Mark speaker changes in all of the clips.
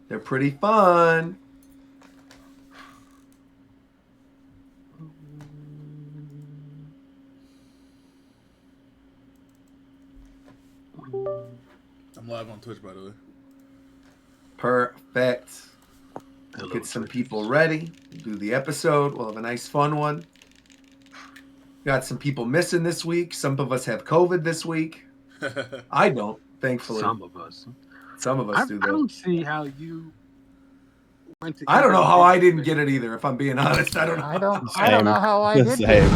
Speaker 1: They're pretty fun.
Speaker 2: I'm live on Twitch, by the way.
Speaker 1: Perfect.
Speaker 3: Hello,
Speaker 1: Get some
Speaker 3: Twitch.
Speaker 1: people ready. Do the episode. We'll have a nice fun one. Got some people missing this week. Some of us have COVID this week. I don't, thankfully.
Speaker 3: Some of us.
Speaker 1: Some of us do,
Speaker 3: I
Speaker 1: though.
Speaker 3: don't see how you went to.
Speaker 1: I don't know how I didn't get it either, if I'm being honest. I don't know.
Speaker 4: I don't know how I did
Speaker 5: Same.
Speaker 4: get it.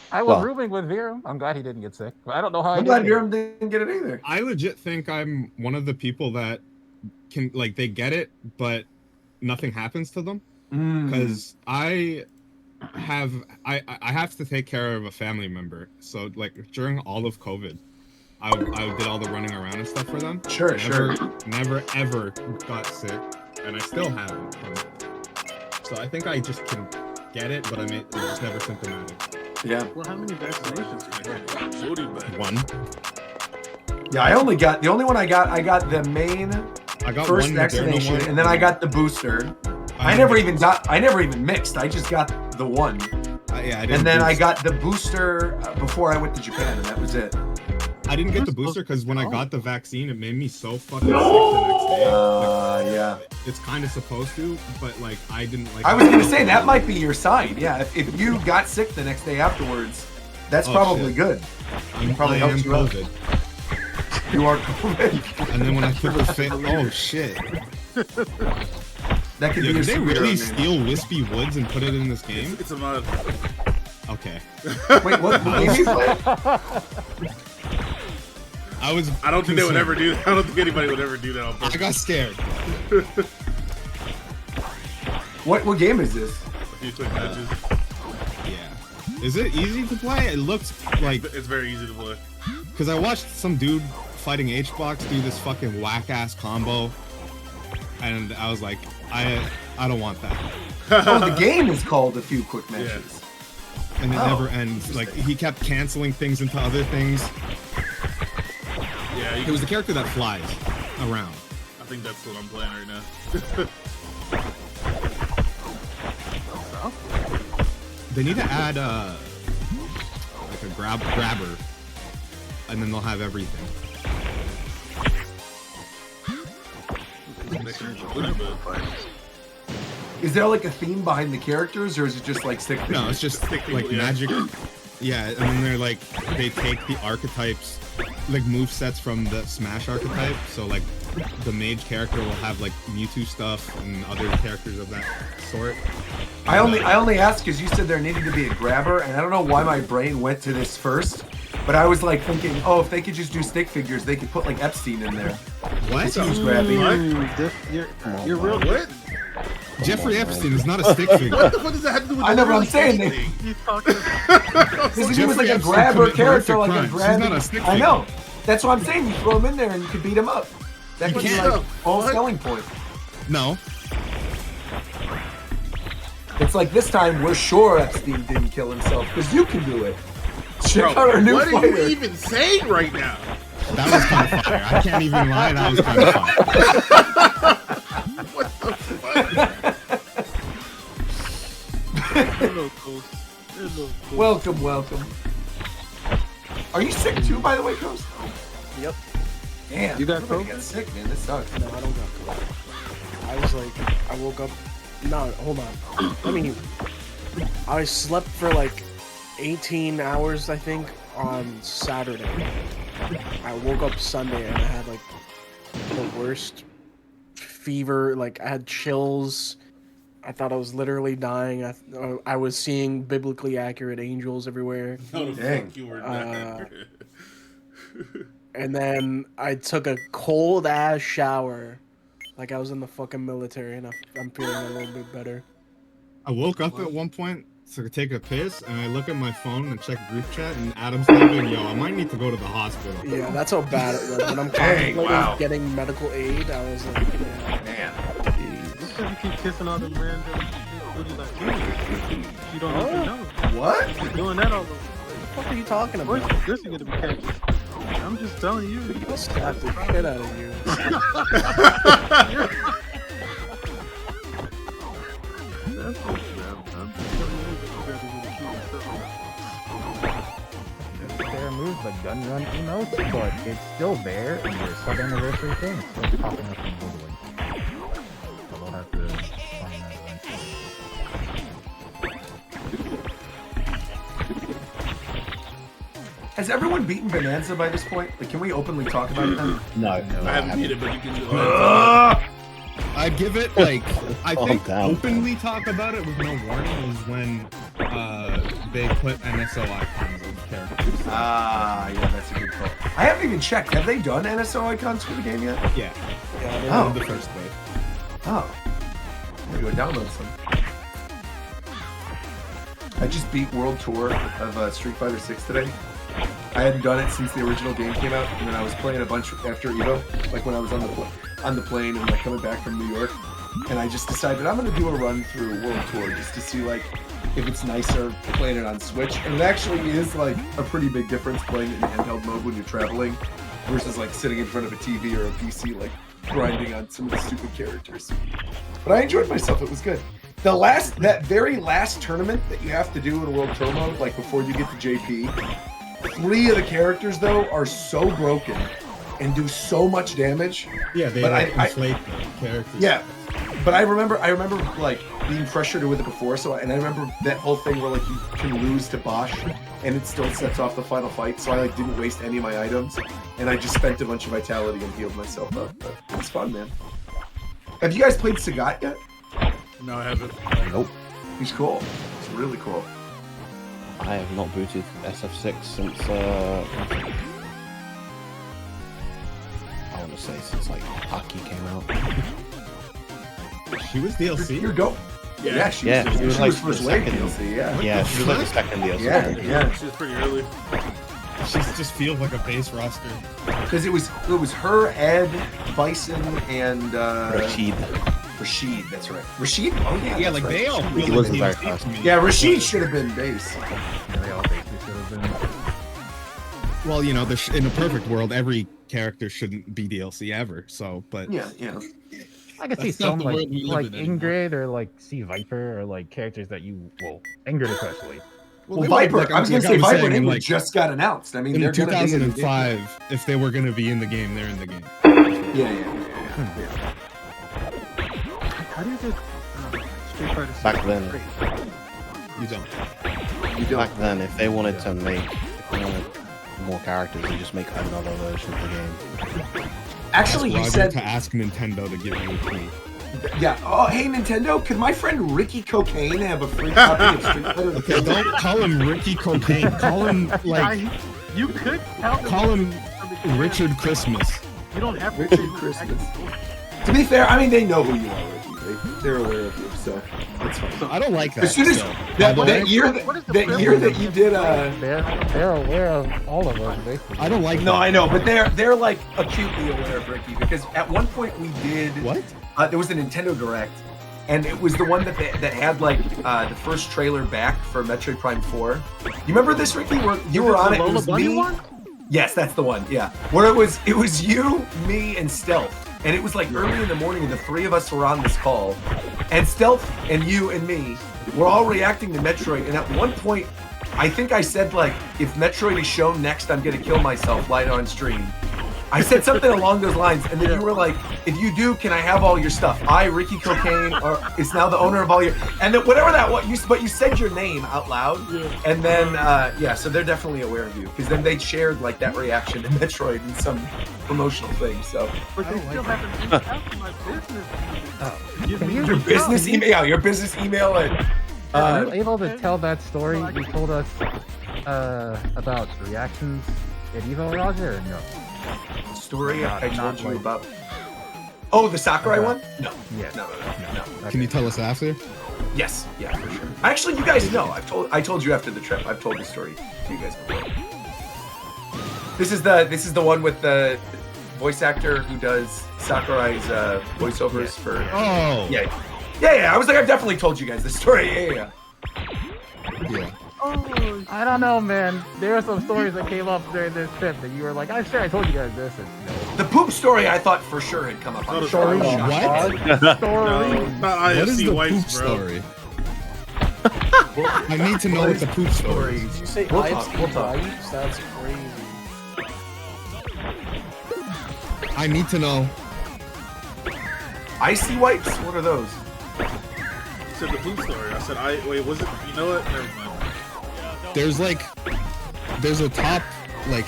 Speaker 4: I was
Speaker 5: Well.
Speaker 4: rooming with Viram. I'm glad he didn't get sick. But I don't know how I
Speaker 1: I'm
Speaker 4: did
Speaker 1: glad
Speaker 4: get
Speaker 1: Viram didn't get it either.
Speaker 6: I legit think I'm one of the people that can, like, they get it, but nothing happens to them. Because I have to take care of a family member. So, like, during all of COVID, I did all the running around and stuff for them.
Speaker 1: Sure.
Speaker 6: Never, ever got sick, and I still haven't. So I think I just can get it, but it's just never symptomatic.
Speaker 1: Yeah.
Speaker 3: Well, how many vaccinations did you get?
Speaker 6: One.
Speaker 1: Yeah, I only got the only one I got the main
Speaker 6: I got
Speaker 1: first
Speaker 6: one
Speaker 1: vaccination,
Speaker 6: Moderna one.
Speaker 1: and then I got the booster. I never even mixed. I just got the one.
Speaker 6: I didn't
Speaker 1: And then I
Speaker 6: boost.
Speaker 1: got the booster before I went to Japan, and that was it.
Speaker 6: I didn't get the booster because when I got the vaccine, it made me so fucking sick the next day.
Speaker 1: Yeah.
Speaker 6: It's kind of supposed to, but like I didn't like.
Speaker 1: I was gonna say that might be your sign. Yeah, if you got sick the next day afterwards, that's probably
Speaker 6: shit.
Speaker 1: good.
Speaker 6: I
Speaker 1: probably
Speaker 6: am
Speaker 1: helps you out.
Speaker 6: COVID.
Speaker 1: You are COVID.
Speaker 6: And then when I took the fit, oh shit!
Speaker 1: That could
Speaker 6: Yo,
Speaker 1: be
Speaker 6: did they
Speaker 1: your
Speaker 6: really
Speaker 1: superhero name.
Speaker 6: steal Wispy Woods and put it in this game?
Speaker 2: It's a mod.
Speaker 6: Okay.
Speaker 1: Wait, what game you play?
Speaker 2: I don't think they would ever do that. I don't think anybody would ever do that on
Speaker 6: I
Speaker 2: purpose.
Speaker 6: got scared.
Speaker 1: What game is this?
Speaker 2: A few quick matches.
Speaker 6: Yeah. Is it easy to play? It looks like
Speaker 2: It's very easy to play.
Speaker 6: because I watched some dude fighting H-Box do this fucking whack ass combo, and I was like, I don't want that.
Speaker 1: Oh, the game is called A Few Quick Matches.
Speaker 6: And it
Speaker 1: Oh,
Speaker 6: never ends. Like he kept canceling things into other things.
Speaker 2: Yeah,
Speaker 6: It was the character that flies around.
Speaker 2: I think that's what I'm playing right now.
Speaker 6: They need to add like a grabber, and then they'll have everything.
Speaker 1: Is there like a theme behind the characters, or is it just like stick figures?
Speaker 6: No, it's just
Speaker 2: Stick
Speaker 6: like
Speaker 2: people, yeah.
Speaker 6: magic. Yeah, and then they're like they take the archetypes, like move sets from the Smash archetype. So like the mage character will have like Mewtwo stuff and other characters of that sort.
Speaker 1: I only asked because you said there needed to be a grabber, and I don't know why my brain went to this first, but I was like thinking, oh, if they could just do stick figures, they could put like Epstein in there.
Speaker 6: What?
Speaker 1: Who's grabbing?
Speaker 3: You're real.
Speaker 2: What?
Speaker 6: Jeffrey Epstein is not a stick figure.
Speaker 2: What the fuck does that have to do with
Speaker 1: I know what I'm
Speaker 2: literally
Speaker 1: saying.
Speaker 2: anything?
Speaker 3: He's talking.
Speaker 1: Because if he was like
Speaker 6: Jeffrey
Speaker 1: a
Speaker 6: Epstein
Speaker 1: grabber
Speaker 6: commit
Speaker 1: character,
Speaker 6: horrific
Speaker 1: like a
Speaker 6: crimes. He's
Speaker 1: grabbing.
Speaker 6: not a stick
Speaker 1: I
Speaker 6: figure.
Speaker 1: know. That's what I'm saying. You throw him in there and you can beat him up. That
Speaker 6: You
Speaker 1: could be
Speaker 6: can't.
Speaker 1: like all
Speaker 2: What?
Speaker 1: selling point.
Speaker 6: No.
Speaker 1: It's like this time we're sure Epstein didn't kill himself because you can do it. Check
Speaker 2: Bro,
Speaker 1: out our new
Speaker 2: what are
Speaker 1: fighter.
Speaker 2: you even saying right now?
Speaker 6: That was kind of fire. I can't even lie. That was kind of fire.
Speaker 2: What the fuck?
Speaker 3: Hello, Coast. Hello, Coast.
Speaker 1: Welcome. Are you sick too, by the way, Coast?
Speaker 7: Yep.
Speaker 1: Damn.
Speaker 7: You got
Speaker 1: everybody
Speaker 7: COVID?
Speaker 1: got sick, man. This sucks.
Speaker 7: No, I don't got COVID. I was like, I woke up. No, hold on. I mean, I slept for like 18 hours, I think, on Saturday. I woke up Sunday and I had like the worst fever. Like I had chills. I thought I was literally dying. I was seeing biblically accurate angels everywhere.
Speaker 2: No, the
Speaker 1: Dang.
Speaker 2: fuck you were not.
Speaker 7: And then I took a cold ass shower, like I was in the fucking military, and I'm feeling a little bit better.
Speaker 6: I woke up at one point to take a piss, and I look at my phone and check group chat, and Adam's typing, "Yo, I might need to go to the hospital."
Speaker 7: Yeah, that's how bad it was. When I'm
Speaker 1: Dang,
Speaker 7: contemplating
Speaker 1: wow.
Speaker 7: getting medical aid, I was like, yeah.
Speaker 1: Man.
Speaker 3: You keep kissing all them random booty like you don't even know.
Speaker 1: What?
Speaker 3: You're doing that all over.
Speaker 7: What the fuck are you talking
Speaker 3: Of course,
Speaker 7: about?
Speaker 3: this is gonna be catches. I'm just telling you.
Speaker 7: I'll slap the shit out of you.
Speaker 4: gun run emotes, but it's still there, and your sub anniversary thing is still popping up in Googling. So we'll have to find that eventually.
Speaker 1: Has everyone beaten Bonanza by this point? Like, can we openly talk about it then?
Speaker 5: No,
Speaker 2: I haven't beat it, but you can do
Speaker 6: I'd give it like I
Speaker 5: Oh,
Speaker 6: think
Speaker 5: damn.
Speaker 6: openly talk about it with no warning was when they put NSO icons on characters.
Speaker 1: Ah, yeah, that's a good call. I haven't even checked. Have they done NSO icons for the game yet?
Speaker 6: Yeah, they
Speaker 1: Oh.
Speaker 6: did the first wave.
Speaker 1: Oh. I'm gonna go download some. I just beat World Tour of Street Fighter 6 today. I hadn't done it since the original game came out, and then I was playing a bunch after EVO, like when I was on the plane and like coming back from New York, and I just decided I'm gonna do a run through World Tour just to see like if it's nicer playing it on Switch, and it actually is like a pretty big difference playing it in handheld mode when you're traveling versus like sitting in front of a TV or a PC like grinding on some of the stupid characters. But I enjoyed myself. It was good. That very last tournament that you have to do in World Tour mode, like before you get to JP, 3 of the characters though are so broken and do so much damage.
Speaker 6: Yeah, they
Speaker 1: But
Speaker 6: like,
Speaker 1: I-
Speaker 6: inflate the characters.
Speaker 1: Yeah, but I remember like being frustrated with it before. And I remember that whole thing where like you can lose to Bosch and it still sets off the final fight. So I like didn't waste any of my items, and I just spent a bunch of vitality and healed myself up. But it was fun, man. Have you guys played Sagat yet?
Speaker 2: No, I haven't.
Speaker 5: Nope.
Speaker 1: He's cool. It's really cool.
Speaker 5: I have not booted SF6 since I want to say since like Aki came out.
Speaker 6: She was DLC.
Speaker 1: You're go. Yeah, she
Speaker 5: Yeah,
Speaker 1: was,
Speaker 5: she was
Speaker 1: she
Speaker 5: like
Speaker 1: was first
Speaker 5: the
Speaker 1: wave
Speaker 5: second.
Speaker 1: DLC. Yeah.
Speaker 5: Yeah, she was like the second DLC.
Speaker 1: Yeah.
Speaker 2: She was pretty early.
Speaker 6: She just feels like a base roster.
Speaker 1: Because it was her, Ed, Bison, and Rashid. That's right. Rashid. Oh yeah.
Speaker 6: Yeah,
Speaker 1: that's
Speaker 6: like
Speaker 1: right.
Speaker 6: they all
Speaker 5: He
Speaker 6: feel
Speaker 5: wasn't
Speaker 6: like
Speaker 5: very
Speaker 6: DLC to me.
Speaker 1: Yeah, Rashid should have been base.
Speaker 4: And they all basically should have been.
Speaker 6: Well, you know, in a perfect world, every character shouldn't be DLC ever. So, but
Speaker 1: Yeah.
Speaker 4: I could see
Speaker 6: That's not
Speaker 4: some
Speaker 6: the
Speaker 4: like
Speaker 6: world we live in anymore.
Speaker 4: Ingrid or like Sea Viper or like characters that Ingrid especially.
Speaker 1: Well,
Speaker 6: they
Speaker 1: Viper.
Speaker 6: like,
Speaker 1: I was gonna
Speaker 6: like
Speaker 1: say
Speaker 6: was
Speaker 1: Viper
Speaker 6: saying,
Speaker 1: and Ingrid
Speaker 6: like,
Speaker 1: just got announced. I mean,
Speaker 6: in
Speaker 1: they're gonna be in the
Speaker 6: 2005, if they were gonna be in the game, they're in the game.
Speaker 1: Yeah.
Speaker 3: How do you get Street Fighter 6?
Speaker 5: Back then.
Speaker 6: You don't.
Speaker 1: You don't.
Speaker 5: Back then, if they wanted more characters, you just make another version of the game.
Speaker 1: Actually, he
Speaker 6: Roger
Speaker 1: said,
Speaker 6: to ask Nintendo to give you a key.
Speaker 1: yeah. Oh, hey Nintendo, could my friend Ricky Cocaine have a free copy of Street Fighter?
Speaker 6: Okay, don't call him Ricky Cocaine. Call him like
Speaker 3: You could tell
Speaker 6: call him Richard Christmas.
Speaker 3: You don't have
Speaker 1: Richard Christmas. To be fair, I mean they know who you are, Ricky. They're aware of you, so that's fine.
Speaker 6: I don't like that.
Speaker 1: As soon as
Speaker 6: so.
Speaker 1: that year that you did
Speaker 4: They're aware of all of us basically.
Speaker 6: I don't like
Speaker 1: no,
Speaker 6: that.
Speaker 1: I know, but they're like acutely aware of Ricky because at one point we did
Speaker 6: What?
Speaker 1: There was a Nintendo Direct, and it was the one that had like the first trailer back for Metroid Prime 4. You remember this, Ricky? Where you were on it? It
Speaker 3: Lola
Speaker 1: was
Speaker 3: Bunny
Speaker 1: me.
Speaker 3: one?
Speaker 1: Yes, that's the one. Yeah, where it was you, me, and Stealth, and it was like early in the morning, and the 3 of us were on this call, and Stealth and you and me were all reacting to Metroid, and at one point, I think I said like, if Metroid is shown next, I'm gonna kill myself live on stream. I said something along those lines, and then you were like, if you do, can I have all your stuff? I, Ricky Cocaine, is now the owner of all your... And then whatever that was, but you said your name out loud, and then, so they're definitely aware of you, because then they shared, like, that reaction to Metroid in some promotional thing, so...
Speaker 3: But they still haven't reached out to my business. Give me
Speaker 1: Your business email? Yeah, your business email at...
Speaker 4: Are you able to tell that story you told us about reactions at EVO, Roger, or no?
Speaker 1: story I told
Speaker 4: not
Speaker 1: you
Speaker 4: like-
Speaker 1: about... Oh, the Sakurai one? No.
Speaker 4: Yes.
Speaker 1: No.
Speaker 6: Can you tell us after?
Speaker 1: Yes, yeah, for sure. Actually, you guys know. I told you after the trip. I've told the story to you guys before. This is the one with the voice actor who does Sakurai's voiceovers for.
Speaker 6: Oh.
Speaker 1: Yeah. I was like, I've definitely told you guys this story. Yeah.
Speaker 6: Yeah.
Speaker 3: Oh,
Speaker 4: I don't know, man. There are some stories that came up during this trip that you were like, I'm sure I told you guys this. And no.
Speaker 1: The poop story I thought for sure had come up on
Speaker 2: Not
Speaker 1: the
Speaker 2: a
Speaker 1: show.
Speaker 2: story.
Speaker 6: What?
Speaker 4: Story.
Speaker 2: No, not
Speaker 6: What is
Speaker 2: IFC
Speaker 6: the
Speaker 2: wipes,
Speaker 6: poop
Speaker 2: bro.
Speaker 6: story? I need to know what the poop story is.
Speaker 7: Did you say
Speaker 1: We'll
Speaker 7: IFC
Speaker 1: talk.
Speaker 7: wipes? That's crazy.
Speaker 6: I need to know.
Speaker 1: Icy wipes? What are those?
Speaker 2: You said the poop story. I said, wait, was it? You know what? Never mind.
Speaker 6: There's a top, like,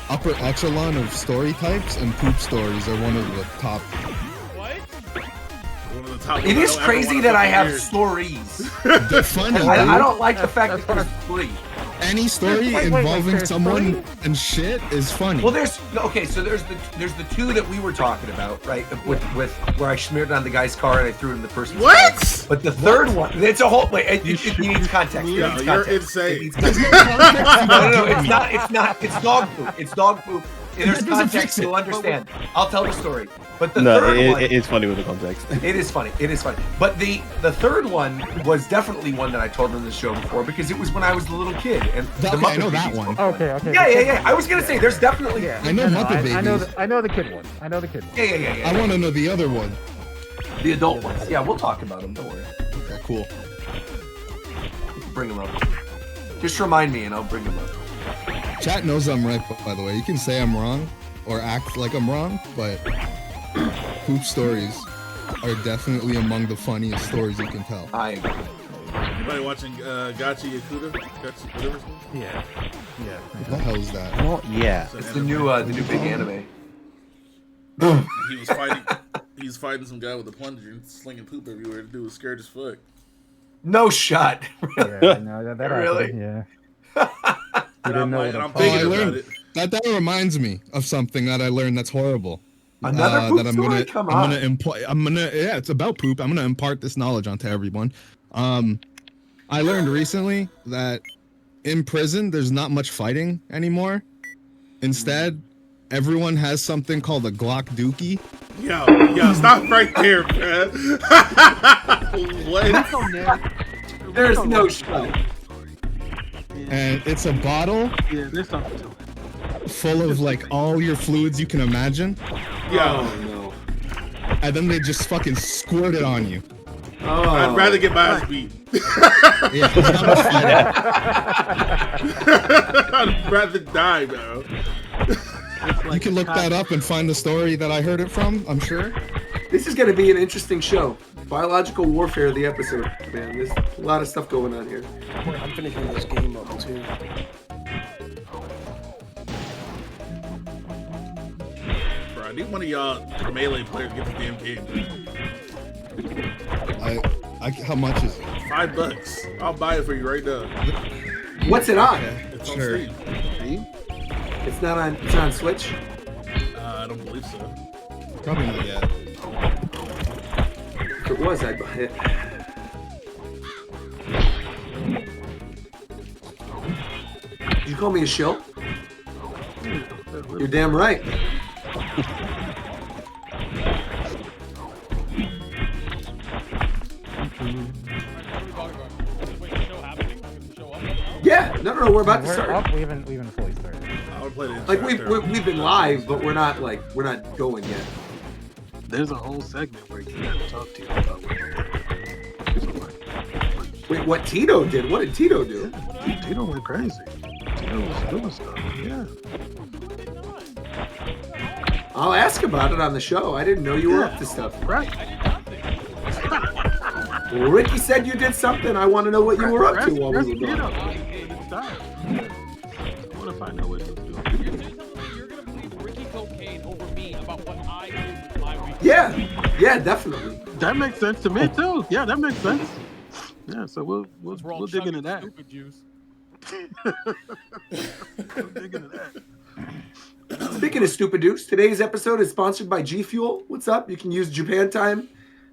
Speaker 6: upper echelon of story types, and poop stories are one of the top.
Speaker 2: One of the top
Speaker 1: It
Speaker 2: ones
Speaker 1: is
Speaker 2: I don't ever
Speaker 1: crazy
Speaker 2: wanna
Speaker 1: that I
Speaker 2: fucking
Speaker 1: have
Speaker 2: hear.
Speaker 1: stories.
Speaker 6: They're funny.
Speaker 1: I don't like the fact that there's 3.
Speaker 6: Any story
Speaker 4: Wait,
Speaker 6: involving
Speaker 4: there's
Speaker 6: someone
Speaker 4: 3?
Speaker 6: and shit is funny.
Speaker 1: Well, there's the 2 that we were talking about, right? With where I smeared it on the guy's car and I threw it in the person's car.
Speaker 2: What?
Speaker 1: But the third one, it's a whole. Wait, it needs context. It
Speaker 2: No,
Speaker 1: needs
Speaker 2: you're
Speaker 1: context. It
Speaker 2: insane.
Speaker 1: needs context. No, it's not. It's not. It's dog poop. It's dog poop. If there's
Speaker 6: That doesn't
Speaker 1: context,
Speaker 6: fix it.
Speaker 1: you'll understand. I'll tell the story. But the
Speaker 5: No,
Speaker 1: third one,
Speaker 5: it is funny with the context.
Speaker 1: it is funny. It is funny. But the third one was definitely one that I told on the show before because it was when I was a little kid and the
Speaker 6: Okay, I
Speaker 1: Muppet
Speaker 6: know that
Speaker 1: Babies
Speaker 6: one.
Speaker 4: Okay.
Speaker 1: Yeah. I was gonna say there's definitely.
Speaker 4: Yeah,
Speaker 6: I know Muppet
Speaker 4: I know
Speaker 6: Babies.
Speaker 4: I know the kid one. I know the kid one.
Speaker 1: Yeah.
Speaker 6: I want to know the other one.
Speaker 1: The adult ones. Yeah, we'll talk about them. Don't worry.
Speaker 6: Okay, cool.
Speaker 1: Bring them up. Just remind me and I'll bring them up.
Speaker 6: Chat knows I'm right, by the way. You can say I'm wrong or act like I'm wrong, but poop stories are definitely among the funniest stories you can tell.
Speaker 1: I agree.
Speaker 2: Anybody watching Gachi Yakuda? Gachi, whatever it's called?
Speaker 4: Yeah.
Speaker 6: What the hell is that?
Speaker 5: Not yet.
Speaker 1: It's the new big anime.
Speaker 2: He was fighting. He's fighting some guy with a plunger and slinging poop everywhere. The dude was scared as fuck.
Speaker 1: No shot.
Speaker 4: Yeah, no, that
Speaker 1: Really?
Speaker 4: happened, yeah.
Speaker 2: And
Speaker 4: didn't
Speaker 2: I'm
Speaker 4: know
Speaker 2: like,
Speaker 4: what
Speaker 2: and I'm
Speaker 4: a-
Speaker 2: thinking
Speaker 6: I
Speaker 2: about
Speaker 6: learned
Speaker 2: it.
Speaker 6: that reminds me of something that I learned that's horrible.
Speaker 1: Another poop
Speaker 6: that I'm
Speaker 1: story?
Speaker 6: gonna
Speaker 1: Come
Speaker 6: I'm
Speaker 1: on.
Speaker 6: gonna impart. Yeah, it's about poop. I'm gonna impart this knowledge onto everyone. I learned recently that in prison there's not much fighting anymore. Instead, everyone has something called a Glock Dookie.
Speaker 2: Yo, stop right there, man. What?
Speaker 1: There's no shot.
Speaker 6: And it's a bottle
Speaker 3: Yeah, there's something to it.
Speaker 6: full of like all your fluids you can imagine,
Speaker 2: Yo,
Speaker 1: no.
Speaker 6: and then they just fucking squirt it on you.
Speaker 1: Oh.
Speaker 2: I'd rather get my ass beat.
Speaker 6: Yeah, there's not much fighting.
Speaker 2: I'd rather die, bro.
Speaker 6: You can look that up and find the story that I heard it from, I'm sure.
Speaker 1: This is going to be an interesting show. Biological warfare, the episode. Man, there's a lot of stuff going on here.
Speaker 7: I'm finishing this game up too.
Speaker 2: Bro, I need one of y'all melee players to get the damn game.
Speaker 6: How much is it?
Speaker 2: $5. I'll buy it for you right now.
Speaker 1: What's it on?
Speaker 2: It's on
Speaker 6: Sure.
Speaker 2: Steam.
Speaker 1: It's not on. It's on Switch.
Speaker 2: I don't believe so.
Speaker 6: Probably not yet.
Speaker 1: If it was, I'd buy it. You call me a shill? You're damn right. Yeah, no, we're about to
Speaker 4: We're
Speaker 1: start.
Speaker 4: up. We haven't fully started.
Speaker 2: I would play the
Speaker 1: Like
Speaker 2: intro
Speaker 1: we've been live, but we're not going yet.
Speaker 3: There's a whole segment where you have to talk to you about what you did.
Speaker 1: Wait, what Tito did? What did Tito do?
Speaker 3: Tito went crazy. Tito was doing stuff. Yeah.
Speaker 1: I'll ask about it on the show. I didn't know you were up to stuff.
Speaker 3: Right.
Speaker 1: Well, Ricky said you did something. I want to know what you were up to while we were
Speaker 3: Tito.
Speaker 1: gone.
Speaker 3: Stop. I want to find out what he was doing.
Speaker 8: You're gonna believe Ricky Cocaine over me about what I did with my week.
Speaker 1: Yeah, definitely.
Speaker 3: That makes sense to me too. Yeah, that makes sense. Yeah, so we'll
Speaker 8: We're all
Speaker 3: dig into
Speaker 8: chugging
Speaker 3: that.
Speaker 8: Stupid juice.
Speaker 3: We'll dig into that.
Speaker 1: Speaking of Stupid Deuce, today's episode is sponsored by G Fuel. What's up? You can use Japan Time,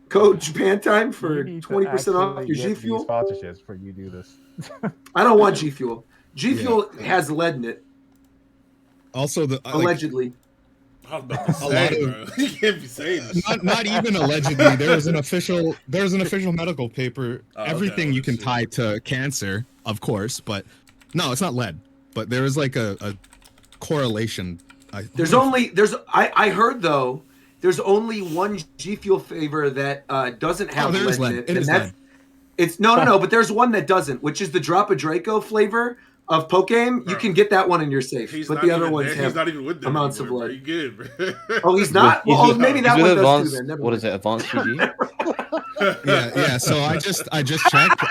Speaker 1: code Japan Time for 20% off your G Fuel.
Speaker 4: Sponsorships for you do this.
Speaker 1: I don't want G Fuel. G Fuel has lead in it,
Speaker 6: Also,
Speaker 1: allegedly.
Speaker 2: I was about to
Speaker 6: A lot
Speaker 2: say,
Speaker 6: of-
Speaker 2: bro. You can't be saying this.
Speaker 6: not even allegedly. There's an official medical paper.
Speaker 2: Oh, okay,
Speaker 6: Everything you can
Speaker 2: let's see.
Speaker 6: tie to cancer, of course, but no, it's not lead. But there is like a correlation.
Speaker 1: I heard though, there's only one G Fuel flavor that doesn't have
Speaker 6: there is
Speaker 1: lead in
Speaker 6: lead.
Speaker 1: it.
Speaker 6: It
Speaker 1: and
Speaker 6: is
Speaker 1: that's
Speaker 6: lead.
Speaker 1: it's no, but there's one that doesn't, which is the Drop of Draco flavor, of Pokemon, you
Speaker 2: Bro.
Speaker 1: can get that one in your safe.
Speaker 2: He's
Speaker 1: But
Speaker 2: not
Speaker 1: the other
Speaker 2: even
Speaker 1: ones
Speaker 2: there.
Speaker 1: have
Speaker 2: He's not even with them
Speaker 1: amounts
Speaker 2: anymore,
Speaker 1: of
Speaker 2: bro.
Speaker 1: blood.
Speaker 2: You good, bro?
Speaker 1: Oh, he's not?
Speaker 5: He's
Speaker 1: Well,
Speaker 5: with-
Speaker 1: maybe that
Speaker 5: he's
Speaker 1: one
Speaker 5: with
Speaker 1: does
Speaker 5: advanced,
Speaker 1: too then. Never
Speaker 5: what
Speaker 1: mind.
Speaker 5: is it? Advanced PG?
Speaker 6: Yeah. So I just checked.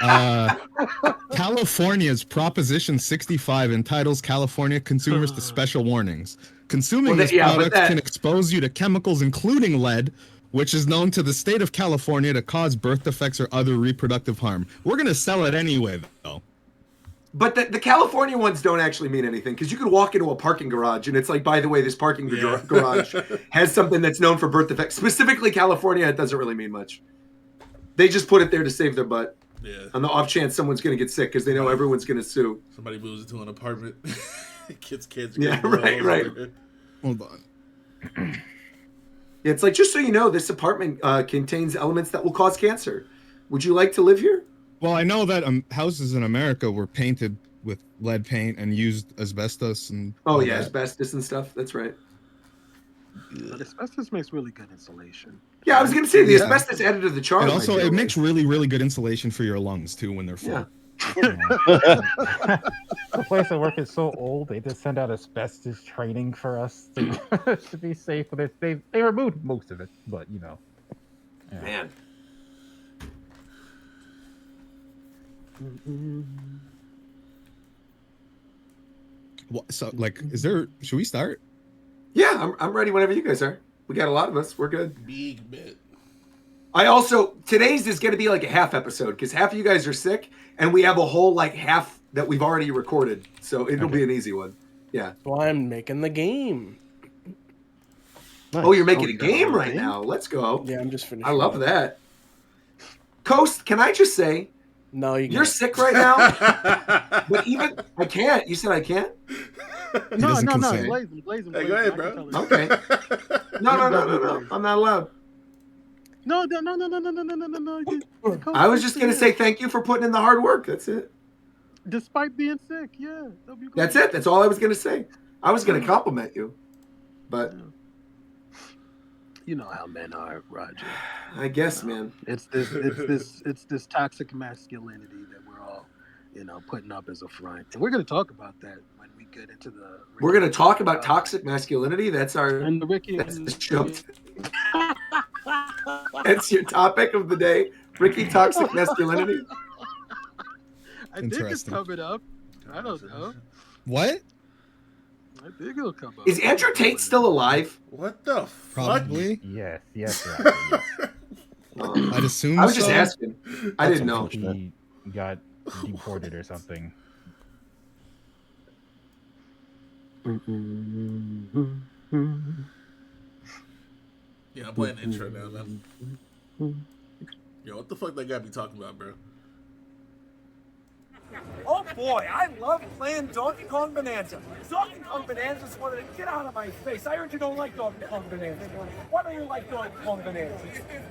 Speaker 6: California's Proposition 65 entitles California consumers to special warnings. Consuming this product can expose you to chemicals including lead, which is known to the state of California to cause birth defects or other reproductive harm. We're gonna sell it anyway, though.
Speaker 1: But the California ones don't actually mean anything because you could walk into a parking garage and it's like, by the way, this parking garage has something that's known for birth defects. Specifically California, it doesn't really mean much. They just put it there to save their butt.
Speaker 2: Yeah.
Speaker 1: On the off chance someone's going to get sick because they know everyone's going to sue.
Speaker 2: Somebody moves into an apartment. kids.
Speaker 1: Yeah, right.
Speaker 6: Hold on.
Speaker 1: It's like, just so you know, this apartment contains elements that will cause cancer. Would you like to live here?
Speaker 6: Well, I know that houses in America were painted with lead paint and used asbestos and.
Speaker 1: Oh,
Speaker 6: all
Speaker 1: yeah,
Speaker 6: that.
Speaker 1: asbestos and stuff. That's right.
Speaker 3: But asbestos makes really good insulation.
Speaker 1: Yeah, I was going to say, the asbestos added to the charm.
Speaker 6: And also, it makes really, really good insulation for your lungs, too, when they're full.
Speaker 1: Yeah.
Speaker 4: The place I work is so old, they just send out asbestos training for us to, to be safe. But they removed most of it, but you know. Yeah.
Speaker 1: Man.
Speaker 6: What, so, like, should we start?
Speaker 1: Yeah, I'm ready whenever you guys are. We got a lot of us. We're good.
Speaker 2: Big bit.
Speaker 1: Today's is going to be like a half episode because half of you guys are sick and we have a whole like half that we've already recorded. So it'll be an easy one. Yeah.
Speaker 7: Well, I'm making the game.
Speaker 1: Oh, you're making a game right now. Let's go.
Speaker 7: Yeah, I'm just finishing.
Speaker 1: I love that. Coast, can I just say,
Speaker 7: No,
Speaker 1: you're sick right now. But even I can't. You said I can't?
Speaker 3: No,
Speaker 6: doesn't
Speaker 3: no, no.
Speaker 6: consent.
Speaker 3: Blazing.
Speaker 2: Hey, go ahead,
Speaker 3: I
Speaker 2: bro.
Speaker 3: can tell you.
Speaker 1: Okay. No. I'm not allowed.
Speaker 3: No.
Speaker 1: I was just gonna say thank you for putting in the hard work. That's it.
Speaker 3: Despite being sick, yeah. That'll be great.
Speaker 1: That's it. That's all I was gonna say. I was gonna compliment you, but
Speaker 3: You know how men are, Roger.
Speaker 1: I guess, man.
Speaker 3: It's this toxic masculinity that we're all, putting up as a front, and we're going to talk about that when we get into the.
Speaker 1: We're gonna talk about toxic masculinity. That's our.
Speaker 3: And the Ricky.
Speaker 1: That's the show. That's your topic of the day, Ricky. Toxic masculinity.
Speaker 3: I think it's
Speaker 6: Interesting.
Speaker 3: coming up. I don't know.
Speaker 6: What?
Speaker 3: I think it'll come up.
Speaker 1: Is Andrew Tate still alive?
Speaker 2: What the fuck?
Speaker 6: Probably.
Speaker 4: Yes, Roger, yes.
Speaker 6: I'd assume
Speaker 1: I was just
Speaker 6: so.
Speaker 1: asking. I didn't know.
Speaker 4: He got deported or something.
Speaker 2: Yeah, I'm playing the intro now, man. Yo, what the fuck that guy be talking about, bro?
Speaker 9: Oh boy, I love playing Donkey Kong Bonanza. Donkey Kong Bonanza's one of the... Get out of my face. I heard you don't like Donkey Kong Bonanza. Why don't you like Donkey Kong Bonanza?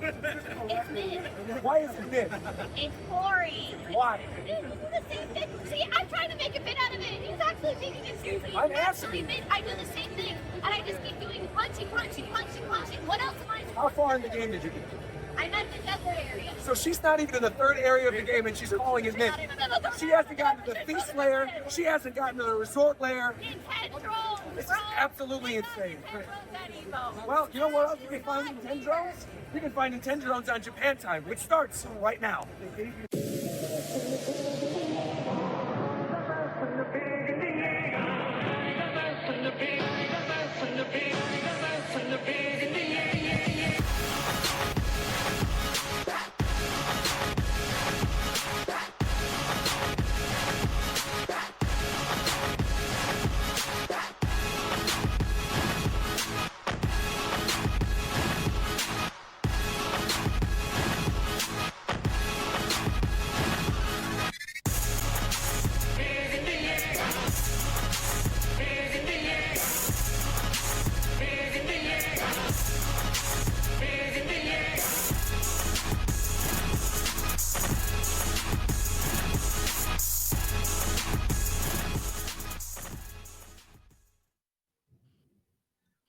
Speaker 10: It's mid.
Speaker 9: Why is it mid?
Speaker 10: It's boring.
Speaker 9: Why?
Speaker 10: This is the same thing. See, I'm trying to make a bit out of it. He's actually taking it seriously.
Speaker 9: I'm
Speaker 10: He's
Speaker 9: asking
Speaker 10: actually I do the same thing, and I just keep doing punching. What else am I?
Speaker 9: How far in the game did you get?
Speaker 10: I'm at the desert area.
Speaker 9: So she's not even in the third area of the game and she's calling it mid. She hasn't gotten to the feast layer. She hasn't gotten to the resort layer. This is absolutely insane. Well, you know what else you can find in Nintendrones? You can find Nintendrones on Japan Time, which starts right now.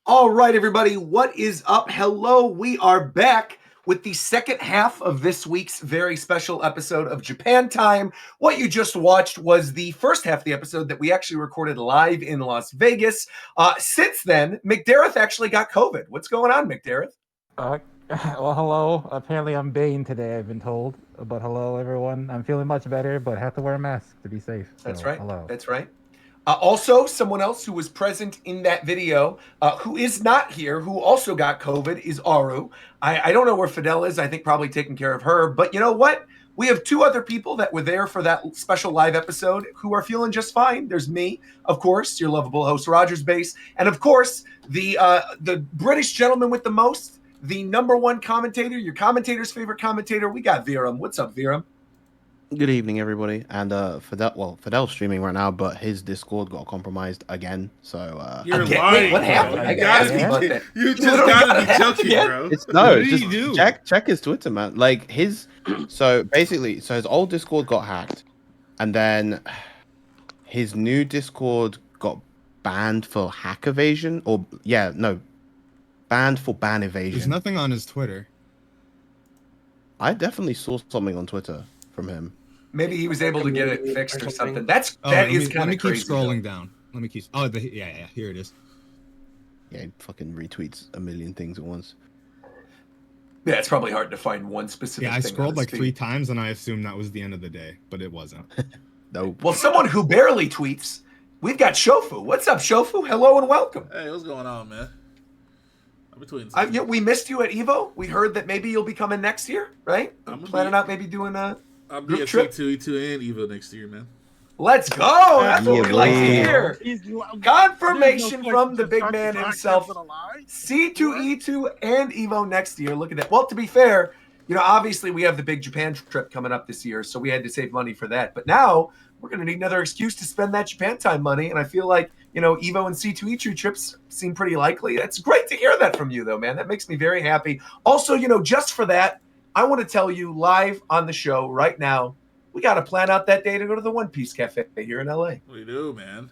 Speaker 1: All right, everybody, what is up? Hello, we are back with the second half of this week's very special episode of Japan Time. What you just watched was the first half of the episode that we actually recorded live in Las Vegas. Since then, McDareth actually got COVID. What's going on, McDareth?
Speaker 4: Well, hello. Apparently I'm baying today, I've been told. But hello, everyone. I'm feeling much better, but have to wear a mask to be safe. So,
Speaker 1: That's right.
Speaker 4: Hello.
Speaker 1: That's right. Also, someone else who was present in that video, who is not here, who also got COVID, is Aru. I don't know where Fidel is. I think probably taking care of her. But you know what? We have two other people that were there for that special live episode who are feeling just fine. There's me, of course, your lovable host, Rogers Base, and of course, the British gentleman with the most, the number one commentator, your commentator's favorite commentator. We got Viram. What's up, Viram?
Speaker 5: Good evening, everybody. And Fidel's streaming right now, but his Discord got compromised again. So
Speaker 2: You're
Speaker 1: Again?
Speaker 2: lying.
Speaker 1: Wait, what happened?
Speaker 2: Bro.
Speaker 1: I gotta ask you about that.
Speaker 2: You just gotta be joking,
Speaker 1: again?
Speaker 2: bro.
Speaker 6: What did he do?
Speaker 5: check his Twitter, man. Like his his old Discord got hacked, and then his new Discord got banned for hack evasion, banned for ban evasion.
Speaker 6: There's nothing on his Twitter.
Speaker 5: I definitely saw something on Twitter from him.
Speaker 1: Maybe he was able to get it fixed or something. That is
Speaker 6: Let me
Speaker 1: kind of
Speaker 6: keep
Speaker 1: crazy.
Speaker 6: scrolling down. Let me keep. Oh, yeah, here it is.
Speaker 5: Yeah, he fucking retweets a million things at once.
Speaker 1: Yeah, it's probably hard to find one specific.
Speaker 6: Yeah, I
Speaker 1: thing
Speaker 6: scrolled
Speaker 1: on
Speaker 6: like
Speaker 1: his
Speaker 6: 3
Speaker 1: feed.
Speaker 6: times and I assumed that was the end of the day, but it wasn't.
Speaker 5: Nope.
Speaker 1: Well, someone who barely tweets, we've got Shofu. What's up, Shofu? Hello and welcome.
Speaker 2: Hey, what's going on, man? I'm between.
Speaker 1: We missed you at EVO. We heard that maybe you'll be coming next year, right?
Speaker 2: I'm
Speaker 1: planning out maybe doing a
Speaker 2: I'll be
Speaker 1: group
Speaker 2: at
Speaker 1: trip.
Speaker 2: C2E2 and EVO next year, man.
Speaker 1: Let's go. That's what
Speaker 5: Yeah,
Speaker 1: we like to
Speaker 5: boy.
Speaker 1: hear. Confirmation from the big man himself. C2E2 and EVO next year. Look at that. Well, to be fair, obviously we have the big Japan trip coming up this year, so we had to save money for that. But now we're going to need another excuse to spend that Japan time money, and I feel like, EVO and C2E2 trips seem pretty likely. That's great to hear that from you, though, man. That makes me very happy. Also, just for that, I want to tell you live on the show right now, we got to plan out that day to go to the One Piece Cafe here in LA.
Speaker 2: We do, man.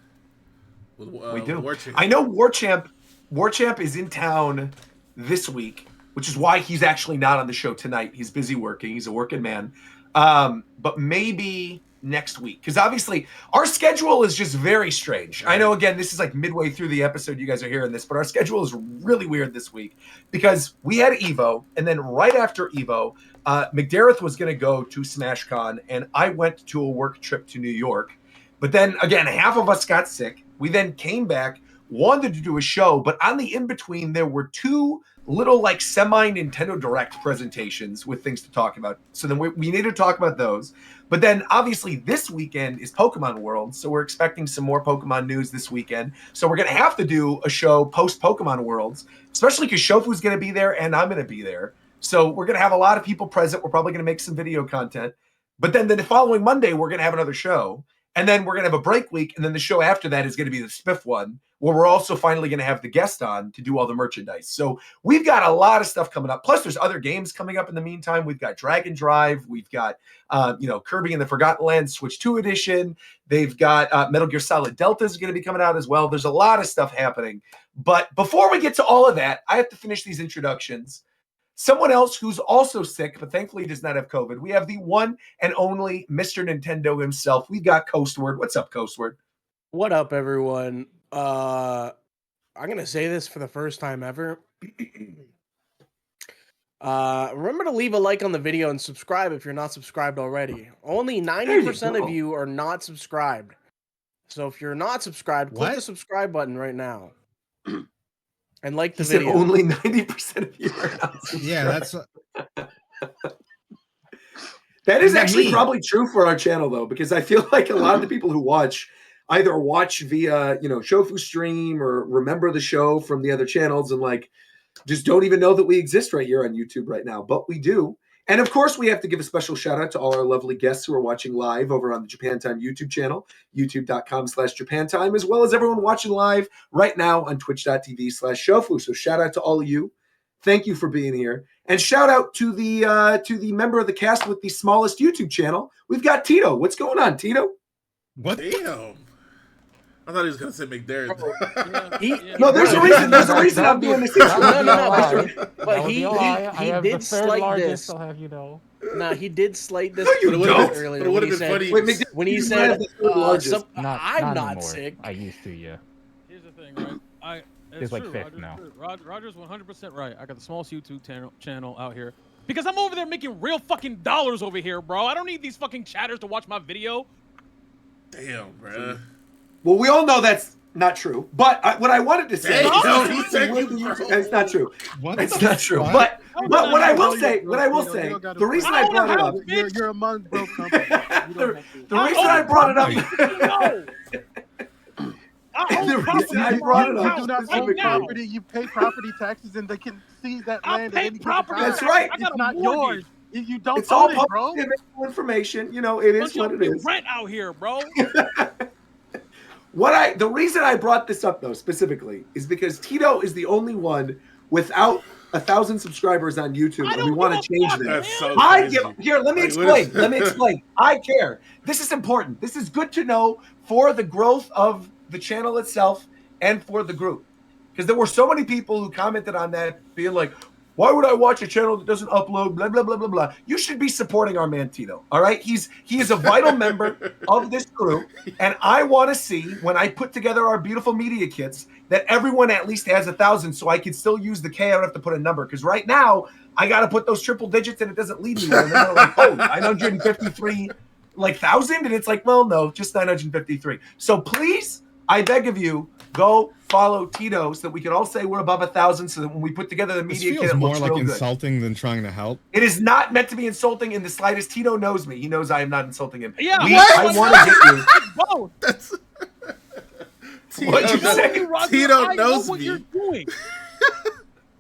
Speaker 1: We do.
Speaker 2: Warchamp.
Speaker 1: I know Warchamp is in town this week, which is why he's actually not on the show tonight. He's busy working. He's a working man. But maybe next week, because obviously our schedule is just very strange. I know, again, this is like midway through the episode you guys are hearing this, but our schedule is really weird this week because we had EVO, and then right after EVO, McDareth was going to go to SmashCon, and I went to a work trip to New York. But then, again, half of us got sick. We then came back, wanted to do a show, but on the in-between, there were 2 little like semi-Nintendo Direct presentations with things to talk about. So then we need to talk about those. But then obviously this weekend is Pokemon World. So we're expecting some more Pokemon news this weekend. So we're going to have to do a show post Pokemon Worlds, especially because Shofu's going to be there and I'm going to be there. So we're going to have a lot of people present. We're probably going to make some video content. But then the following Monday, we're going to have another show. And then we're going to have a break week. And then the show after that is going to be the Spiff one, where we're also finally going to have the guest on to do all the merchandise. So we've got a lot of stuff coming up. Plus, there's other games coming up in the meantime. We've got Dragon Drive. We've got, Kirby and the Forgotten Land Switch 2 edition. They've got Metal Gear Solid Delta is going to be coming out as well. There's a lot of stuff happening. But before we get to all of that, I have to finish these introductions. Someone else who's also sick, but thankfully does not have COVID. We have the one and only Mr. Nintendo himself. We've got Coastward. What's up, Coastward?
Speaker 7: What up, everyone? I'm gonna say this for the first time ever. Remember to leave a like on the video and subscribe if you're not subscribed already. Only 90% of you are not subscribed. So if you're not subscribed, click the subscribe button right now. And like the video.
Speaker 1: Only 90% of you are not subscribed.
Speaker 6: Yeah, that's
Speaker 1: that is actually probably true for our channel though, because I feel like a lot of the people who watch either watch via Shofu stream or remember the show from the other channels and like just don't even know that we exist right here on YouTube right now, but we do. And of course, we have to give a special shout out to all our lovely guests who are watching live over on the Japan Time YouTube channel, youtube.com/JapanTime, as well as everyone watching live right now on twitch.tv/Shofu. So shout out to all of you. Thank you for being here. And shout out to the member of the cast with the smallest YouTube channel. We've got Tito. What's going on, Tito?
Speaker 6: What?
Speaker 2: Damn. I thought he was gonna say McDarren.
Speaker 1: No, there's a reason. There's a reason I'm doing this.
Speaker 7: No, but he
Speaker 4: have the
Speaker 7: did
Speaker 4: third
Speaker 7: slight
Speaker 4: largest,
Speaker 7: this.
Speaker 4: I'll have you know.
Speaker 7: Nah, he did slight this.
Speaker 1: No, you don't.
Speaker 7: Earlier
Speaker 2: But it would
Speaker 7: when
Speaker 2: have
Speaker 7: he
Speaker 2: been
Speaker 7: said,
Speaker 2: funny.
Speaker 7: when he
Speaker 1: You
Speaker 7: said,
Speaker 1: have the third largest.
Speaker 7: I'm
Speaker 4: Not
Speaker 7: not
Speaker 4: anymore.
Speaker 7: sick.
Speaker 4: I used to, yeah.
Speaker 8: Here's the thing, right? It's
Speaker 4: like
Speaker 8: true.
Speaker 4: fifth
Speaker 8: Roger's
Speaker 4: now.
Speaker 8: true. Roger's 100% right. I got the smallest YouTube channel out here because I'm over there making real fucking dollars over here, bro. I don't need these fucking chatters to watch my video.
Speaker 2: Damn, bro.
Speaker 1: Well, we all know that's not true. But what I wanted to say,
Speaker 2: Damn,
Speaker 1: is
Speaker 2: he said
Speaker 1: it's not true.
Speaker 6: What
Speaker 1: It's
Speaker 6: the
Speaker 1: not true.
Speaker 6: fuck?
Speaker 1: But what I will say, the reason I brought it up,
Speaker 3: You're among broke companies.
Speaker 1: the reason I brought it up. The reason I brought it
Speaker 3: You
Speaker 1: up
Speaker 3: do not own
Speaker 1: specifically.
Speaker 3: property. You pay property taxes, and they can seize that
Speaker 8: I
Speaker 3: land.
Speaker 8: pay
Speaker 3: at any given
Speaker 8: property
Speaker 3: time.
Speaker 1: That's right.
Speaker 8: I got
Speaker 3: It's
Speaker 8: a
Speaker 3: not
Speaker 8: mortgage.
Speaker 3: yours. You don't
Speaker 1: It's all
Speaker 3: own it, bro.
Speaker 1: public information. You know, it is what it is.
Speaker 8: Rent out here, bro.
Speaker 1: The reason I brought this up though specifically is because Tito is the only one without 1,000 subscribers on YouTube, and we want to change that.
Speaker 2: That's so
Speaker 1: I
Speaker 2: crazy.
Speaker 1: give here. Let me
Speaker 2: Like, what
Speaker 1: explain.
Speaker 2: is-
Speaker 1: Let me explain. I care. This is important. This is good to know for the growth of the channel itself and for the group, because there were so many people who commented on that, being like, "Why would I watch a channel that doesn't upload?" Blah blah blah blah blah. You should be supporting our man Tito. All right, he is a vital member of this group, and I want to see when I put together our beautiful media kits that everyone at least has 1,000, so I can still use the K. I don't have to put a number, because right now I got to put those triple digits and it doesn't lead me there. And then they're like, "Oh, 953 like thousand," and it's like, well, no, just 953. So please, I beg of you, go follow Tito so that we can all say we're above 1,000, so that when we put together the
Speaker 6: This
Speaker 1: media kit,
Speaker 6: feels
Speaker 1: it
Speaker 6: more
Speaker 1: looks
Speaker 6: like
Speaker 1: real good.
Speaker 6: insulting than trying to help.
Speaker 1: It is not meant to be insulting in the slightest. Tito knows me. He knows I am not insulting him.
Speaker 8: Yeah,
Speaker 1: I want to get you.
Speaker 8: Both.
Speaker 1: What'd you say?
Speaker 2: Tito
Speaker 8: I know
Speaker 2: knows
Speaker 8: what
Speaker 2: me.
Speaker 8: you're doing.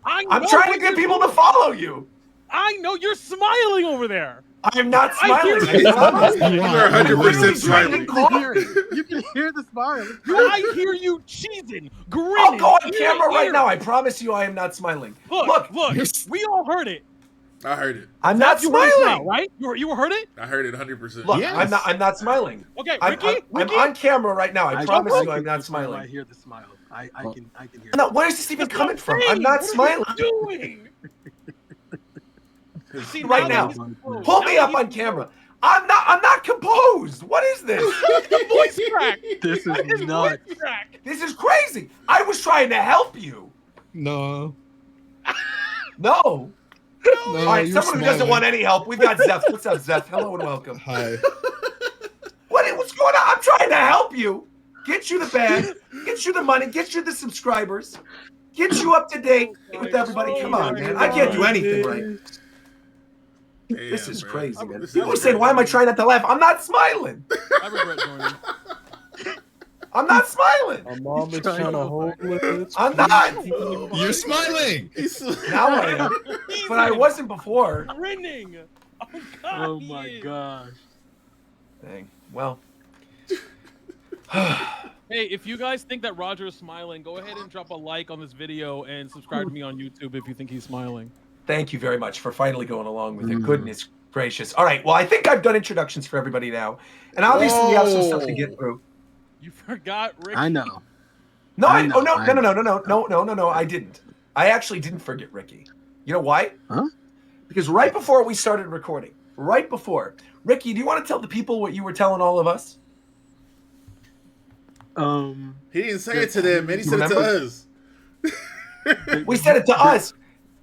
Speaker 1: I'm
Speaker 8: know
Speaker 1: trying
Speaker 8: what
Speaker 1: to get
Speaker 8: you're
Speaker 1: people to
Speaker 8: doing.
Speaker 1: follow you.
Speaker 8: I know you're smiling over there.
Speaker 1: I am not
Speaker 8: I hear
Speaker 1: smiling.
Speaker 8: you.
Speaker 1: I promise.
Speaker 2: You're 100% smiling.
Speaker 3: You can hear it. You can hear the smile.
Speaker 8: I hear you cheesing, grinning.
Speaker 1: I'll go on
Speaker 8: ear to
Speaker 1: camera right
Speaker 8: ear.
Speaker 1: now. I promise you I am not smiling.
Speaker 8: Look, we all heard it.
Speaker 2: I heard it.
Speaker 1: I'm not
Speaker 8: You heard it now,
Speaker 1: smiling.
Speaker 8: right? You heard it?
Speaker 2: I heard it 100%.
Speaker 1: Look,
Speaker 6: Yes.
Speaker 1: I'm not smiling.
Speaker 8: Okay,
Speaker 1: I'm
Speaker 8: Ricky?
Speaker 1: on camera right now. I promise you I'm
Speaker 3: can
Speaker 1: not
Speaker 3: I
Speaker 1: smiling.
Speaker 3: hear the smile. I can hear it.
Speaker 1: No, where is this even coming from?
Speaker 8: Hey,
Speaker 1: I'm not
Speaker 8: what
Speaker 1: smiling.
Speaker 8: are you doing? See,
Speaker 1: Right
Speaker 8: now
Speaker 1: now.
Speaker 8: that he's composed,
Speaker 1: Pull me
Speaker 8: now
Speaker 1: up
Speaker 8: that
Speaker 1: on camera. I'm not composed. What is this?
Speaker 8: he's voice crack.
Speaker 3: This is
Speaker 8: His
Speaker 3: nuts.
Speaker 8: voice crack.
Speaker 1: This is crazy. I was trying to help you.
Speaker 6: No.
Speaker 1: No.
Speaker 6: No,
Speaker 1: All right,
Speaker 6: you're
Speaker 1: someone who doesn't
Speaker 6: smiling.
Speaker 1: want any help. We've got Zeph. What's up, Zeph? Hello and welcome.
Speaker 6: Hi.
Speaker 1: What's going on? I'm trying to help you. Get you the bag. Get you the money. Get you the subscribers. Get you up to date with everybody. Come on, man. I can't do anything right.
Speaker 2: Damn,
Speaker 1: This is
Speaker 2: bro.
Speaker 1: crazy, man.
Speaker 2: This is
Speaker 1: People are saying, why am I trying not to laugh? I'm not smiling.
Speaker 8: I regret joining.
Speaker 1: I'm not smiling.
Speaker 7: My mom is trying to hold it.
Speaker 1: I'm not.
Speaker 6: You're smiling.
Speaker 1: Now I am. But I wasn't before.
Speaker 8: Grinning. Oh, God,
Speaker 3: Oh
Speaker 8: he
Speaker 3: my
Speaker 8: is.
Speaker 3: gosh.
Speaker 1: Dang. Well.
Speaker 8: Hey, if you guys think that Roger is smiling, go ahead and drop a like on this video and subscribe to me on YouTube if you think he's smiling.
Speaker 1: Thank you very much for finally going along with it. Goodness gracious. All right. Well, I think I've done introductions for everybody now. And obviously we have some stuff to get through.
Speaker 8: You forgot Ricky.
Speaker 3: I know.
Speaker 1: No,
Speaker 3: I
Speaker 1: I
Speaker 3: know,
Speaker 1: no,
Speaker 3: I
Speaker 1: no, no,
Speaker 3: know.
Speaker 1: no, no, no, no, no, no, I didn't. I actually didn't forget Ricky. You know why?
Speaker 3: Huh?
Speaker 1: Because right before we started recording, right before, Ricky, do you want to tell the people what you were telling all of us?
Speaker 2: He didn't say it to them, man. He said it to
Speaker 1: Remember?
Speaker 2: us.
Speaker 1: We said it to us.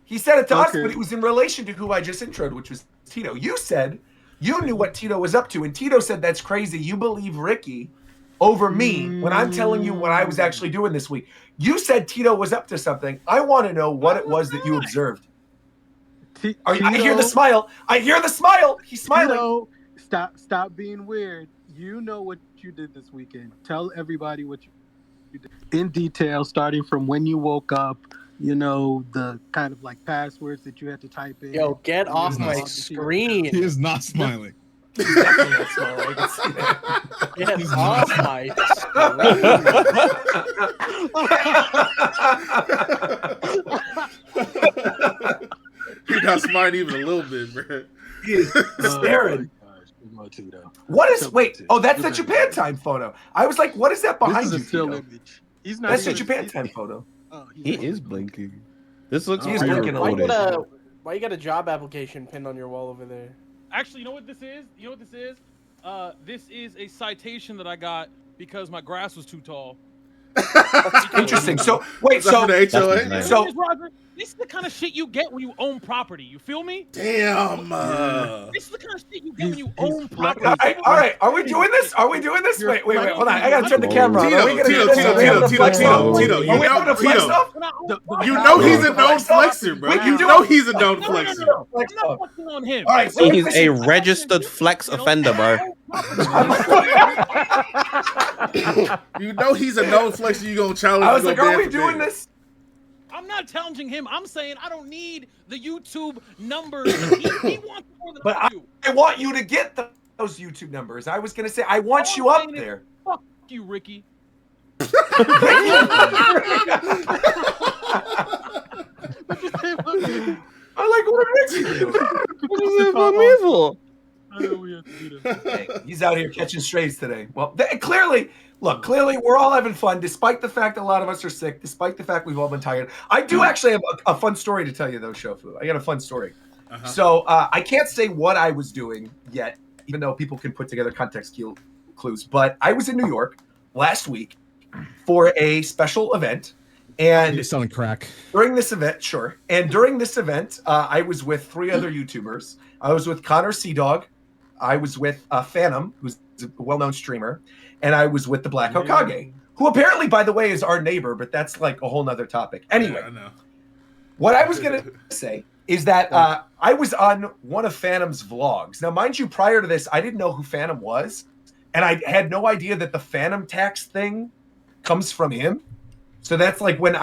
Speaker 1: He said it to us,
Speaker 3: Okay.
Speaker 1: but it was in relation to who I just introed, which was Tito. You said you knew what Tito was up to, and Tito said, that's crazy. You believe Ricky over me when I'm telling you what I was actually doing this week. You said Tito was up to something. I want to know what it was that you observed. I hear the smile. I hear the smile. He's smiling.
Speaker 3: Tito, stop being weird. You know what you did this weekend. Tell everybody what you did in detail, starting from when you woke up, you know, the kind of like passwords that you had to type in.
Speaker 7: Yo, get off
Speaker 6: is
Speaker 7: my
Speaker 6: not-
Speaker 7: screen.
Speaker 6: He is not smiling.
Speaker 1: He's definitely not smiling. I can see that.
Speaker 7: Get
Speaker 6: He's
Speaker 7: off
Speaker 6: not.
Speaker 7: my screen.
Speaker 2: You're not smiling even a little bit, bro.
Speaker 1: He is staring.
Speaker 3: Tito.
Speaker 1: What is?
Speaker 3: Come on,
Speaker 1: Wait.
Speaker 3: Tito.
Speaker 1: Oh, that's
Speaker 3: You're
Speaker 1: the
Speaker 3: better
Speaker 1: Japan
Speaker 3: than
Speaker 1: time photo. I was like, what is that behind
Speaker 3: This is
Speaker 1: you,
Speaker 3: a still
Speaker 1: Tito?
Speaker 3: image. He's not
Speaker 1: That's the
Speaker 3: even-
Speaker 1: Japan
Speaker 3: he's-
Speaker 1: time photo.
Speaker 3: Oh, he's
Speaker 5: He
Speaker 3: actually
Speaker 5: is blinking. This looks
Speaker 3: He's
Speaker 1: blinking a little
Speaker 5: pre-recorded.
Speaker 7: Why you got a job application pinned on your wall over there?
Speaker 8: Actually, you know what this is? You know what this is? This is a citation that I got because my grass was too tall.
Speaker 1: Interesting. So wait,
Speaker 2: Is that for the HOA?
Speaker 5: That's nice.
Speaker 1: So-
Speaker 8: Roger, this is the kind of shit you get when you own property. You feel me?
Speaker 2: Damn.
Speaker 8: This is the kind of shit you get when you
Speaker 3: He's
Speaker 8: own
Speaker 3: flex-
Speaker 8: property.
Speaker 1: all right. Are we doing this? Are we doing this? Wait. Hold on. I gotta turn the camera on.
Speaker 2: Tito,
Speaker 1: Are we gonna
Speaker 2: Tito,
Speaker 1: do this?
Speaker 2: Tito,
Speaker 1: Are we having
Speaker 2: Tito,
Speaker 1: to flex
Speaker 2: Tito,
Speaker 1: off?
Speaker 2: Tito,
Speaker 1: Are
Speaker 2: you
Speaker 1: we having
Speaker 2: know,
Speaker 1: to flex
Speaker 2: Tito.
Speaker 1: off?
Speaker 2: You know he's a known flexer, bro.
Speaker 1: We can
Speaker 2: You
Speaker 1: do
Speaker 2: know
Speaker 1: it.
Speaker 2: he's a known
Speaker 8: No,
Speaker 2: flexer.
Speaker 8: I'm not flexing on him.
Speaker 1: All right.
Speaker 5: He is a registered flex offender, bro.
Speaker 2: You know he's a known flexer. You gonna challenge?
Speaker 1: I was
Speaker 2: you
Speaker 1: like,
Speaker 2: gonna
Speaker 1: are we
Speaker 2: ban for
Speaker 1: doing
Speaker 2: ban.
Speaker 1: this?
Speaker 8: I'm not challenging him. I'm saying I don't need the YouTube numbers. He wants more than
Speaker 1: But
Speaker 8: I do.
Speaker 1: I want you to get those YouTube numbers. I was gonna say I want
Speaker 8: All
Speaker 1: you
Speaker 8: I'm
Speaker 1: up
Speaker 8: saying is,
Speaker 1: there.
Speaker 8: Fuck you, Ricky.
Speaker 1: I like what Ricky do.
Speaker 5: What is it for me for?
Speaker 3: I know we have to do this.
Speaker 1: Hey, he's out here catching strays today. Well, clearly, we're all having fun, despite the fact that a lot of us are sick, despite the fact we've all been tired. I do actually have a fun story to tell you, though, Shofu. I got a fun story.
Speaker 2: Uh-huh.
Speaker 1: So I can't say what I was doing yet, even though people can put together context clues. But I was in New York last week for a special event. And
Speaker 6: You're selling crack.
Speaker 1: during this event, sure. And during this event, I was with 3 other YouTubers. I was with Connor Seadog. I was with Phantom, who's a well-known streamer. And I was with the Black Hokage, who apparently, by the way, is our neighbor, but that's like a whole nother topic. Anyway,
Speaker 2: Yeah, I know.
Speaker 1: what I was going to say is that I was on one of Phantom's vlogs. Now, mind you, prior to this, I didn't know who Phantom was. And I had no idea that the Phantom tax thing comes from him. So that's like when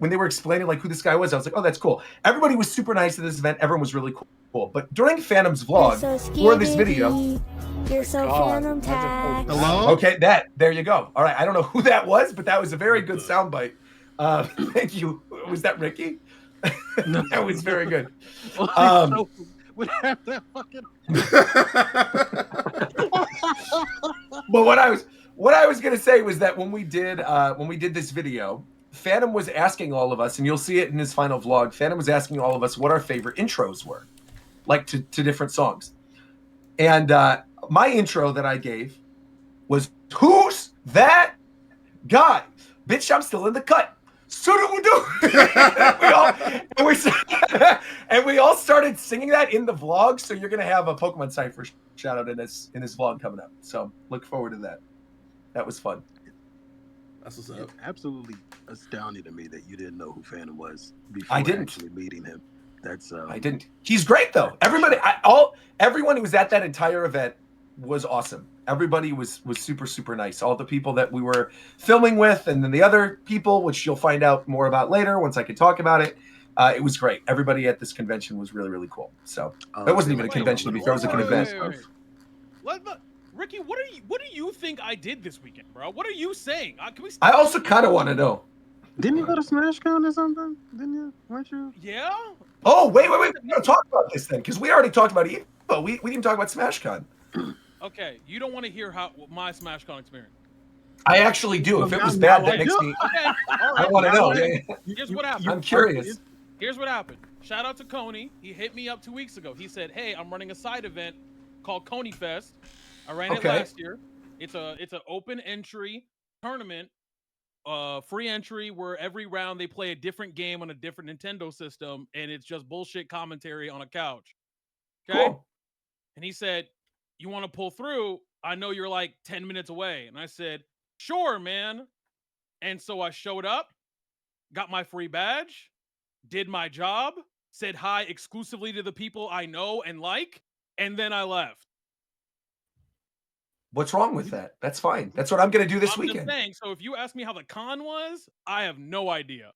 Speaker 1: they were explaining like who this guy was, I was like, oh, that's cool. Everybody was super nice at this event. Everyone was really cool. But during Phantom's vlog, for this video,
Speaker 10: You're so Phantom Tag.
Speaker 6: Hello?
Speaker 1: okay, there you go. All right, I don't know who that was, but that was a very good soundbite. Thank you. Was that Ricky? That was very good.
Speaker 3: Would have that fucking.
Speaker 1: But what I was gonna say was that when we did this video, Phantom was asking all of us, and you'll see it in his final vlog. Phantom was asking all of us what our favorite intros were, like to different songs. And my intro that I gave was "Who's that guy? Bitch, I'm still in the cut." and we all started singing that in the vlog. So you're gonna have a Pokemon Cypher shout out in this vlog coming up. So look forward to that. That was fun.
Speaker 2: That's what's
Speaker 3: It's
Speaker 2: up.
Speaker 3: absolutely astounding to me that you didn't know who Phantom was before
Speaker 1: I didn't.
Speaker 3: actually meeting him. That's
Speaker 1: I didn't. He's great though. Everyone who was at that entire event was awesome. Everybody was super, super nice. All the people that we were filming with, and then the other people, which you'll find out more about later once I can talk about it. It was great. Everybody at this convention was really, really cool. So it wasn't even a convention to be fair. It was like an event.
Speaker 8: Ricky, what do you think I did this weekend, bro? What are you saying? Can we?
Speaker 1: I also kind of want to know.
Speaker 3: Didn't you go to SmashCon or something? Didn't you? Weren't you?
Speaker 8: Yeah.
Speaker 1: Oh, wait. We gotta talk about this then, because we already talked about EVO. We didn't talk about SmashCon.
Speaker 8: Okay, you don't want to hear my SmashCon experience.
Speaker 1: I actually do. If it was bad, that makes me.
Speaker 8: Okay, all right.
Speaker 1: I want to know.
Speaker 8: Here's what happened.
Speaker 1: I'm curious.
Speaker 8: Here's what happened. Shout out to Coney. He hit me up 2 weeks ago. He said, "Hey, I'm running a side event called Coney Fest. I ran it last year. It's an open entry tournament, free entry where every round they play a different game on a different Nintendo system, and it's just bullshit commentary on a couch." Okay.
Speaker 1: Cool.
Speaker 8: And he said, "You want to pull through? I know you're like 10 minutes away." And I said, "Sure, man." And so I showed up, got my free badge, did my job, said hi exclusively to the people I know and like, and then I left.
Speaker 1: What's wrong with that? That's fine. That's what I'm going to do this
Speaker 8: I'm
Speaker 1: weekend.
Speaker 8: just saying, so if you ask me how the con was, I have no idea.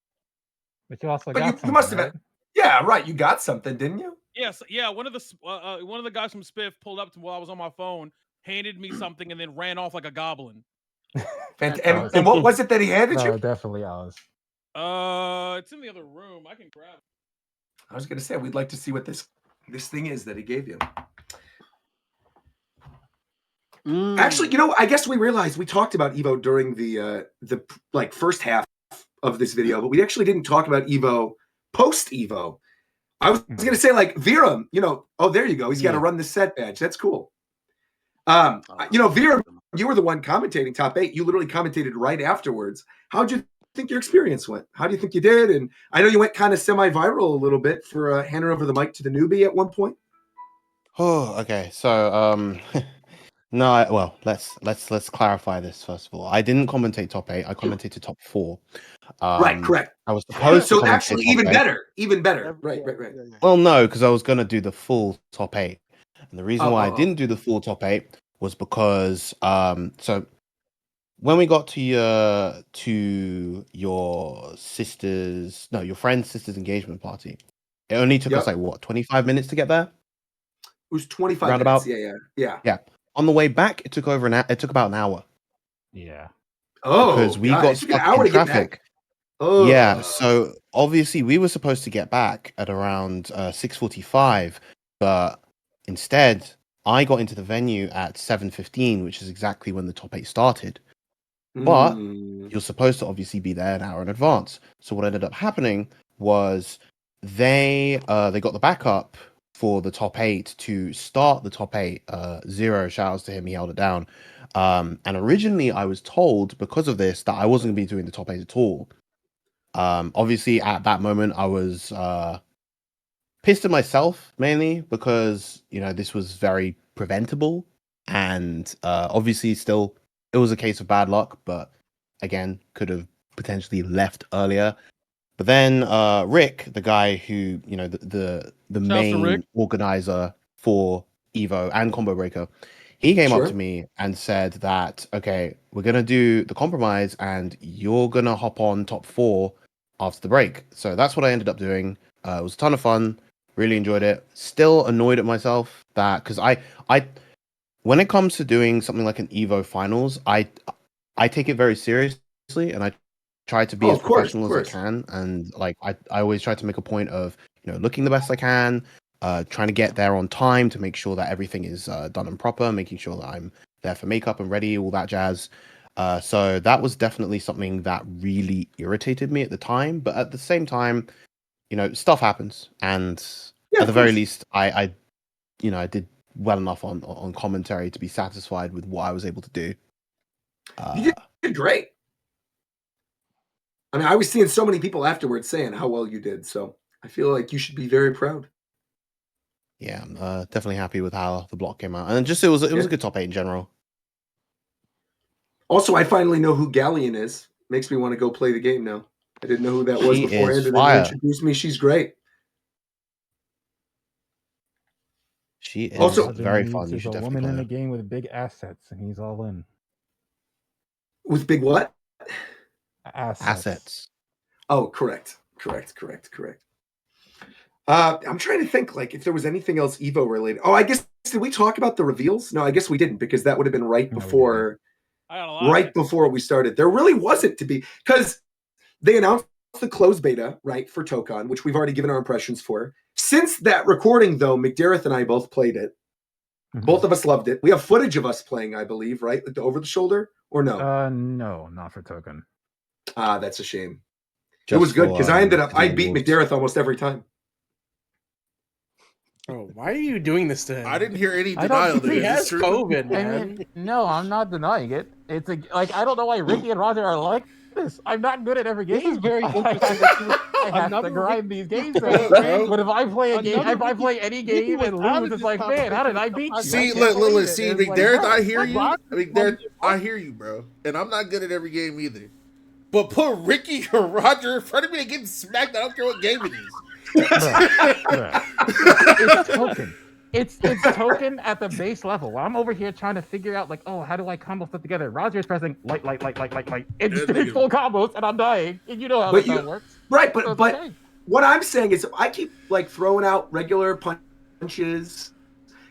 Speaker 4: But you also
Speaker 1: But
Speaker 4: got
Speaker 1: you
Speaker 4: something,
Speaker 1: must have.
Speaker 4: right?
Speaker 1: Yeah, right. You got something, didn't you?
Speaker 8: Yes, yeah. One of the guys from Spiff pulled up to while I was on my phone, handed me something, and then ran off like a goblin.
Speaker 1: And what was it that he handed
Speaker 4: No,
Speaker 1: you?
Speaker 4: definitely ours.
Speaker 8: It's in the other room. I can grab it.
Speaker 1: I was going to say we'd like to see what this thing is that he gave you. Actually, you know, I guess we realized we talked about Evo during the like first half of this video, but we actually didn't talk about Evo post Evo. I was gonna say like Viram, you know, oh there you go, he's got to run the set badge. That's cool. You know, Viram, you were the one commentating top 8. You literally commentated right afterwards. How'd you think your experience went? How do you think you did? And I know you went kind of semi-viral a little bit for handing over the mic to the newbie at one point.
Speaker 5: Oh, okay. So, no, well, let's clarify this first of all. I didn't commentate top 8. I commentated top 4.
Speaker 1: Right, correct.
Speaker 5: I was supposed to
Speaker 1: so
Speaker 5: commentate
Speaker 1: actually
Speaker 5: top
Speaker 1: even
Speaker 5: 8.
Speaker 1: better, even better. Right.
Speaker 5: Well, no, because I was gonna do the full top 8, and the reason why I didn't do the full top 8 was because so when we got to your friend's sister's engagement party, it only took us like what 25 minutes to get there.
Speaker 1: It was 25
Speaker 5: Roundabout.
Speaker 1: minutes. Yeah.
Speaker 5: On the way back, it took about an hour.
Speaker 4: Yeah.
Speaker 1: Oh,
Speaker 5: because we got stuck in traffic.
Speaker 1: Oh.
Speaker 5: Yeah, so obviously we were supposed to get back at around 6:45, but instead I got into the venue at 7:15, which is exactly when the top 8 started. But you're supposed to obviously be there an hour in advance. So what ended up happening was they got the backup for the top 8 to start the top 8. Zero, shouts to him, he held it down. And originally I was told because of this that I wasn't going to be doing the top 8 at all. Obviously at that moment I was pissed at myself mainly because, you know, this was very preventable, and obviously still it was a case of bad luck, but again could have potentially left earlier. But then Rick, the guy who, you know, the main organizer for Evo and Combo Breaker, he came up to me and said that, okay, we're going to do the compromise and you're going to hop on top 4 after the break. So that's what I ended up doing. It was a ton of fun. Really enjoyed it. Still annoyed at myself that, because I when it comes to doing something like an Evo finals, I take it very seriously and I try to be as professional as I can. And like I always try to make a point of, you know, looking the best I can, trying to get there on time to make sure that everything is done and proper, making sure that I'm there for makeup and ready, all that jazz. So that was definitely something that really irritated me at the time. But at the same time, you know, stuff happens, and at the very least, I did well enough on commentary to be satisfied with what I was able to do.
Speaker 1: You did great. I mean, I was seeing so many people afterwards saying how well you did, so I feel like you should be very proud.
Speaker 5: Yeah, I'm definitely happy with how the block came out, and just it was a good top 8 in general.
Speaker 1: Also, I finally know who Galleon is. Makes me want to go play the game now. I didn't know who that was beforehand, and then you introduced me. She's great.
Speaker 5: She is
Speaker 4: also
Speaker 5: very fun. You
Speaker 4: There's
Speaker 5: should
Speaker 4: a
Speaker 5: definitely
Speaker 4: woman in
Speaker 5: play
Speaker 4: the game with big assets, and he's all in.
Speaker 1: With big what?
Speaker 4: Assets.
Speaker 1: Oh, correct. I'm trying to think like if there was anything else Evo related. Oh, I guess did we talk about the reveals? No, I guess we didn't, because that would have been right before we started. There really wasn't to be, because they announced the closed beta, right, for Tokon, which we've already given our impressions for. Since that recording, though, McDareth and I both played it. Mm-hmm. Both of us loved it. We have footage of us playing, I believe, right? Like the over the shoulder, or no?
Speaker 4: No, not for Token.
Speaker 1: That's a shame. It was good because I beat McDareth almost every time.
Speaker 7: Oh, why are you doing this to him?
Speaker 2: I didn't hear any denial.
Speaker 7: He has COVID, man.
Speaker 4: I mean, no, I'm not denying it. It's like I don't know why Ricky and Roger are like this. I'm not good at every game.
Speaker 3: This is very interesting.
Speaker 4: I have to grind these games. But if I play a game, if I play any game and lose, it's like, man, how did I beat you?
Speaker 2: See, look, McDareth, I hear you. McDareth, I hear you, bro. And I'm not good at every game either. But put Ricky or Roger in front of me and get smacked. I don't care what game it is.
Speaker 4: It's Token. It's Token at the base level. I'm over here trying to figure out, like, oh, how do I combo stuff together? Roger's pressing light. It's doing full combos, and I'm dying. And you know how that works.
Speaker 1: Right, but what I'm saying is, if I keep like throwing out regular punches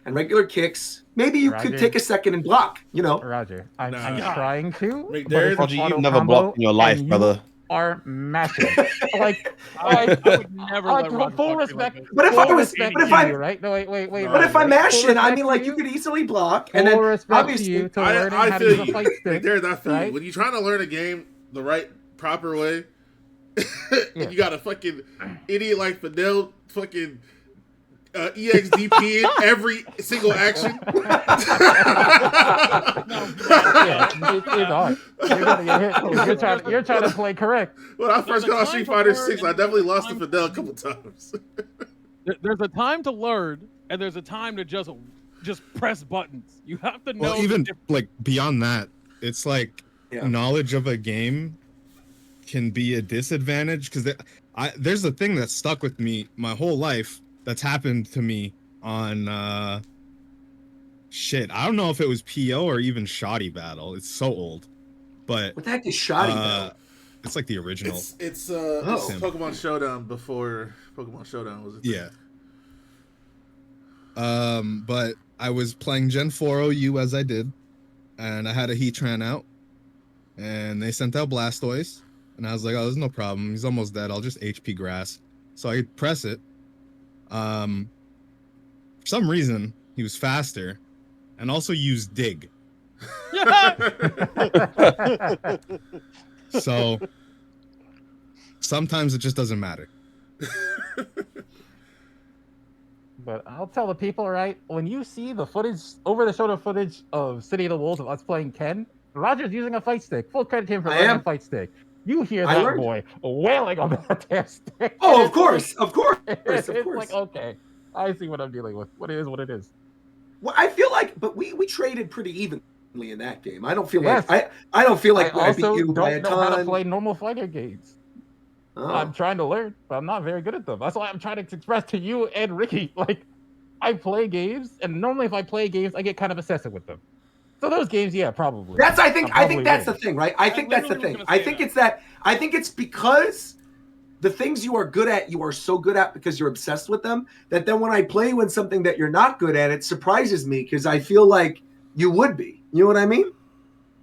Speaker 1: and regular kicks, maybe you could take a second and block. You know,
Speaker 4: Roger, I'm trying to.
Speaker 5: Roger, you've never blocked in your life, brother.
Speaker 4: are massive. Like,
Speaker 8: I would never let Roger
Speaker 4: full
Speaker 8: talk to me like
Speaker 4: respect.
Speaker 8: this.
Speaker 1: But if
Speaker 4: full
Speaker 1: I was,
Speaker 4: respect
Speaker 1: but if
Speaker 4: to
Speaker 1: I,
Speaker 4: you, right? No, wait.
Speaker 1: but if I
Speaker 4: right?
Speaker 1: mash
Speaker 4: Full
Speaker 1: in, I
Speaker 4: respect
Speaker 1: mean,
Speaker 4: to
Speaker 1: like you could easily block, and
Speaker 4: Full
Speaker 1: then
Speaker 4: respect to
Speaker 1: obviously,
Speaker 4: you to learning
Speaker 2: I
Speaker 4: how to
Speaker 2: feel
Speaker 4: use a
Speaker 2: you.
Speaker 4: fight
Speaker 2: Like,
Speaker 4: stick.
Speaker 2: Darren, I feel you.
Speaker 4: right?
Speaker 2: When you're trying to learn a game the right, proper way,
Speaker 4: Yeah.
Speaker 2: and you got a fucking idiot like Fidel fucking EXDP in every single action.
Speaker 4: It's hard. You're gonna get hit. You're trying to play correct.
Speaker 2: When I first got on Street Fighter 6, I definitely lost to Fidel a couple times.
Speaker 8: There's a time to learn, and there's a time to just press buttons. You have to know.
Speaker 6: Well, even like beyond that, it's like
Speaker 1: Yeah.
Speaker 6: knowledge of a game can be a disadvantage because there's a thing that stuck with me my whole life that's happened to me on shit. I don't know if it was PO or even Shoddy Battle. It's so old, but
Speaker 1: what the heck is Shoddy Battle?
Speaker 6: it's like the original.
Speaker 2: It's Pokemon Showdown before Pokemon Showdown was a thing.
Speaker 6: Yeah. But I was playing Gen 4 OU as I did, and I had a Heatran out, and they sent out Blastoise, and I was like, oh, there's no problem. He's almost dead. I'll just HP Grass. So I press it. For some reason, he was faster, and also used Dig. So sometimes it just doesn't matter.
Speaker 4: But I'll tell the people, right? When you see the footage, over-the-shoulder footage of City of the Wolves of us playing Ken, Roger's using a fight stick. Full credit to him for learning a fight stick. You hear that boy wailing on that damn stick.
Speaker 1: Oh, of course.
Speaker 4: It's like, okay, I see what I'm dealing with. What it is.
Speaker 1: Well, I feel like, but we traded pretty evenly in that game. I don't feel like I don't feel like I beat you by a ton.
Speaker 4: I don't know how to play normal fighter games.
Speaker 1: Oh.
Speaker 4: I'm trying to learn, but I'm not very good at them. That's why I'm trying to express to you and Ricky. Like, I play games, and normally if I play games, I get kind of obsessive with them. So those games, yeah, probably.
Speaker 1: I think that's the thing, right? I think that's the thing. I think it's because the things you are good at, you are so good at because you're obsessed with them, that then when I play you in something that you're not good at, it surprises me because I feel like you would be. You know what I mean?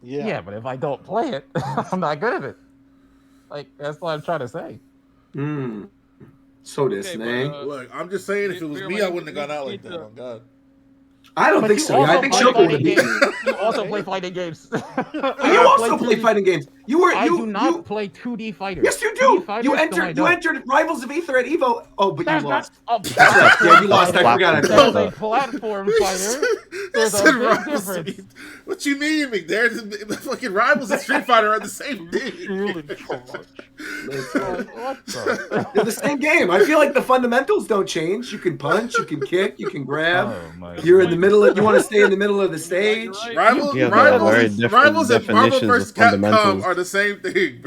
Speaker 4: Yeah, but if I don't play it, I'm not good at it. Like, that's what I'm trying to say.
Speaker 1: So this, man.
Speaker 2: Look, I'm just saying, if it was me, I wouldn't have gone out like that. Oh, God.
Speaker 1: I don't think so. I think Shofu would have beaten you.
Speaker 4: You also play fighting games.
Speaker 1: You also play fighting games.
Speaker 4: I do not play 2D fighters.
Speaker 1: Yes, you do. You entered Rivals of Ether at EVO. Oh, but you lost. That's right. Yeah, you lost. I forgot.
Speaker 4: There's a platform fighter. There's a big difference.
Speaker 2: What you mean, McDare? The fucking Rivals and Street Fighter are the same thing.
Speaker 1: They're the same game. I feel like the fundamentals don't change. You can punch, you can kick, you can grab. You're in the middle of. You want to stay in the middle of the stage.
Speaker 2: Rivals and Marvel vs. Capcom are the same thing.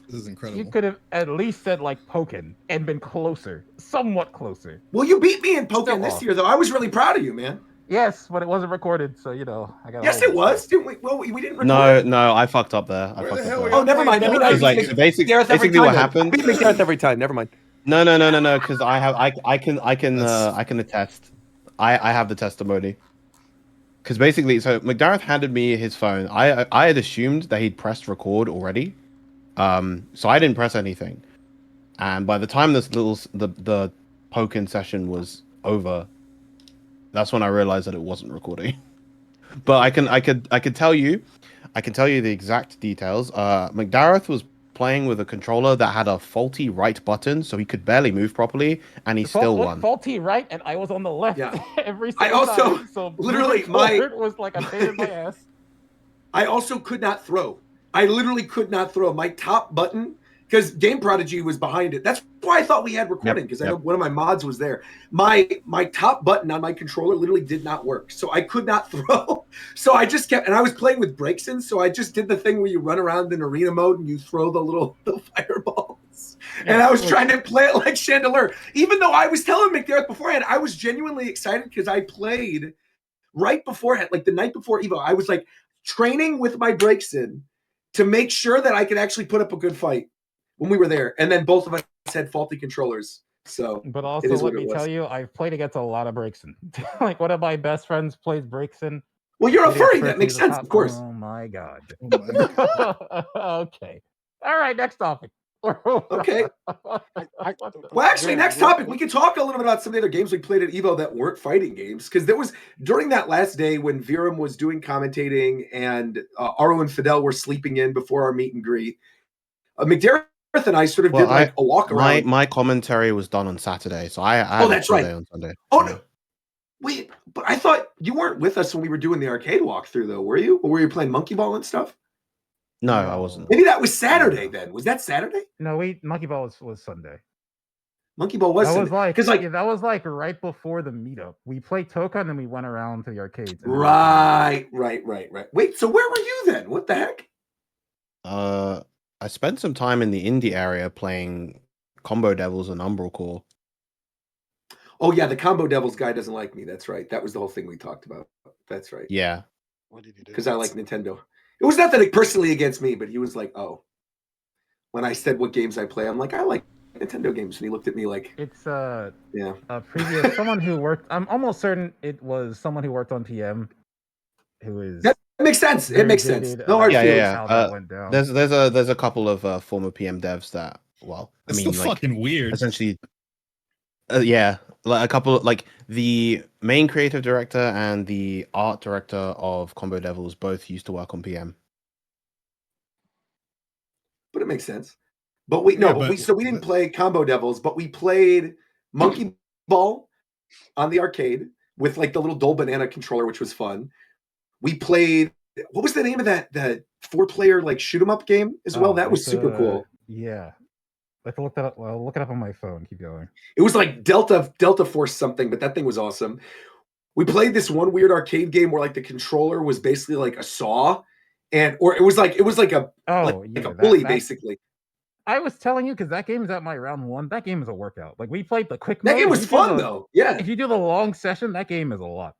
Speaker 6: This is incredible.
Speaker 4: You could have at least said like Pokken and been closer, somewhat closer.
Speaker 1: Well, you beat me in Pokken this year, though. I was really proud of you, man.
Speaker 4: Yes, but it wasn't recorded, so you know.
Speaker 1: Yes, it was. Didn't we? Well, we didn't
Speaker 5: No,
Speaker 1: record.
Speaker 5: I fucked up there.
Speaker 1: Oh, never mind. I mean,
Speaker 5: so basically what happened.
Speaker 9: Beat McDareth every time. Never mind.
Speaker 5: No, because I can attest. I have the testimony. Because basically, so McDareth handed me his phone. I had assumed that he'd pressed record already, so I didn't press anything. And by the time the Pokken session was over, that's when I realized that it wasn't recording. But I could tell you the exact details. McDareth was playing with a controller that had a faulty right button, so he could barely move properly, and he still won.
Speaker 4: Faulty right, and I was on the left every single
Speaker 1: I also
Speaker 4: time. So
Speaker 1: literally
Speaker 4: it was like a pain in my ass.
Speaker 1: I also could not throw. I literally could not throw my top button because Game Prodigy was behind it. That's why I thought we had recording because I know one of my mods was there. My top button on my controller literally did not work, so I could not throw. So I just kept, and I was playing with brakes in, so I just did the thing where you run around in arena mode and you throw the fireballs. And I was trying to play it like Chandelier, even though I was telling McDareth beforehand, I was genuinely excited because I played right beforehand, like the night before EVO. I was like training with my brakes in to make sure that I could actually put up a good fight when we were there. And then both of us had faulty controllers. So,
Speaker 4: but also let me tell you, I've played against a lot of Breakson. Like one of my best friends plays Breakson.
Speaker 1: Well, you're a furry. That makes sense, of course.
Speaker 4: Oh my god.
Speaker 6: Oh my God.
Speaker 4: Okay. All right, next topic.
Speaker 1: Okay. Well, actually, next topic, we can talk a little bit about some of the other games we played at EVO that weren't fighting games. Because there was, during that last day when Viram was doing commentating and Aro and Fidel were sleeping in before our meet and greet, McDareth and I sort of did like a walk around.
Speaker 5: My commentary was done on Saturday, so I had
Speaker 1: that's
Speaker 5: a full
Speaker 1: right.
Speaker 5: day on Sunday.
Speaker 1: Oh, no. Wait, but I thought you weren't with us when we were doing the arcade walkthrough, though, were you? Or were you playing Monkey Ball and stuff?
Speaker 5: No, I wasn't.
Speaker 1: Maybe that was Saturday then. Was that Saturday?
Speaker 4: No, Monkey Ball was Sunday.
Speaker 1: Monkey Ball was
Speaker 4: Sunday.
Speaker 1: that
Speaker 4: was like right before the meetup. We played Toka and then we went around to the arcades.
Speaker 1: Right. Wait, so where were you then? What the heck?
Speaker 5: I spent some time in the indie area playing Combo Devils and Umbral Core.
Speaker 1: Oh yeah, the Combo Devils guy doesn't like me. That's right. That was the whole thing we talked about. That's right.
Speaker 5: Yeah.
Speaker 7: What did he do?
Speaker 1: Because I like Nintendo. It was nothing personally against me, but he was like, "Oh." When I said what games I play, I'm like, "I like Nintendo games," and he looked at me like,
Speaker 4: "It's a previous someone who worked." I'm almost certain it was someone who worked on PM, who is.
Speaker 1: That makes sense. It makes sense. No hard feelings.
Speaker 5: Yeah.
Speaker 4: How that went down.
Speaker 5: There's a couple of former PM devs that
Speaker 6: It's so fucking weird.
Speaker 5: Essentially, like a couple of, like the main creative director and the art director of Combo Devils both used to work on PM.
Speaker 1: But it makes sense. But we didn't play Combo Devils, but we played Monkey Ball on the arcade with like the little Dole Banana controller, which was fun. We played, what was the name of that 4-player like shoot 'em up game as well? That was super cool.
Speaker 4: Yeah. I have to look that up. Well, look it up on my phone. Keep going.
Speaker 1: It was like Delta Force something, but that thing was awesome. We played this one weird arcade game where like the controller was basically like a saw, or it was like a pulley basically.
Speaker 4: I was telling you because that game is at my round 1. That game is a workout. Like we played the quick.
Speaker 1: That game was fun though. Yeah.
Speaker 4: If you do the long session, that game is a lot.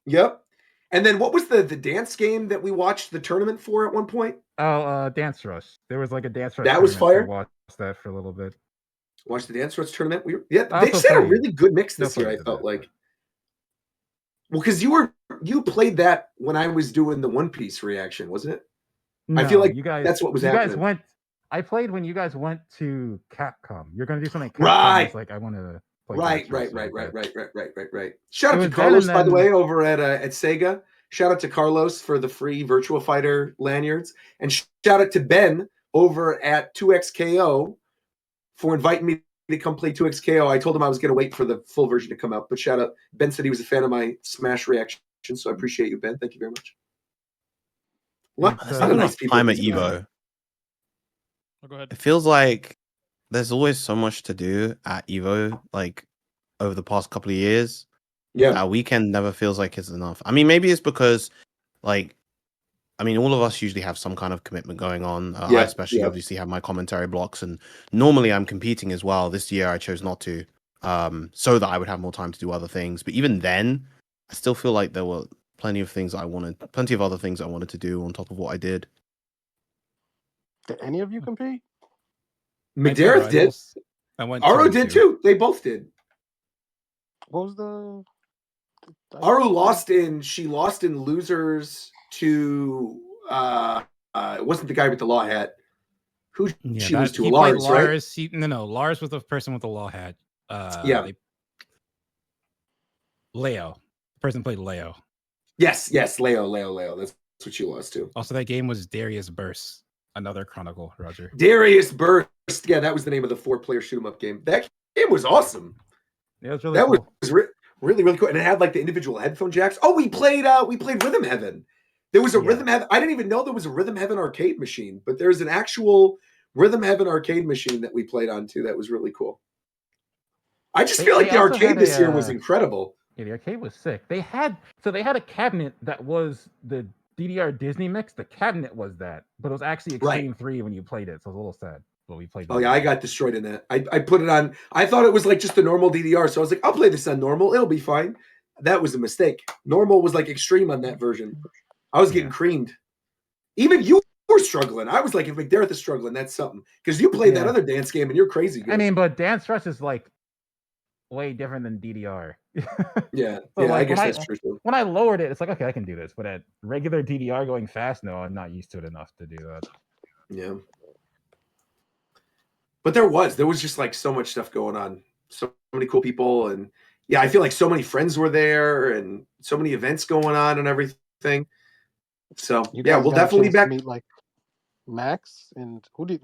Speaker 1: Yep. And then what was the dance game that we watched the tournament for at one point?
Speaker 4: Oh, Dance Rush. There was like a Dance Rush.
Speaker 1: That was fire.
Speaker 4: Watched that for a little bit.
Speaker 1: Watched the Dance Rush tournament. They just had a really good mix this year. I felt like. Well, because you played that when I was doing the One Piece reaction, wasn't it?
Speaker 4: No,
Speaker 1: I feel like
Speaker 4: you guys.
Speaker 1: That's what was
Speaker 4: you
Speaker 1: happening.
Speaker 4: Guys went. I played when you guys went to Capcom. You're going to do something. Capcom.
Speaker 1: Right.
Speaker 4: It's like I want to.
Speaker 1: Right. Shout out to Carlos, by the way, over at Sega. Shout out to Carlos for the free Virtua Fighter lanyards, and shout out to Ben over at 2XKO for inviting me to come play 2XKO. I told him I was going to wait for the full version to come out, but shout out. Ben said he was a fan of my Smash reaction, so I appreciate you, Ben. Thank you very much.
Speaker 5: Time at EVO.
Speaker 8: Oh, go ahead.
Speaker 5: It feels like there's always so much to do at EVO, like over the past couple of years.
Speaker 1: Yeah,
Speaker 5: that weekend never feels like it's enough. I mean, maybe it's because, like, all of us usually have some kind of commitment going on. I especially obviously have my commentary blocks, and normally I'm competing as well. This year I chose not to, so that I would have more time to do other things. But even then, I still feel like there were plenty of other things I wanted to do on top of what I did.
Speaker 7: Did any of you compete?
Speaker 1: McDareth did. Aro did too. They both did.
Speaker 7: What was the?
Speaker 1: Aru she lost in losers to it wasn't the guy with the law hat. Who she was to? Lars, right?
Speaker 11: Lars was the person with the law hat. Leo. The person played Leo.
Speaker 1: Yes, Leo. That's what she lost to.
Speaker 11: Also, that game was Darius Burst, another Chronicle, Roger.
Speaker 1: Darius Burst. Yeah, that was the name of the 4-player shoot 'em up game. That game was awesome.
Speaker 4: Yeah, it was really cool.
Speaker 1: Was really, really cool. And it had like the individual headphone jacks. Oh, we played Rhythm Heaven. There was a Rhythm Heaven. I didn't even know there was a Rhythm Heaven arcade machine, but there's an actual Rhythm Heaven arcade machine that we played on too. That was really cool. I just feel like the arcade this year was incredible.
Speaker 4: Yeah, the arcade was sick. They had a cabinet that was the DDR Disney mix. The cabinet was that, but it was actually Extreme 3 when you played it, so it was a little sad. But we played.
Speaker 1: Oh yeah, I got destroyed in that. I put it on. I thought it was like just a normal DDR, so I was like, I'll play this on normal. It'll be fine. That was a mistake. Normal was like extreme on that version. I was getting creamed. Even you were struggling. I was like, if McDareth is struggling, that's something. Because you played that other dance game and you're crazy good.
Speaker 4: But Dance Rush is like way different than DDR.
Speaker 1: I guess that's true too.
Speaker 4: When I lowered it, it's like, okay, I can do this. But at regular DDR going fast, no, I'm not used to it enough to do that.
Speaker 1: Yeah. But there was just like so much stuff going on, so many cool people, and yeah, I feel like so many friends were there, and so many events going on and everything. So
Speaker 3: You
Speaker 1: yeah,
Speaker 3: guys
Speaker 1: we'll
Speaker 3: got a
Speaker 1: definitely
Speaker 3: chance
Speaker 1: be
Speaker 3: to
Speaker 1: back.
Speaker 3: meet like Max and who did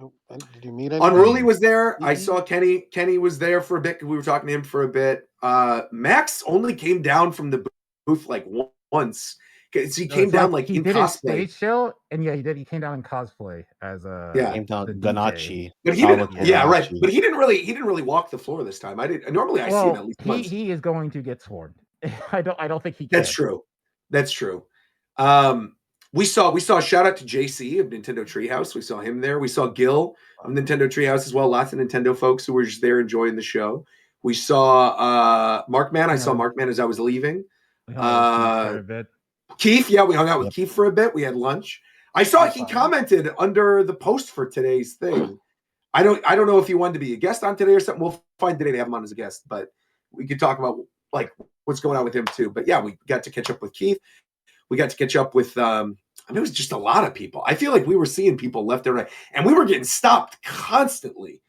Speaker 3: you meet anyone?
Speaker 1: Unruly was there. I
Speaker 3: Mhm.
Speaker 1: saw Kenny. Kenny was there for a bit. We were talking to him for a bit. Max only came down from the booth like once. He
Speaker 4: No,
Speaker 1: came
Speaker 4: it's
Speaker 1: down
Speaker 4: like
Speaker 1: like
Speaker 4: he
Speaker 1: in
Speaker 4: did his
Speaker 1: cosplay.
Speaker 4: stage show, and yeah, he came down in cosplay as
Speaker 1: Yeah,
Speaker 5: Came down
Speaker 4: the DJ.
Speaker 5: Ganachi.
Speaker 1: but he
Speaker 5: Sawa
Speaker 1: didn't. Yeah, right.
Speaker 5: Ganachi.
Speaker 1: But he didn't really walk the floor this time. I did. Normally, I see him at
Speaker 4: Well,
Speaker 1: least
Speaker 4: he
Speaker 1: once.
Speaker 4: he is going to get swarmed. I don't think he
Speaker 1: That's
Speaker 4: can.
Speaker 1: true. That's true. We saw a shout out to JC of Nintendo Treehouse. We saw him there. We saw Gil of Nintendo Treehouse as well. Lots of Nintendo folks who were just there enjoying the show. We saw Markman. I saw Markman as I was leaving.
Speaker 4: We hung out with Keith for a bit.
Speaker 1: Keith, yeah, we hung out with Keith for a bit. We had lunch. I saw he commented under the post for today's thing. I don't know if he wanted to be a guest on today or something. We'll find today to have him on as a guest, but we could talk about like what's going on with him too. But yeah, we got to catch up with Keith. We got to catch up with I mean, it was just a lot of people. I feel like we were seeing people left and right, and we were getting stopped constantly.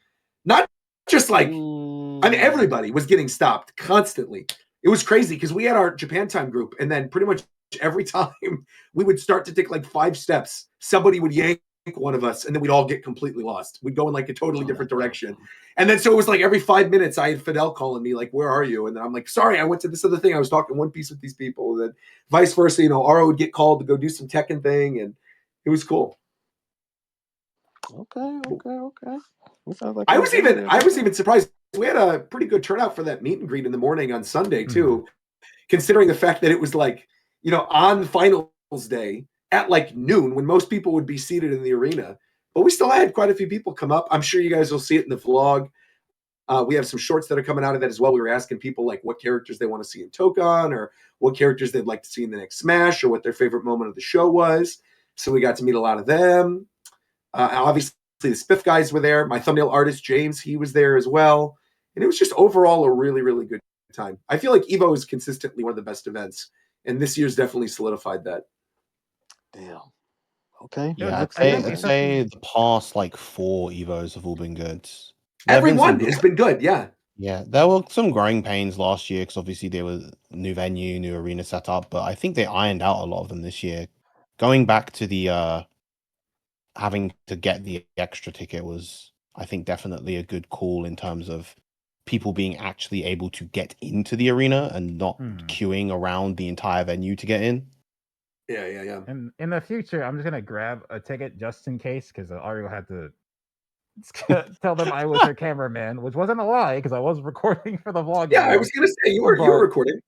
Speaker 1: Not just like, I mean, everybody was getting stopped constantly. It was crazy because we had our Japan time group, and then pretty much every time we would start to take like 5 steps, somebody would yank one of us, and then we'd all get completely lost. We'd go in like a totally different direction. And then so it was like every 5 minutes I had Fidel calling me like, where are you? And then I'm like, sorry, I went to this other thing. I was talking One Piece with these people. And then vice versa, you know, Aro would get called to go do some Tekken thing, and it was cool.
Speaker 3: Okay. Like
Speaker 1: I was even surprised. We had a pretty good turnout for that meet and greet in the morning on Sunday too, considering the fact that it was like, you know, on finals day at like noon when most people would be seated in the arena. But we still had quite a few people come up. I'm sure you guys will see it in the vlog. We have some shorts that are coming out of that as well. We were asking people like what characters they want to see in Tokon, or what characters they'd like to see in the next Smash, or what their favorite moment of the show was. So we got to meet a lot of them. Obviously, the Spiff guys were there. My thumbnail artist, James, he was there as well. And it was just overall a really, really good time. I feel like EVO is consistently one of the best events, and this year's definitely solidified that.
Speaker 3: Damn. Okay.
Speaker 5: Yeah, I'd say the past like 4 Evos have all been good.
Speaker 1: Everyone has been good, yeah.
Speaker 5: Yeah, there were some growing pains last year because obviously there was new venue, new arena setup, but I think they ironed out a lot of them this year. Going back to the having to get the extra ticket was, I think, definitely a good call in terms of people being actually able to get into the arena and not queuing around the entire venue to get in.
Speaker 1: Yeah.
Speaker 4: And in the future, I'm just gonna grab a ticket just in case, because Ario had to tell them I was her cameraman, which wasn't a lie because I was recording for the vlog.
Speaker 1: Yeah, I was gonna say you were recording.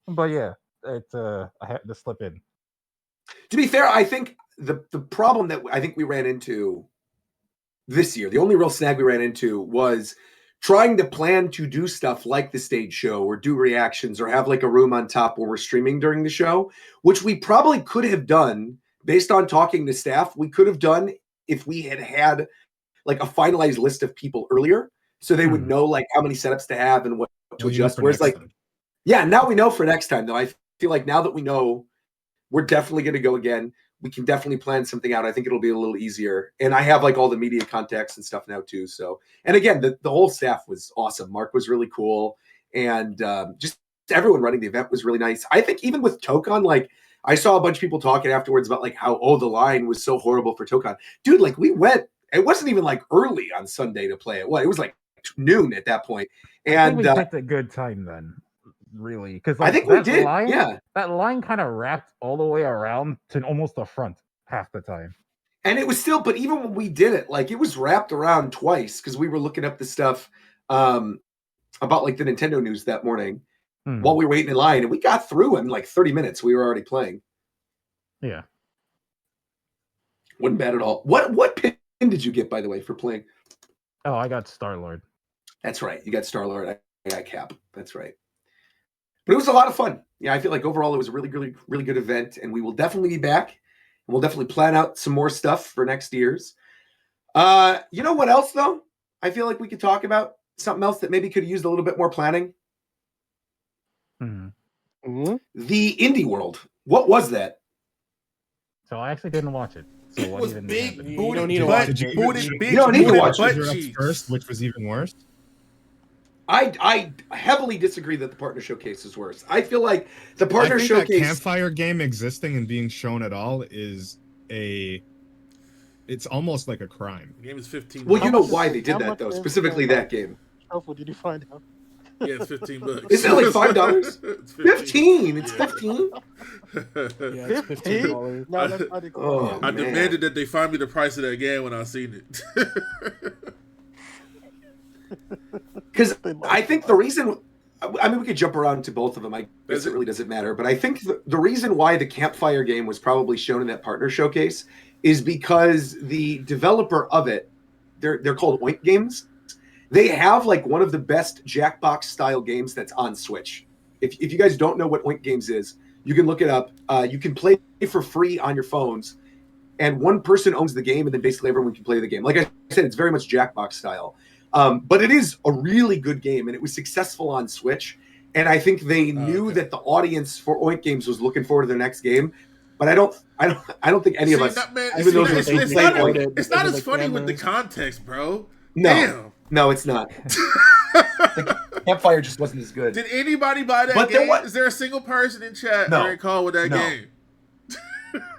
Speaker 4: But yeah, I had to slip in.
Speaker 1: To be fair, I think the problem that I think we ran into this year, the only real snag we ran into was trying to plan to do stuff like the stage show or do reactions or have like a room on top where we're streaming during the show, which we probably could have done based on talking to staff. We could have done if we had like a finalized list of people earlier, so they would know like how many setups to have and what to adjust. Whereas like, yeah, now we know for next time though. I feel like now that we know, we're definitely going to go again. We can definitely plan something out. I think it'll be a little easier. And I have like all the media contacts and stuff now too. So, and again, the whole staff was awesome. Mark was really cool. And just everyone running the event was really nice. I think even with Tokon, like I saw a bunch of people talking afterwards about like how, the line was so horrible for Tokon. Dude, like we went, it wasn't even like early on Sunday to play it. What? It was like noon at that point. And
Speaker 4: I think we picked a good time then. Really, because like,
Speaker 1: I think we did.
Speaker 4: That line kind of wrapped all the way around to almost the front half the time.
Speaker 1: And it was still, but even when we did it, like it was wrapped around twice because we were looking up the stuff about like the Nintendo news that morning while we were waiting in line, and we got through in like 30 minutes. We were already playing.
Speaker 4: Yeah,
Speaker 1: wasn't bad at all. What pin did you get, by the way, for playing?
Speaker 4: Oh, I got Star-Lord.
Speaker 1: That's right. You got Star-Lord. I got Cap. That's right. But it was a lot of fun. Yeah, I feel like overall it was a really, really, really good event, and we will definitely be back, and we'll definitely plan out some more stuff for next year's. You know what else though? I feel like we could talk about something else that maybe could have used a little bit more planning.
Speaker 3: Mm-hmm.
Speaker 1: The Indie World. What was that?
Speaker 4: So I actually didn't watch it. So what
Speaker 2: was
Speaker 4: even
Speaker 2: big
Speaker 4: happened?
Speaker 7: You
Speaker 2: booty
Speaker 7: don't need to
Speaker 2: butt,
Speaker 7: watch it.
Speaker 2: booty
Speaker 1: You
Speaker 2: big
Speaker 1: don't need to
Speaker 2: booty
Speaker 1: watch
Speaker 2: butt
Speaker 6: You're up
Speaker 2: cheeks.
Speaker 6: first, which was even worse.
Speaker 1: I heavily disagree that the partner showcase is worse. I feel like the partner
Speaker 6: I think
Speaker 1: showcase.
Speaker 6: that campfire game existing and being shown at all is it's almost like a crime.
Speaker 2: The game is 15.
Speaker 1: Well, you know
Speaker 3: much
Speaker 1: why
Speaker 3: is-
Speaker 1: they did
Speaker 3: how
Speaker 1: that
Speaker 3: much
Speaker 1: though,
Speaker 3: is
Speaker 1: specifically
Speaker 3: that?
Speaker 1: that game.
Speaker 3: Shofu, did you find out?
Speaker 2: Yeah, it's $15.
Speaker 1: Isn't it like $5?
Speaker 2: It's
Speaker 1: 15. It's
Speaker 2: Yeah.
Speaker 1: 15.
Speaker 7: Yeah, it's $15.
Speaker 3: No, that's not expensive.
Speaker 1: Oh,
Speaker 2: I
Speaker 1: man.
Speaker 2: demanded that they find me the price of that game when I seen it.
Speaker 1: Because I think the reason, I mean, we could jump around to both of them. I guess it really doesn't matter. But I think the reason why the campfire game was probably shown in that partner showcase is because the developer of it, they're called Oink Games. They have like one of the best Jackbox style games that's on Switch. If you guys don't know what Oink Games is, you can look it up. You can play for free on your phones, and one person owns the game, and then basically everyone can play the game. Like I said, it's very much Jackbox style. But it is a really good game, and it was successful on Switch. And I think they knew that the audience for Oink Games was looking forward to their next game. But I don't think any of us, even those
Speaker 2: it's,
Speaker 1: who
Speaker 2: it's
Speaker 1: played
Speaker 2: not,
Speaker 1: Oink,
Speaker 2: it's not as funny with the context, bro.
Speaker 1: No,
Speaker 2: Damn.
Speaker 1: no, it's not. The campfire just wasn't as good.
Speaker 2: Did anybody buy that
Speaker 1: But
Speaker 2: game?
Speaker 1: there
Speaker 2: Is there a single person in chat
Speaker 1: No.
Speaker 2: during call with that
Speaker 1: No.
Speaker 2: game?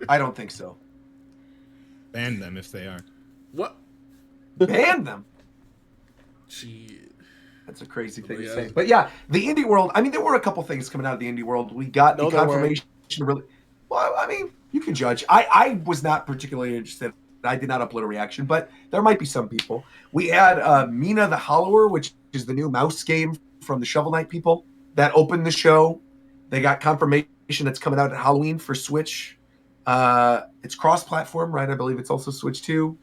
Speaker 1: I don't think so.
Speaker 6: Ban them if they are.
Speaker 2: What?
Speaker 1: Ban them.
Speaker 2: Shit.
Speaker 1: That's a crazy thing
Speaker 2: Yeah.
Speaker 1: to say. But yeah, the indie world, I mean, there were a couple things coming out of the indie world. We got
Speaker 7: No,
Speaker 1: the
Speaker 7: there weren't.
Speaker 1: confirmation. Really, well, I mean, you can judge. I was not particularly interested. I did not upload a reaction, but there might be some people. We had Mina the Hollower, which is the new mouse game from the Shovel Knight people that opened the show. They got confirmation that's coming out at Halloween for Switch. It's cross-platform, right? I believe it's also Switch 2.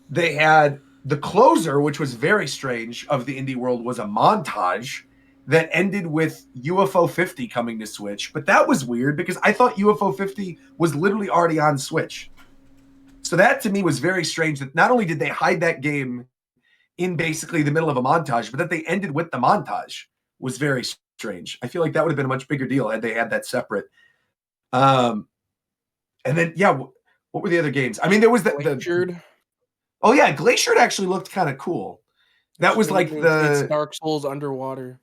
Speaker 1: They had the closer, which was very strange, of the indie world, was a montage that ended with UFO 50 coming to Switch. But that was weird because I thought UFO 50 was literally already on Switch. So that to me was very strange that not only did they hide that game in basically the middle of a montage, but that they ended with the montage was very strange. I feel like that would have been a much bigger deal had they had that separate. And then, yeah, what were the other games? I mean, there was the oh yeah, Glaciered actually looked kind of cool. That was like
Speaker 7: It's Dark Souls underwater.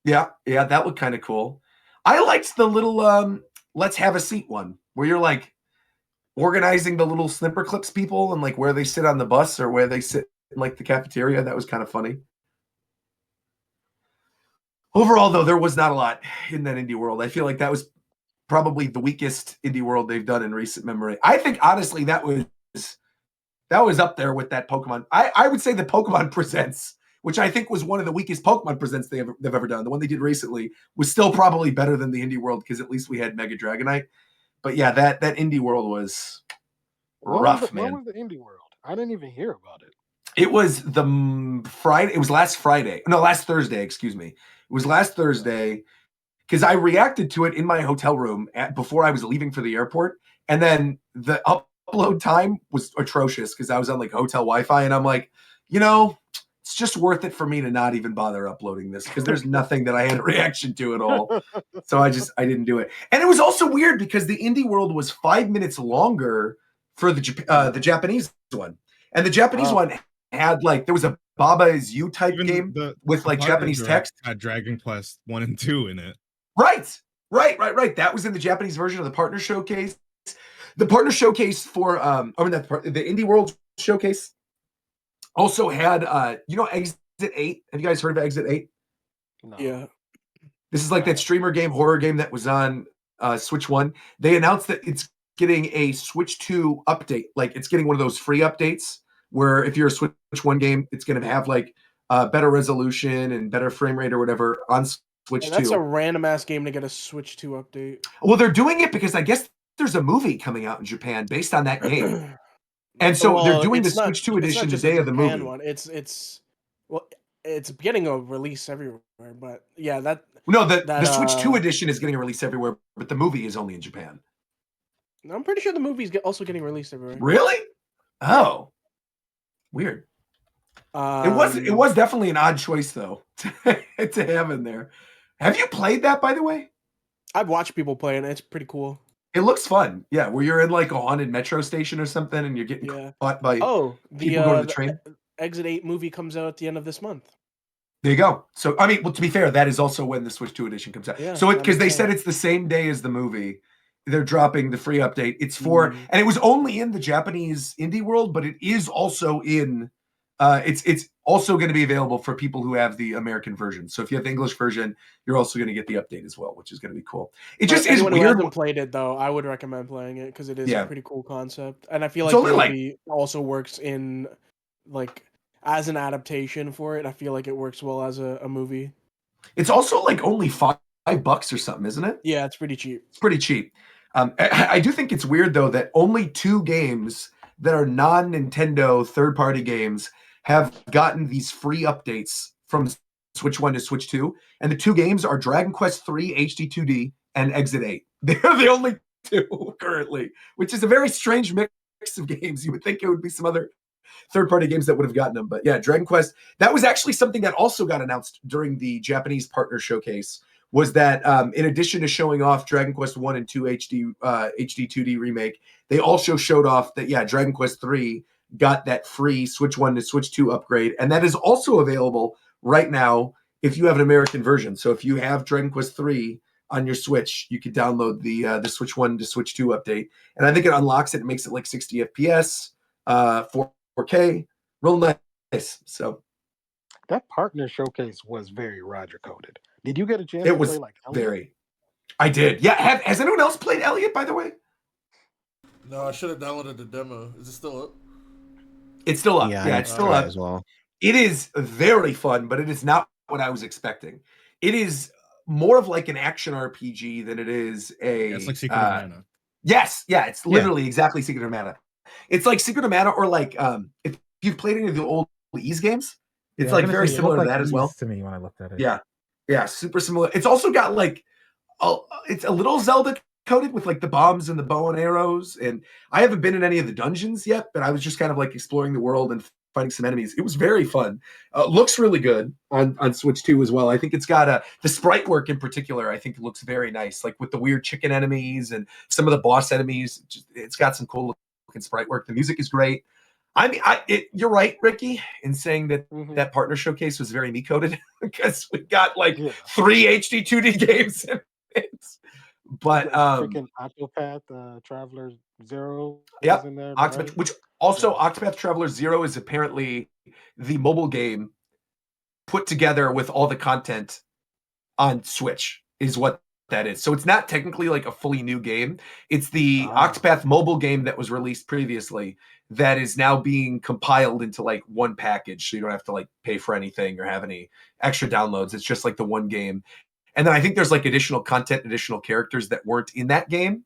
Speaker 1: Yeah, that looked kind of cool. I liked the little let's have a seat one where you're like organizing the little snipper clips people and like where they sit on the bus or where they sit in like the cafeteria. That was kind of funny. Overall, though, there was not a lot in that indie world. I feel like that was probably the weakest indie world they've done in recent memory. I think honestly that was up there with that Pokemon. I would say the Pokemon Presents, which I think was one of the weakest Pokemon Presents they've ever done. The one they did recently was still probably better than the indie world because at least we had Mega Dragonite. But yeah, that indie world was rough, man.
Speaker 3: What was the indie world? I didn't even hear about it.
Speaker 1: It was Friday. It was last Friday. No, last Thursday. Excuse me. It was last Thursday because I reacted to it in my hotel room before I was leaving for the airport, and then the upload time was atrocious because I was on like hotel Wi-Fi, and I'm like, it's just worth it for me to not even bother uploading this because there's nothing that I had a reaction to at all. So I didn't do it. And it was also weird because the indie world was 5 minutes longer for the Japanese one, and the Japanese one had like there was a Baba Is You type game with like Japanese text.
Speaker 6: Had Dragon Quest 1 and 2 in it.
Speaker 1: Right. That was in the Japanese version of the partner showcase. The partner showcase for the indie world showcase also had Exit 8. Have you guys heard of Exit 8?
Speaker 3: No.
Speaker 7: Yeah.
Speaker 1: This is like that streamer game, horror game that was on Switch 1. They announced that it's getting a Switch 2 update. Like it's getting one of those free updates where if you're a Switch 1 game, it's going to have like better resolution and better frame rate or whatever on Switch 2.
Speaker 7: That's a random ass game to get a Switch 2 update.
Speaker 1: Well, they're doing it because I guess there's a movie coming out in Japan based on that game. And so they're doing the Switch 2 edition the day of the movie.
Speaker 7: One. It's getting a release everywhere, but yeah,
Speaker 1: the Switch 2 edition is getting a release everywhere, but the movie is only in Japan.
Speaker 7: I'm pretty sure the movie's also getting released everywhere.
Speaker 1: Really? Oh, weird. It was definitely an odd choice though to have in there. Have you played that, by the way?
Speaker 7: I've watched people play it, and it's pretty cool.
Speaker 1: It looks fun. Yeah, where you're in like a haunted metro station or something, and you're getting caught by
Speaker 7: the
Speaker 1: people going to the train.
Speaker 7: Exit 8 movie comes out at the end of this month.
Speaker 1: There you go. So I mean, well, to be fair, that is also when the Switch 2 edition comes out.
Speaker 7: Yeah,
Speaker 1: so
Speaker 7: that
Speaker 1: because they
Speaker 7: makes
Speaker 1: said
Speaker 7: sense.
Speaker 1: it's the same day as the movie, they're dropping the free update. It's for and it was only in the Japanese indie world, but it is also in it's also going to be available for people who have the American version. So if you have the English version, you're also going to get the update as well, which is going to be cool. It just is
Speaker 7: anyone who
Speaker 1: weird.
Speaker 7: hasn't played it though, I would recommend playing it because it is a pretty cool concept, and I feel
Speaker 1: It's
Speaker 7: like the
Speaker 1: only,
Speaker 7: movie also works in like as an adaptation for it. I feel like it works well as a movie.
Speaker 1: It's also like only $5 or something, isn't it?
Speaker 7: Yeah, it's pretty cheap.
Speaker 1: It's pretty cheap. I do think it's weird though that only 2 games that are non-Nintendo third-party games have gotten these free updates from Switch 1 to Switch 2, and the 2 games are Dragon Quest III HD 2D and Exit 8. They're the only 2 currently, which is a very strange mix of games. You would think it would be some other third-party games that would have gotten them, but yeah, Dragon Quest. That was actually something that also got announced during the Japanese partner showcase. Was that in addition to showing off Dragon Quest 1 and 2 HD 2D remake, they also showed off that Dragon Quest 3 got that free Switch 1 to Switch 2 upgrade, and that is also available right now if you have an American version. So if you have Dragon Quest 3 on your Switch, you can download the Switch 1 to Switch 2 update, and I think it unlocks it and makes it like 60 FPS, 4K, real nice. So
Speaker 3: that partner showcase was very Roger coded. Did you get a chance
Speaker 1: it
Speaker 3: to
Speaker 1: was
Speaker 3: play like Elliot?
Speaker 1: very. I did. Yeah. Has anyone else played Elliot, by the way?
Speaker 2: No, I should have downloaded the demo. Is it still up?
Speaker 1: It's still up.
Speaker 5: Yeah,
Speaker 1: it's still up
Speaker 5: as well.
Speaker 1: It is very fun, but it is not what I was expecting. It is more of like an action RPG than it is a.
Speaker 6: It's like Secret of Mana.
Speaker 1: Yes, it's literally exactly Secret of Mana. It's like Secret of Mana, or like if you've played any of the old Ys games, it's like very similar to that as well.
Speaker 4: To me when I looked at it.
Speaker 1: Yeah, super similar. It's also got like it's a little Zelda coated with like the bombs and the bow and arrows. And I haven't been in any of the dungeons yet, but I was just kind of like exploring the world and fighting some enemies. It was very fun. Looks really good on Switch 2 as well. I think it's got the sprite work in particular. I think it looks very nice, like with the weird chicken enemies and some of the boss enemies. It's got some cool looking sprite work. The music is great. I mean, you're right, Ricky, in saying that that partner showcase was very me-coded because we got like 3 HD 2D games in it. But
Speaker 3: freaking Octopath Traveler 0
Speaker 1: is
Speaker 3: in there,
Speaker 1: Octopath,
Speaker 3: right?
Speaker 1: which also Octopath Traveler 0 is apparently the mobile game put together with all the content on Switch is what that is. So it's not technically like a fully new game. It's the Octopath mobile game that was released previously that is now being compiled into like one package. So you don't have to like pay for anything or have any extra downloads. It's just like the one game. And then I think there's like additional content, additional characters that weren't in that game.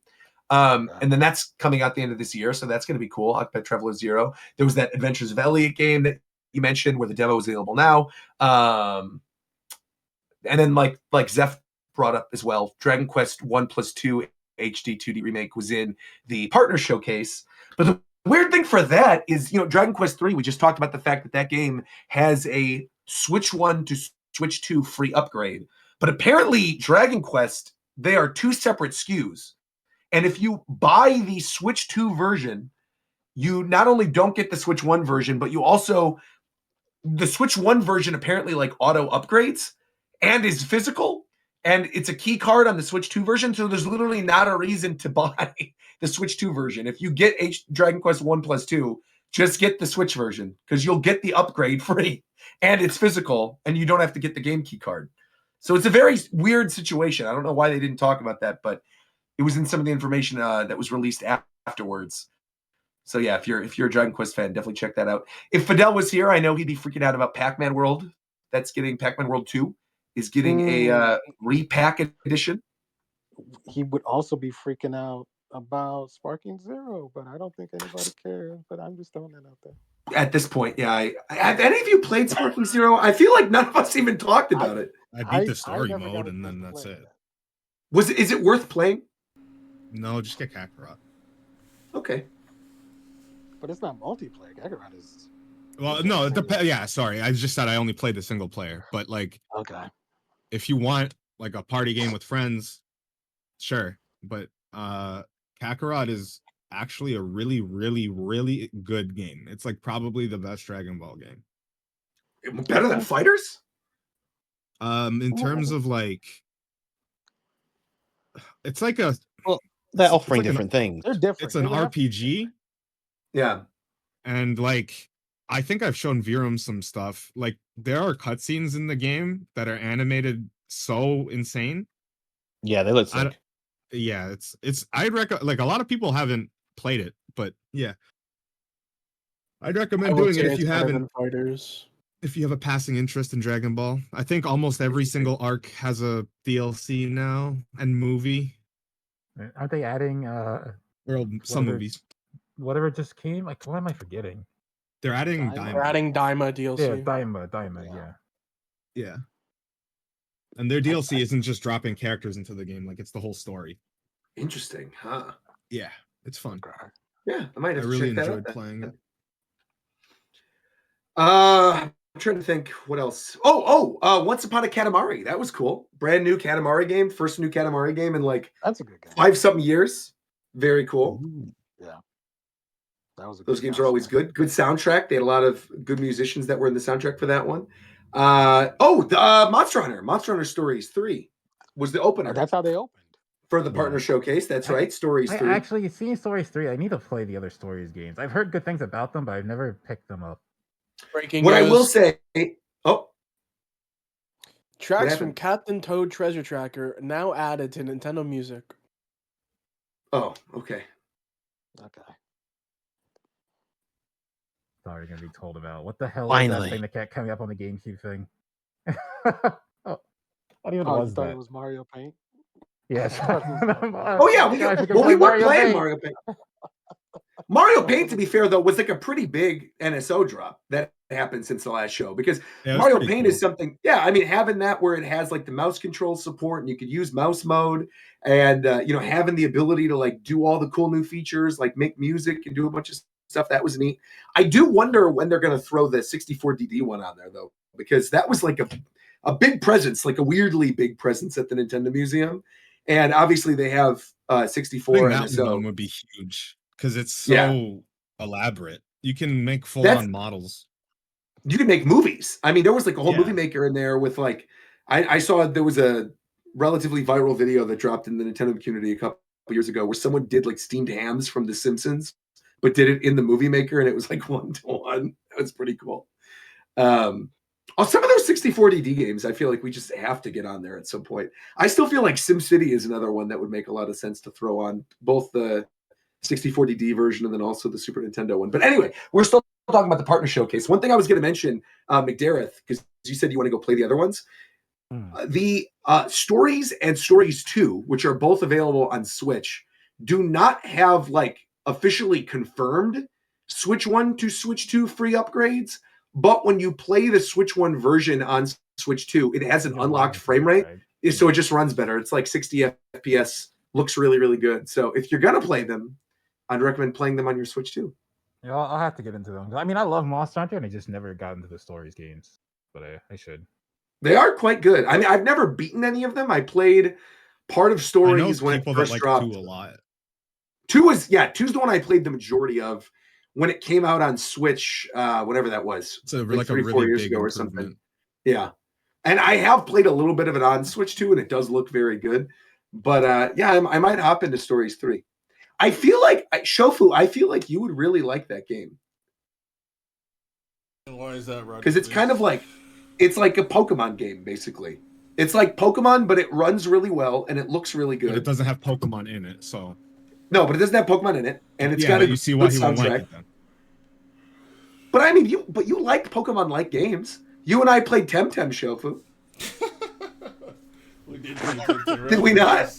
Speaker 1: And then that's coming out the end of this year. So that's going to be cool. Octopath Traveler 0. There was that Adventures of Elliot game that you mentioned where the demo is available now. And then like Zeph brought up as well, Dragon Quest 1+2 HD 2D remake was in the partner showcase. But the weird thing for that is, Dragon Quest 3, we just talked about the fact that game has a Switch 1 to Switch 2 free upgrade. But apparently Dragon Quest, they are 2 separate SKUs. And if you buy the Switch 2 version, you not only don't get the Switch 1 version, but you also, the Switch 1 version apparently like auto upgrades and is physical. And it's a key card on the Switch 2 version. So there's literally not a reason to buy the Switch 2 version. If you get Dragon Quest 1+2, just get the Switch version because you'll get the upgrade free and it's physical and you don't have to get the game key card. So it's a very weird situation. I don't know why they didn't talk about that, but it was in some of the information that was released afterwards. So yeah, if you're a Dragon Quest fan, definitely check that out. If Fidel was here, I know he'd be freaking out about Pac-Man World. That's getting Pac-Man World 2 is getting a repack edition. He
Speaker 3: would also be freaking out about Sparking Zero, but I don't think anybody cares. But I'm just throwing that out there.
Speaker 1: At this point, yeah. Have any of you played Sparking Zero? I feel like none of us even talked about it.
Speaker 6: I beat the story mode, and then that's it.
Speaker 1: Is it worth playing?
Speaker 6: No, just get Kakarot.
Speaker 1: Okay.
Speaker 3: But it's not multiplayer. Kakarot is.
Speaker 6: Well, no, it depends. Yeah, sorry. I just said I only played the single player, but like,
Speaker 3: okay,
Speaker 6: if you want like a party game with friends, sure. But Kakarot is actually a really, really, really good game. It's like probably the best Dragon Ball game.
Speaker 1: Better than Fighters?
Speaker 6: In terms of like, it's like a.
Speaker 5: Well, they're
Speaker 6: it's
Speaker 5: offering
Speaker 6: like an-
Speaker 5: different things.
Speaker 3: They're different.
Speaker 6: It's an RPG,
Speaker 1: Yeah.
Speaker 6: and like I think I've shown Virum some stuff. Like there are cutscenes in the game that are animated so insane.
Speaker 5: Yeah, they look
Speaker 6: I
Speaker 5: sick.
Speaker 6: Yeah, it's I'd recommend, like a lot of people haven't played it, but yeah. I'd recommend doing it if you haven't.
Speaker 7: Fighters.
Speaker 6: If you have a passing interest in Dragon Ball. I think almost every single arc has a DLC now and movie.
Speaker 4: Aren't they adding
Speaker 6: Or some movies.
Speaker 4: Whatever just came? Like, what am I forgetting?
Speaker 6: They're adding
Speaker 3: Daima.
Speaker 6: Daima.
Speaker 7: They're adding Daima DLC.
Speaker 4: Yeah, Daima, yeah.
Speaker 6: Yeah. And their DLC isn't just dropping characters into the game, like it's the whole story.
Speaker 1: Interesting, huh?
Speaker 6: Yeah, it's fun.
Speaker 1: Yeah, I might have
Speaker 6: I
Speaker 1: to
Speaker 6: really
Speaker 1: check that
Speaker 6: enjoyed
Speaker 1: out.
Speaker 6: playing it.
Speaker 1: I'm trying to think what else. Once Upon a Katamari. That was cool. Brand new Katamari game. First new Katamari game in like
Speaker 3: That's a good game.
Speaker 1: 5-something years. Very cool.
Speaker 3: Yeah. That was a
Speaker 1: Those
Speaker 3: good
Speaker 1: games are always
Speaker 3: soundtrack.
Speaker 1: good. Good soundtrack. They had a lot of good musicians that were in the soundtrack for that one. Monster Hunter. Monster Hunter Stories 3 was the opener
Speaker 3: That's how they opened.
Speaker 1: for the partner showcase. That's right. Stories 3.
Speaker 4: I actually seen Stories 3. I need to play the other Stories games. I've heard good things about them, but I've never picked them up.
Speaker 7: Breaking
Speaker 1: What I
Speaker 7: news.
Speaker 1: will say,
Speaker 7: Tracks from Captain Toad Treasure Tracker now added to Nintendo Music.
Speaker 1: Oh, okay.
Speaker 3: Okay.
Speaker 4: Sorry, gonna be told about. What the hell is
Speaker 5: Finally.
Speaker 4: that thing that kept coming up on the GameCube thing? What even
Speaker 3: Oh,
Speaker 4: was
Speaker 3: you thought
Speaker 4: that?
Speaker 3: it was Mario Paint?
Speaker 4: Yes.
Speaker 1: Oh yeah, we were playing Mario Paint. Mario Paint, to be fair though, was like a pretty big NSO drop that happened since the last show because
Speaker 6: Yeah, it was
Speaker 1: Mario
Speaker 6: pretty
Speaker 1: Paint
Speaker 6: cool.
Speaker 1: is something. Yeah, I mean having that where it has like the mouse control support and you could use mouse mode and having the ability to like do all the cool new features like make music and do a bunch of stuff, that was neat. I do wonder when they're going to throw the 64DD one on there though, because that was like a big presence, like a weirdly big presence at the Nintendo Museum. And obviously they have 64
Speaker 6: I think
Speaker 1: and
Speaker 6: that
Speaker 1: so
Speaker 6: one would be huge because it's so elaborate. You can make full-on models.
Speaker 1: You can make movies. I mean, there was like a whole
Speaker 6: Yeah.
Speaker 1: movie maker in there with like I saw there was a relatively viral video that dropped in the Nintendo community a couple years ago where someone did like steamed hams from The Simpsons, but did it in the movie maker, and it was like 1-to-1. That was pretty cool. Some of those 64DD games, I feel like we just have to get on there at some point. I still feel like SimCity is another one that would make a lot of sense to throw on both the 64DD version and then also the Super Nintendo one. But anyway, we're still talking about the partner showcase. One thing I was going to mention, McDareth, because you said you want to go play the other ones. The Stories and Stories 2, which are both available on Switch, do not have like officially confirmed Switch 1 to Switch 2 free upgrades. But when you play the Switch 1 version on Switch 2, it has an unlocked frame rate. So it just runs better. It's like 60 FPS. Looks really, really good. So if you're going to play them, I'd recommend playing them on your Switch 2.
Speaker 4: Yeah, I'll have to get into them. I mean, I love Monster Hunter, and I just never got into the Stories games. But I should.
Speaker 1: They are quite good. I mean, I've never beaten any of them. I played part of Stories when it first dropped.
Speaker 6: 2 a lot.
Speaker 1: 2's the one I played the majority of when it came out on Switch, whatever that was.
Speaker 6: So
Speaker 1: like
Speaker 6: a
Speaker 1: 3-4
Speaker 6: really
Speaker 1: years
Speaker 6: big
Speaker 1: ago or
Speaker 6: improvement.
Speaker 1: something. Yeah. And I have played a little bit of it on Switch 2, and it does look very good. But I might hop into Stories 3. I feel like Shofu, I feel like you would really like that game.
Speaker 2: And why is that, Roger?
Speaker 1: Because it's kind of like it's like a Pokemon game, basically. It's like Pokemon, but it runs really well and it looks really good.
Speaker 6: But it doesn't have Pokemon in it, so
Speaker 1: no, but it doesn't have Pokemon in it, and it's got a
Speaker 6: you see why
Speaker 1: good
Speaker 6: he won't like
Speaker 1: soundtrack.
Speaker 6: it then.
Speaker 1: But I mean, you like Pokemon-like games. You and I played Temtem, Shofu.
Speaker 2: We did play Temtem, right?
Speaker 1: Did we not?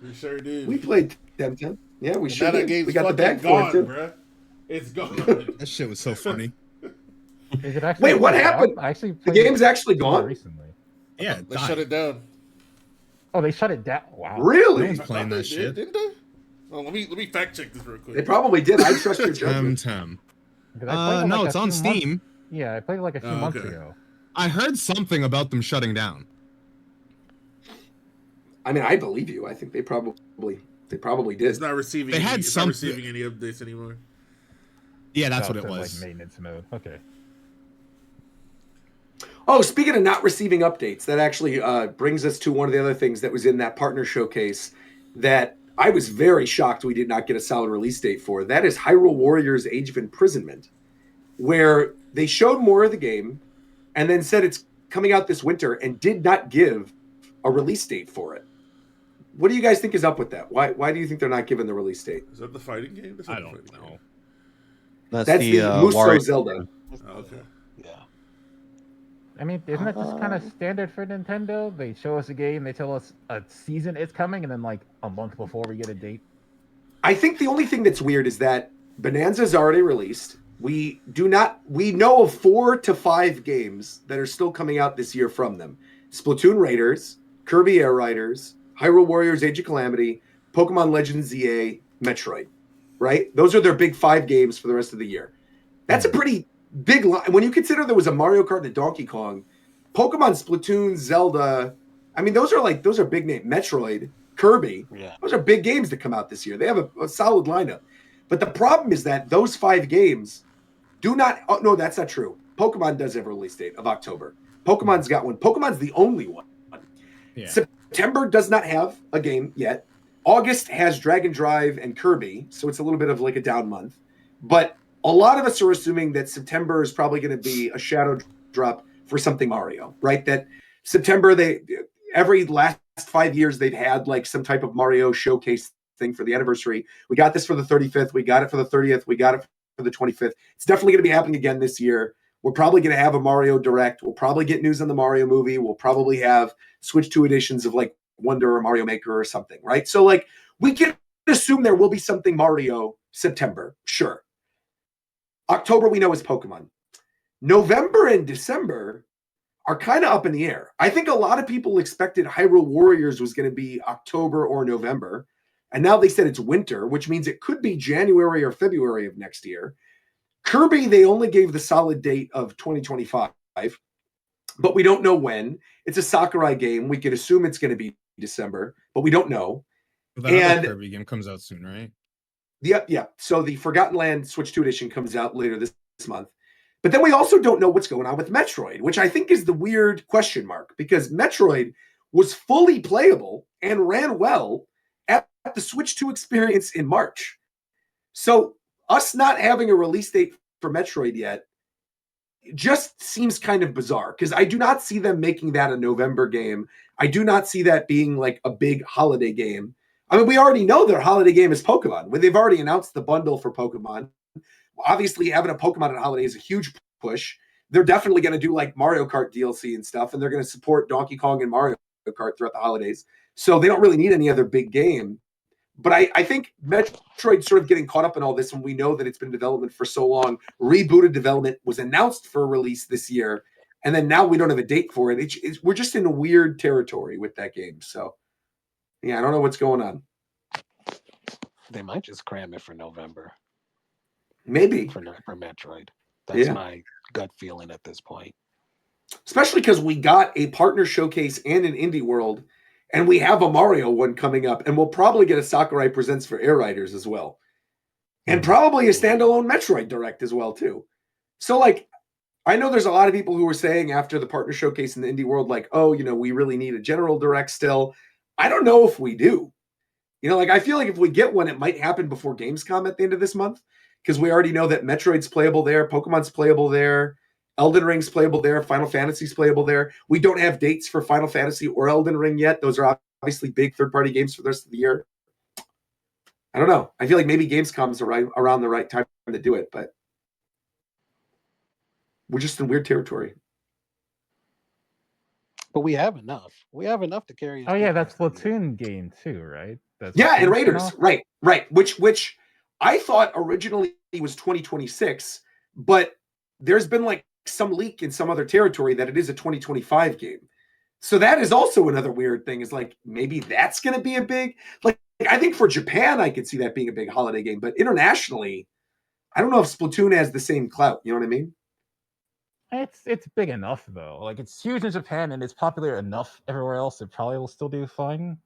Speaker 2: We sure did.
Speaker 1: We played Temtem. Yeah, we
Speaker 2: And
Speaker 1: sure
Speaker 2: now that
Speaker 1: did.
Speaker 2: game's
Speaker 1: We got the bag
Speaker 2: fucking
Speaker 1: for it
Speaker 2: gone,
Speaker 1: too.
Speaker 2: bruh. It's gone.
Speaker 6: That shit was so funny.
Speaker 4: Is it actually
Speaker 1: Wait, what
Speaker 4: out?
Speaker 1: happened?
Speaker 4: I actually
Speaker 1: The
Speaker 4: played it
Speaker 1: game's actually gone?
Speaker 4: recently.
Speaker 6: Yeah,
Speaker 2: They shut it down.
Speaker 4: Oh, they shut it down. Wow.
Speaker 1: Really?
Speaker 6: No one's playing
Speaker 2: They
Speaker 6: that
Speaker 2: did,
Speaker 6: shit.
Speaker 2: didn't they? Oh, let me fact check this real quick.
Speaker 1: They probably did. I trust your judgment.
Speaker 6: Temtem.
Speaker 4: 'Cause I played it
Speaker 6: No,
Speaker 4: like
Speaker 6: it's
Speaker 4: a
Speaker 6: on
Speaker 4: few months-
Speaker 6: Steam.
Speaker 4: Yeah, I played it like a few
Speaker 2: Oh,
Speaker 4: months
Speaker 2: okay.
Speaker 4: ago.
Speaker 6: I heard something about them shutting down.
Speaker 1: I mean, I believe you. I think they probably They probably did.
Speaker 2: It's not receiving.
Speaker 6: They had
Speaker 2: it's
Speaker 6: some-
Speaker 2: not receiving any updates anymore.
Speaker 6: Yeah, that's what
Speaker 4: Oh,
Speaker 6: it
Speaker 4: so,
Speaker 6: was.
Speaker 4: Like maintenance mode. Okay.
Speaker 1: Oh, speaking of not receiving updates, that actually brings us to one of the other things that was in that partner showcase that I was very shocked we did not get a solid release date for. That is Hyrule Warriors Age of Imprisonment, where they showed more of the game and then said it's coming out this winter and did not give a release date for it. What do you guys think is up with that? Why do you think they're not giving the release date?
Speaker 2: Is that the fighting game? That's not
Speaker 6: I
Speaker 2: the
Speaker 6: don't
Speaker 2: fighting
Speaker 6: know.
Speaker 2: game.
Speaker 1: That's the Muso
Speaker 5: Wario-
Speaker 1: Zelda.
Speaker 2: Oh, okay.
Speaker 3: Yeah.
Speaker 4: I mean, isn't that just kind of standard for Nintendo? They show us a game, they tell us a season is coming, and then like a month before we get a date.
Speaker 1: I think the only thing that's weird is that Bonanza's already released. We know of 4 to 5 games that are still coming out this year from them. Splatoon Raiders, Kirby Air Riders, Hyrule Warriors Age of Calamity, Pokemon Legends ZA, Metroid. Right? Those are their big 5 games for the rest of the year. That's a pretty big line. When you consider there was a Mario Kart and a Donkey Kong, Pokemon, Splatoon, Zelda, I mean, those are big names. Metroid, Kirby, those are big games that come out this year. They have a solid lineup. But the problem is that those 5 games do not, oh, no, that's not true. Pokemon does have a release date of October. Pokemon's got one. Pokemon's the only one.
Speaker 6: Yeah.
Speaker 1: September does not have a game yet. August has Dragon Drive and Kirby, so it's a little bit of like a down month. But a lot of us are assuming that September is probably going to be a shadow drop for something Mario, right? That September, every last 5 years, they've had like some type of Mario showcase thing for the anniversary. We got this for the 35th. We got it for the 30th. We got it for the 25th. It's definitely going to be happening again this year. We're probably going to have a Mario Direct. We'll probably get news on the Mario movie. We'll probably have Switch 2 editions of like Wonder or Mario Maker or something, right? So like we can assume there will be something Mario September, sure. October we know is Pokemon. November and December are kind of up in the air. I think a lot of people expected Hyrule Warriors was going to be October or November, and now they said it's winter, which means it could be January or February of next year. Kirby, they only gave the solid date of 2025, but we don't know when. It's a Sakurai game. We could assume it's going to be December, but we don't know.
Speaker 6: The other Kirby game comes out soon, right?
Speaker 1: Yeah. So the Forgotten Land Switch 2 edition comes out later this month. But then we also don't know what's going on with Metroid, which I think is the weird question mark, because Metroid was fully playable and ran well at the Switch 2 experience in March. So us not having a release date for Metroid yet just seems kind of bizarre, because I do not see them making that a November game. I do not see that being like a big holiday game. I mean, we already know their holiday game is Pokemon. They've already announced the bundle for Pokemon. Obviously, having a Pokemon at holiday is a huge push. They're definitely going to do like Mario Kart DLC and stuff, and they're going to support Donkey Kong and Mario Kart throughout the holidays. So they don't really need any other big game. But I think Metroid sort of getting caught up in all this when we know that it's been in development for so long. Rebooted development was announced for release this year, and then now we don't have a date for it. We're just in a weird territory with that game. So, yeah, I don't know what's going on.
Speaker 3: They might just cram it for November.
Speaker 1: Maybe.
Speaker 3: For Metroid. That's my gut feeling at this point.
Speaker 1: Especially because we got a partner showcase and an indie world, and we have a Mario one coming up, and we'll probably get a Sakurai Presents for Air Riders as well. And probably a standalone Metroid Direct as well, too. So, like, I know there's a lot of people who were saying after the partner showcase in the indie world, like, oh, we really need a general Direct still. I don't know if we do. Like, I feel like if we get one, it might happen before Gamescom at the end of this month, because we already know that Metroid's playable there, Pokemon's playable there, Elden Ring's playable there, Final Fantasy's playable there. We don't have dates for Final Fantasy or Elden Ring yet. Those are obviously big third-party games for the rest of the year. I don't know. I feel like maybe Gamescom's around the right time to do it, but we're just in weird territory.
Speaker 3: But we have enough. We have enough to carry.
Speaker 4: Oh yeah, that's Splatoon game too, right? That's
Speaker 1: and Raiders, right. Which I thought originally was 2026, but there's been like some leak in some other territory that it is a 2025 game. So that is also another weird thing, is like maybe that's going to be a big, like, I think for Japan I could see that being a big holiday game, but internationally I don't know if Splatoon has the same clout. You know what I mean?
Speaker 4: It's big enough though. Like, it's huge in Japan and it's popular enough everywhere else. It probably will still do fine.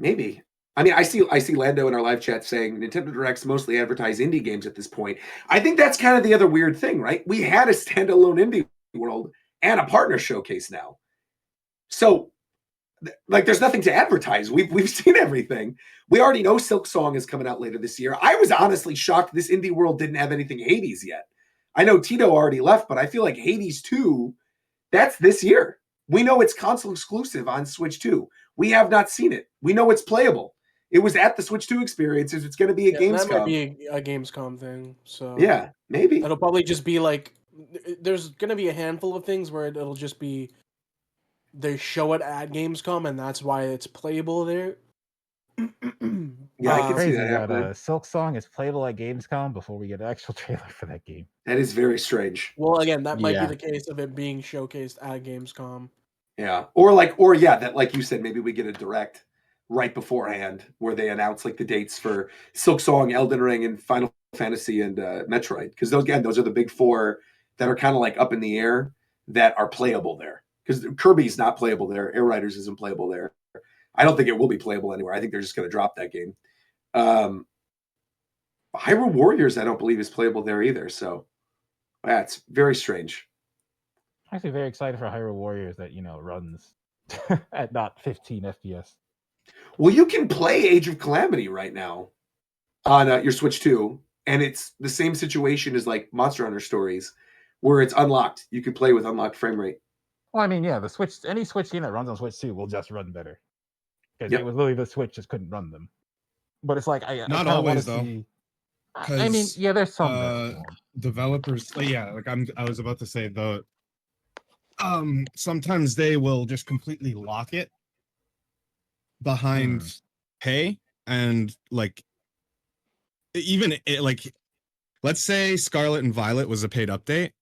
Speaker 12: Maybe. I mean, I see Lando in our live chat saying Nintendo Directs mostly advertise indie games at this point. I think that's kind of the other weird thing, right? We had a standalone indie world and a partner showcase now. So like there's nothing to advertise. We've seen everything. We already know Silk Song is coming out later this year. I was honestly shocked this indie world didn't have anything Hades yet. I know Tito already left, but I feel like Hades 2, that's this year. We know it's console exclusive on Switch 2. We have not seen it. We know it's playable. It was at the Switch 2 experiences. It's going to be a Gamescom.
Speaker 7: That might be a Gamescom thing. So
Speaker 12: yeah, maybe.
Speaker 7: It'll probably just be like, there's going to be a handful of things where it'll just be, they show it at Gamescom, and that's why it's playable there.
Speaker 12: Yeah, I can see that
Speaker 4: happening. Silk Song is playable at Gamescom before we get an actual trailer for that game.
Speaker 12: That is very strange.
Speaker 7: Well, again, that might be the case of it being showcased at Gamescom.
Speaker 12: Yeah, or that, like you said, maybe we get a direct right beforehand where they announce like the dates for Silk Song, Elden Ring, and Final Fantasy and Metroid, because those are the big four that are kind of like up in the air that are playable there. Because Kirby's not playable there, Air Riders isn't playable there. I don't think it will be playable anywhere. I think they're just going to drop that game. Hyrule Warriors, I don't believe is playable there either. So that's very strange.
Speaker 4: I'm actually very excited for Hyrule Warriors that runs at not 15 FPS.
Speaker 12: Well, you can play Age of Calamity right now on your Switch 2, and it's the same situation as like Monster Hunter Stories, where it's unlocked. You can play with unlocked frame rate.
Speaker 4: Well, I mean, yeah, any Switch game that runs on Switch 2 will just run better. Because it was literally the Switch just couldn't run them. But it's like
Speaker 6: not always though.
Speaker 4: I mean, yeah, there's some
Speaker 6: developers. I was about to say sometimes they will just completely lock it behind pay, and like even like let's say Scarlet and Violet was a paid update.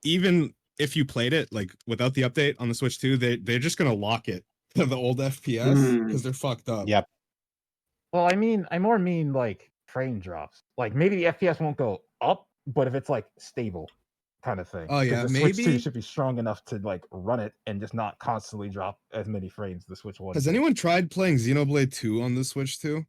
Speaker 6: Even if you played it like without the update on the Switch 2, they're just gonna lock it to the old FPS because they're fucked up.
Speaker 5: Yep.
Speaker 4: Well, I more mean like frame drops. Like maybe the FPS won't go up, but if it's like stable kind of thing.
Speaker 6: Oh yeah,
Speaker 4: the
Speaker 6: maybe
Speaker 4: Switch 2 should be strong enough to like run it and just not constantly drop as many frames the Switch 1.
Speaker 6: Has anyone tried playing Xenoblade 2 on the Switch 2?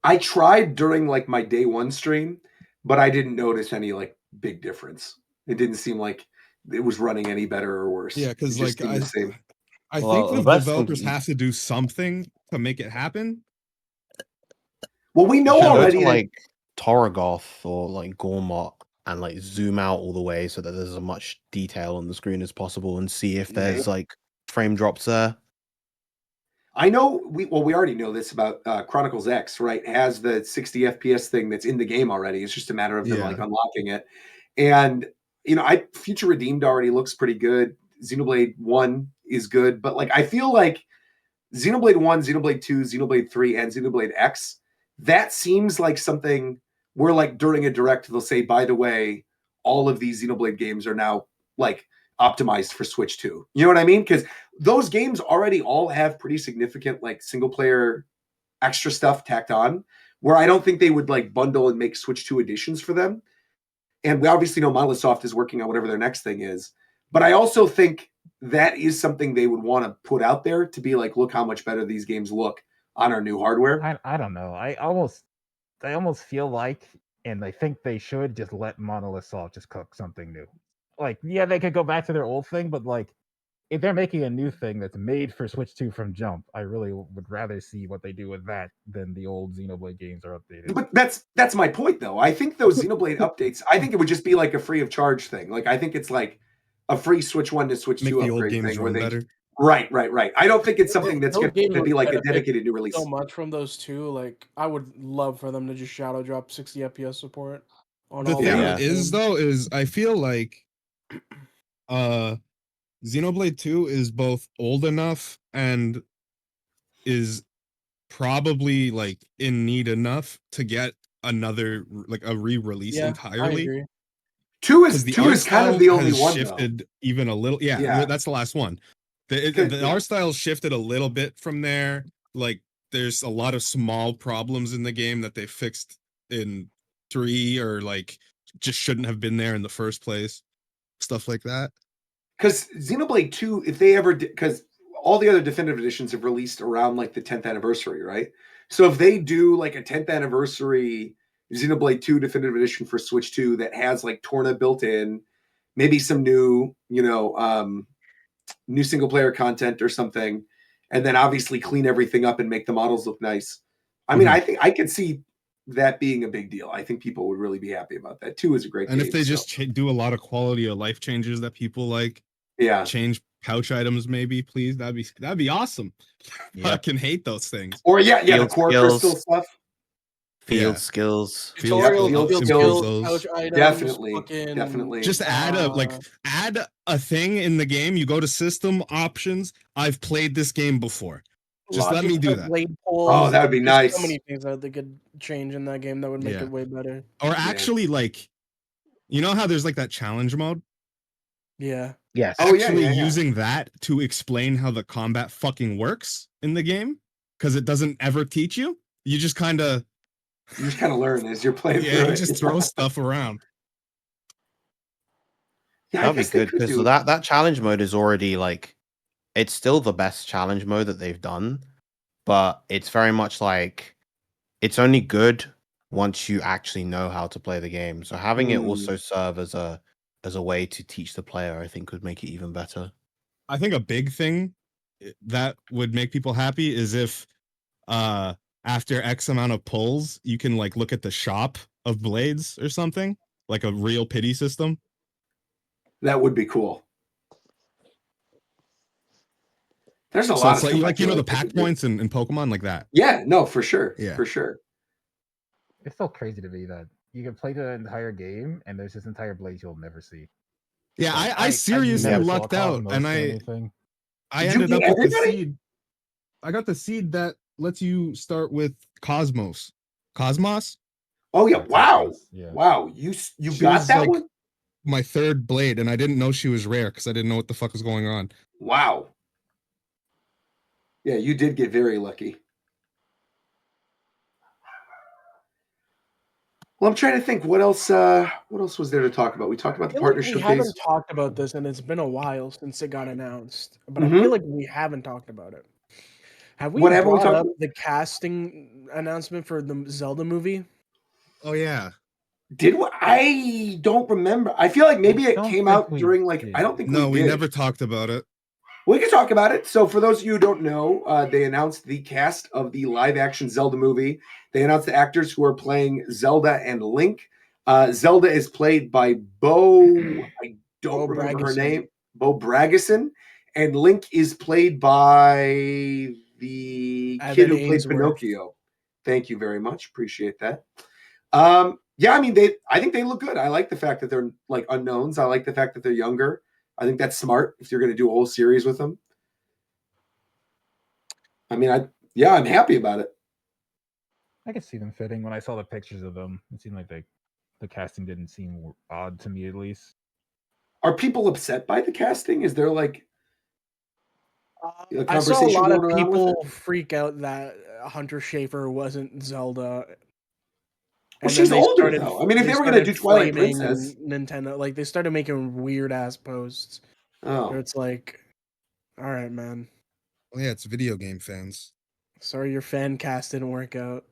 Speaker 12: I tried during like my day one stream, but I didn't notice any like big difference. It didn't seem like it was running any better or worse.
Speaker 6: Yeah, because like I think
Speaker 5: the
Speaker 6: the developers have to do something to make it happen.
Speaker 12: Well, we know already
Speaker 5: to, like Torgoth or like Gormot and like zoom out all the way so that there's as much detail on the screen as possible and see if there's like frame drops there.
Speaker 12: I know we already know this about Chronicles X, right? It has the 60 FPS thing that's in the game already. It's just a matter of them like unlocking it. And Future Redeemed already looks pretty good. Xenoblade 1 is good, but like I feel like Xenoblade 1, Xenoblade 2, Xenoblade 3, and Xenoblade X, that seems like something where like during a direct they'll say, by the way, all of these Xenoblade games are now like optimized for Switch 2. You know what I mean? Because those games already all have pretty significant like single player extra stuff tacked on, where I don't think they would like bundle and make Switch 2 editions for them. And we obviously know Monolith Soft is working on whatever their next thing is. But I also think that is something they would want to put out there to be like, look how much better these games look on our new hardware.
Speaker 4: I don't know. I almost feel like, and I think they should just let Monolith Soft just cook something new. Like, yeah, they could go back to their old thing, but like, if they're making a new thing that's made for Switch 2 from jump, I really would rather see what they do with that than the old Xenoblade games are updated.
Speaker 12: But that's my point, though. I think those Xenoblade updates, I think it would just be like a free of charge thing. Like, I think it's like a free Switch 1 to Switch 2 upgrade thing. Where they, right. I don't think it's something that's going to be like a dedicated new release.
Speaker 7: So much from those two. Like, I would love for them to just shadow drop 60 FPS support. On
Speaker 6: the thing is I feel like Xenoblade 2 is both old enough and is probably like in need enough to get another like a re-release entirely.
Speaker 7: I agree.
Speaker 12: Two is kind of the only one
Speaker 6: shifted
Speaker 12: though.
Speaker 6: Even a little. Yeah, that's the last one. The art style shifted a little bit from there. Like there's a lot of small problems in the game that they fixed in 3 or like just shouldn't have been there in the first place. Stuff like that.
Speaker 12: Because Xenoblade 2, if they ever did, because all the other definitive editions have released around like the 10th anniversary, right? So if they do like a 10th anniversary Xenoblade 2 definitive edition for Switch 2 that has like Torna built in, maybe some new, new single player content or something, and then obviously clean everything up and make the models look nice. I mean, I think I could see that being a big deal. I think people would really be happy about that. 2 is a great
Speaker 6: And
Speaker 12: game.
Speaker 6: if they just do a lot of quality of life changes that people like, change pouch items, maybe, please, that'd be awesome.
Speaker 5: Yep.
Speaker 6: Fucking hate those things.
Speaker 12: Or the core crystal stuff.
Speaker 5: Field skills.
Speaker 12: Field skills.
Speaker 7: Pouch items,
Speaker 12: Definitely.
Speaker 6: Just add a thing in the game. You go to system options. I've played this game before. Just let me do that.
Speaker 12: Oh, that would be nice.
Speaker 7: So many things that they could change in that game that would make it way better.
Speaker 6: Or actually, like, you know how there's like that challenge mode?
Speaker 7: Yeah.
Speaker 5: Yes.
Speaker 6: Actually using that to explain how the combat fucking works in the game, because it doesn't ever teach you. You just kind of
Speaker 12: learn as you're playing.
Speaker 6: Yeah, you just throw stuff around.
Speaker 12: Yeah,
Speaker 5: that'd be good because that challenge mode is already like, it's still the best challenge mode that they've done, but it's very much like it's only good once you actually know how to play the game. So having it also serve as a way to teach the player, I think, would make it even better.
Speaker 6: I think a big thing that would make people happy is if after X amount of pulls, you can like look at the shop of blades or something, like a real pity system.
Speaker 12: That would be cool. There's a
Speaker 6: So
Speaker 12: lot
Speaker 6: it's
Speaker 12: of
Speaker 6: like the pack points in Pokemon, like that.
Speaker 12: Yeah, no, for sure.
Speaker 6: Yeah.
Speaker 12: For sure.
Speaker 4: It's so crazy to me that you can play the entire game and there's this entire blade you'll never see.
Speaker 6: Yeah,
Speaker 4: Like,
Speaker 6: I seriously
Speaker 4: never saw
Speaker 6: lucked out,
Speaker 4: Cosmos
Speaker 6: and
Speaker 4: or
Speaker 6: I
Speaker 4: anything.
Speaker 6: ended up with the seed. I got the seed that lets you start with Cosmos. Cosmos?
Speaker 12: Oh yeah! Wow!
Speaker 4: Yeah.
Speaker 12: Wow! You
Speaker 6: She
Speaker 12: got
Speaker 6: was,
Speaker 12: that
Speaker 6: like,
Speaker 12: one?
Speaker 6: my third blade, and I didn't know she was rare because I didn't know what the fuck was going on.
Speaker 12: Wow! Yeah, you did get very lucky. Well, I'm trying to think what else was there to talk about. We talked about the partner
Speaker 7: we
Speaker 12: showcase.
Speaker 7: haven't talked about this, and it's been a while since it got announced. But I
Speaker 12: Mhm.
Speaker 7: feel like we haven't talked about it. Have we
Speaker 12: What haven't we
Speaker 7: brought
Speaker 12: talked
Speaker 7: up
Speaker 12: about?
Speaker 7: the casting announcement for the Zelda movie?
Speaker 6: Oh yeah.
Speaker 12: Did we? I don't remember. I feel like maybe it
Speaker 4: don't
Speaker 12: came
Speaker 4: think
Speaker 12: out
Speaker 4: we
Speaker 12: during like
Speaker 4: did.
Speaker 12: I don't think
Speaker 6: No,
Speaker 12: we
Speaker 6: we
Speaker 12: did.
Speaker 6: never talked about it.
Speaker 12: We can talk about it. So, for those of you who don't know, they announced the cast of the live-action Zelda movie. They announced the actors who are playing Zelda and Link. Zelda is played by Bo. I don't remember her name. Bo Bragison, and Link is played by the kid who played Pinocchio. Thank you very much. Appreciate that. Yeah, I mean, I think they look good. I like the fact that they're like unknowns. I like the fact that they're younger. I think that's smart if you're going to do a whole series with them. I mean, I'm happy about it.
Speaker 4: I could see them fitting. When I saw the pictures of them, it seemed like the casting didn't seem odd to me, at least.
Speaker 12: Are people upset by the casting? Is there like a
Speaker 7: I saw a
Speaker 12: conversation
Speaker 7: lot of
Speaker 12: going around with
Speaker 7: people
Speaker 12: it?
Speaker 7: freak out that Hunter Schafer wasn't Zelda.
Speaker 12: Well, she's older though. I mean, if they were going to do Twilight Princess,
Speaker 7: Nintendo, like they started making weird ass posts.
Speaker 12: Oh,
Speaker 7: where it's like, all right, man.
Speaker 6: Well, yeah, it's video game fans.
Speaker 7: Sorry, your fan cast didn't work out.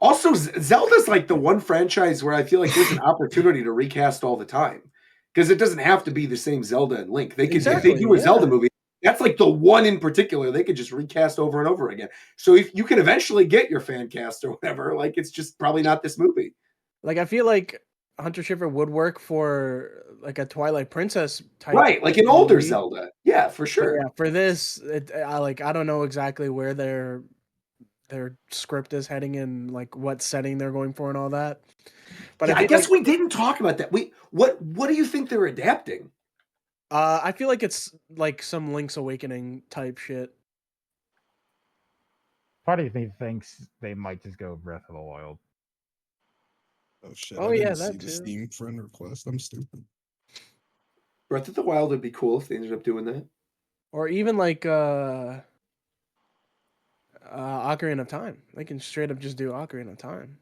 Speaker 12: Also, Zelda's like the one franchise where I feel like there's an opportunity to recast all the time because it doesn't have to be the same Zelda and Link. They could, if they do a Zelda movie, that's like the one in particular they could just recast over and over again. So if you can eventually get your fan cast or whatever, like it's just probably not this movie.
Speaker 7: Like I feel like Hunter Schafer would work for like a Twilight Princess type,
Speaker 12: right? Like an older Zelda, yeah, for sure.
Speaker 7: But yeah, for this, I don't know exactly where their script is heading and like what setting they're going for and all that. But
Speaker 12: yeah, I guess we didn't talk about that. What do you think they're adapting?
Speaker 7: I feel like it's like some Link's Awakening type shit.
Speaker 4: Part of me thinks they might just go Breath of the Wild.
Speaker 6: Oh shit!
Speaker 7: Oh,
Speaker 6: I
Speaker 7: yeah,
Speaker 6: didn't see
Speaker 7: that
Speaker 6: the
Speaker 7: too.
Speaker 6: Steam friend request. I'm stupid.
Speaker 12: Breath of the Wild would be cool if they ended up doing that.
Speaker 7: Or even like Ocarina of Time. They can straight up just do Ocarina of Time.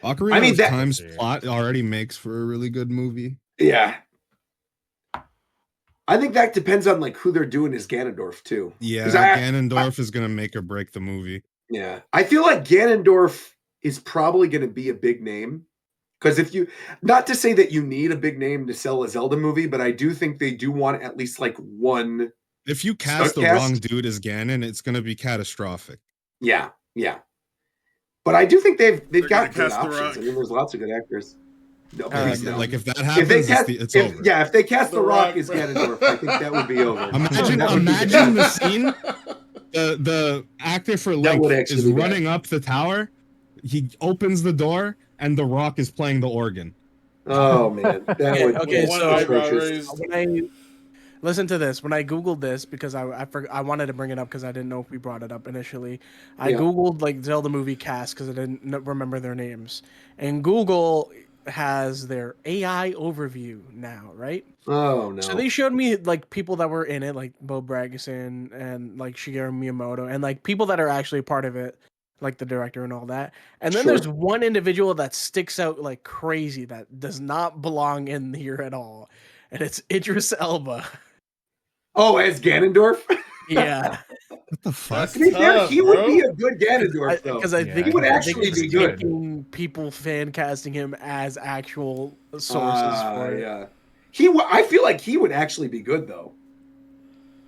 Speaker 6: Ocarina of Time's plot already makes for a really good movie.
Speaker 12: Yeah. I think that depends on like who they're doing as Ganondorf too.
Speaker 6: Yeah,
Speaker 12: 'Cause I-
Speaker 6: Ganondorf is gonna make or break the movie.
Speaker 12: Yeah, I feel like Ganondorf is probably going to be a big name because if you, not to say that you need a big name to sell a Zelda movie, but I do think they do want at least like one.
Speaker 6: If you cast the wrong dude as Ganon, it's gonna be catastrophic.
Speaker 12: Yeah, yeah. But I do think they've
Speaker 2: They're
Speaker 12: got
Speaker 2: gonna
Speaker 12: good
Speaker 2: cast The
Speaker 12: options.
Speaker 2: Rock.
Speaker 12: I mean, there's lots of good actors. No, please no.
Speaker 6: Like if that
Speaker 12: If
Speaker 6: happens,
Speaker 12: they cast,
Speaker 6: it's
Speaker 12: if,
Speaker 6: over.
Speaker 12: yeah, if they cast
Speaker 2: The
Speaker 12: The Rock
Speaker 2: Rock,
Speaker 12: as
Speaker 2: bro.
Speaker 12: Ganondorf, I think that would be over.
Speaker 6: Imagine the scene. The actor for Link
Speaker 12: would actually
Speaker 6: is
Speaker 12: be bad.
Speaker 6: running up the tower. He opens the door, and The Rock is playing the organ.
Speaker 12: Oh man, that would.
Speaker 7: Okay,
Speaker 2: One
Speaker 7: so
Speaker 2: eyebrow
Speaker 12: atrocious.
Speaker 2: raised.
Speaker 7: when I listen to this, when I googled this because I wanted to bring it up because I didn't know if we brought it up initially. I
Speaker 12: Yeah.
Speaker 7: googled like Zelda movie cast because I didn't remember their names, and Google has their AI overview now, right?
Speaker 12: Oh no.
Speaker 7: So they showed me like people that were in it, like Bo Bragson and like Shigeru Miyamoto, and like people that are actually part of it, like the director and all that. And then
Speaker 12: Sure.
Speaker 7: there's one individual that sticks out like crazy that does not belong in here at all, and it's Idris Elba.
Speaker 12: Oh, as Ganondorf?
Speaker 7: Yeah,
Speaker 6: What the fuck?
Speaker 12: To be fair,
Speaker 2: tough,
Speaker 12: he would
Speaker 2: bro.
Speaker 12: be a good Ganondorf, though.
Speaker 7: because I
Speaker 4: Yeah,
Speaker 7: think
Speaker 4: he would
Speaker 12: actually
Speaker 7: it's
Speaker 12: be good.
Speaker 7: making people fan casting him as actual sources for it.
Speaker 12: Yeah. I feel like he would actually be good, though.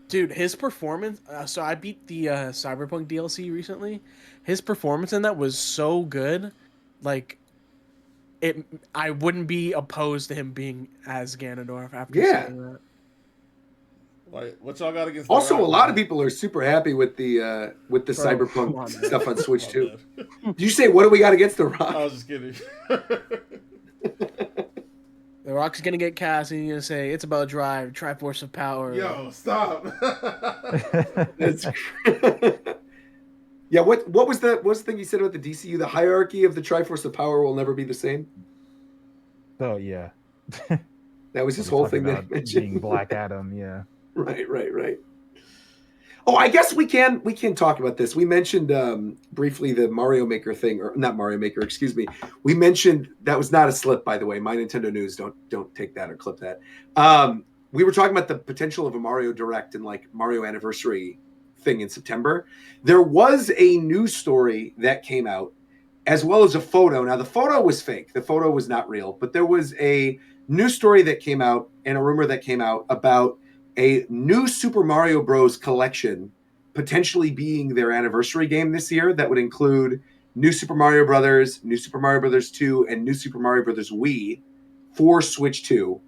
Speaker 7: Dude, his performance. So I beat the Cyberpunk DLC recently. His performance in that was so good, like I wouldn't be opposed to him being as Ganondorf after
Speaker 12: Yeah.
Speaker 7: saying that.
Speaker 2: Like, what y'all got against?
Speaker 12: Also,
Speaker 2: The Rock,
Speaker 12: a lot
Speaker 2: man?
Speaker 12: of people are super happy with the
Speaker 7: Bro,
Speaker 12: Cyberpunk
Speaker 7: come on, man.
Speaker 12: stuff on Switch
Speaker 2: My
Speaker 12: too.
Speaker 2: bad.
Speaker 12: Did you say what do we got against The Rock?
Speaker 2: I was just kidding.
Speaker 7: The Rock's gonna get cast and he's gonna say it's about drive, Triforce of Power.
Speaker 2: Yo, stop.
Speaker 12: That's yeah. What was the thing you said about the DCU? The hierarchy of the Triforce of Power will never be the same.
Speaker 4: So yeah,
Speaker 12: That was his
Speaker 4: We're
Speaker 12: whole
Speaker 4: talking
Speaker 12: thing that
Speaker 4: about
Speaker 12: he mentioned.
Speaker 4: being Black Adam. Yeah.
Speaker 12: Right. Oh, I guess we can talk about this. We mentioned briefly the Mario Maker thing, or not Mario Maker, excuse me. We mentioned that was not a slip, by the way. My Nintendo News, don't take that or clip that. We were talking about the potential of a Mario Direct and like Mario Anniversary thing in September. There was a news story that came out, as well as a photo. Now the photo was fake. The photo was not real, but there was a news story that came out and a rumor that came out about a new Super Mario Bros. Collection potentially being their anniversary game this year that would include New Super Mario Brothers, New Super Mario Brothers 2, and New Super Mario Brothers Wii for Switch 2.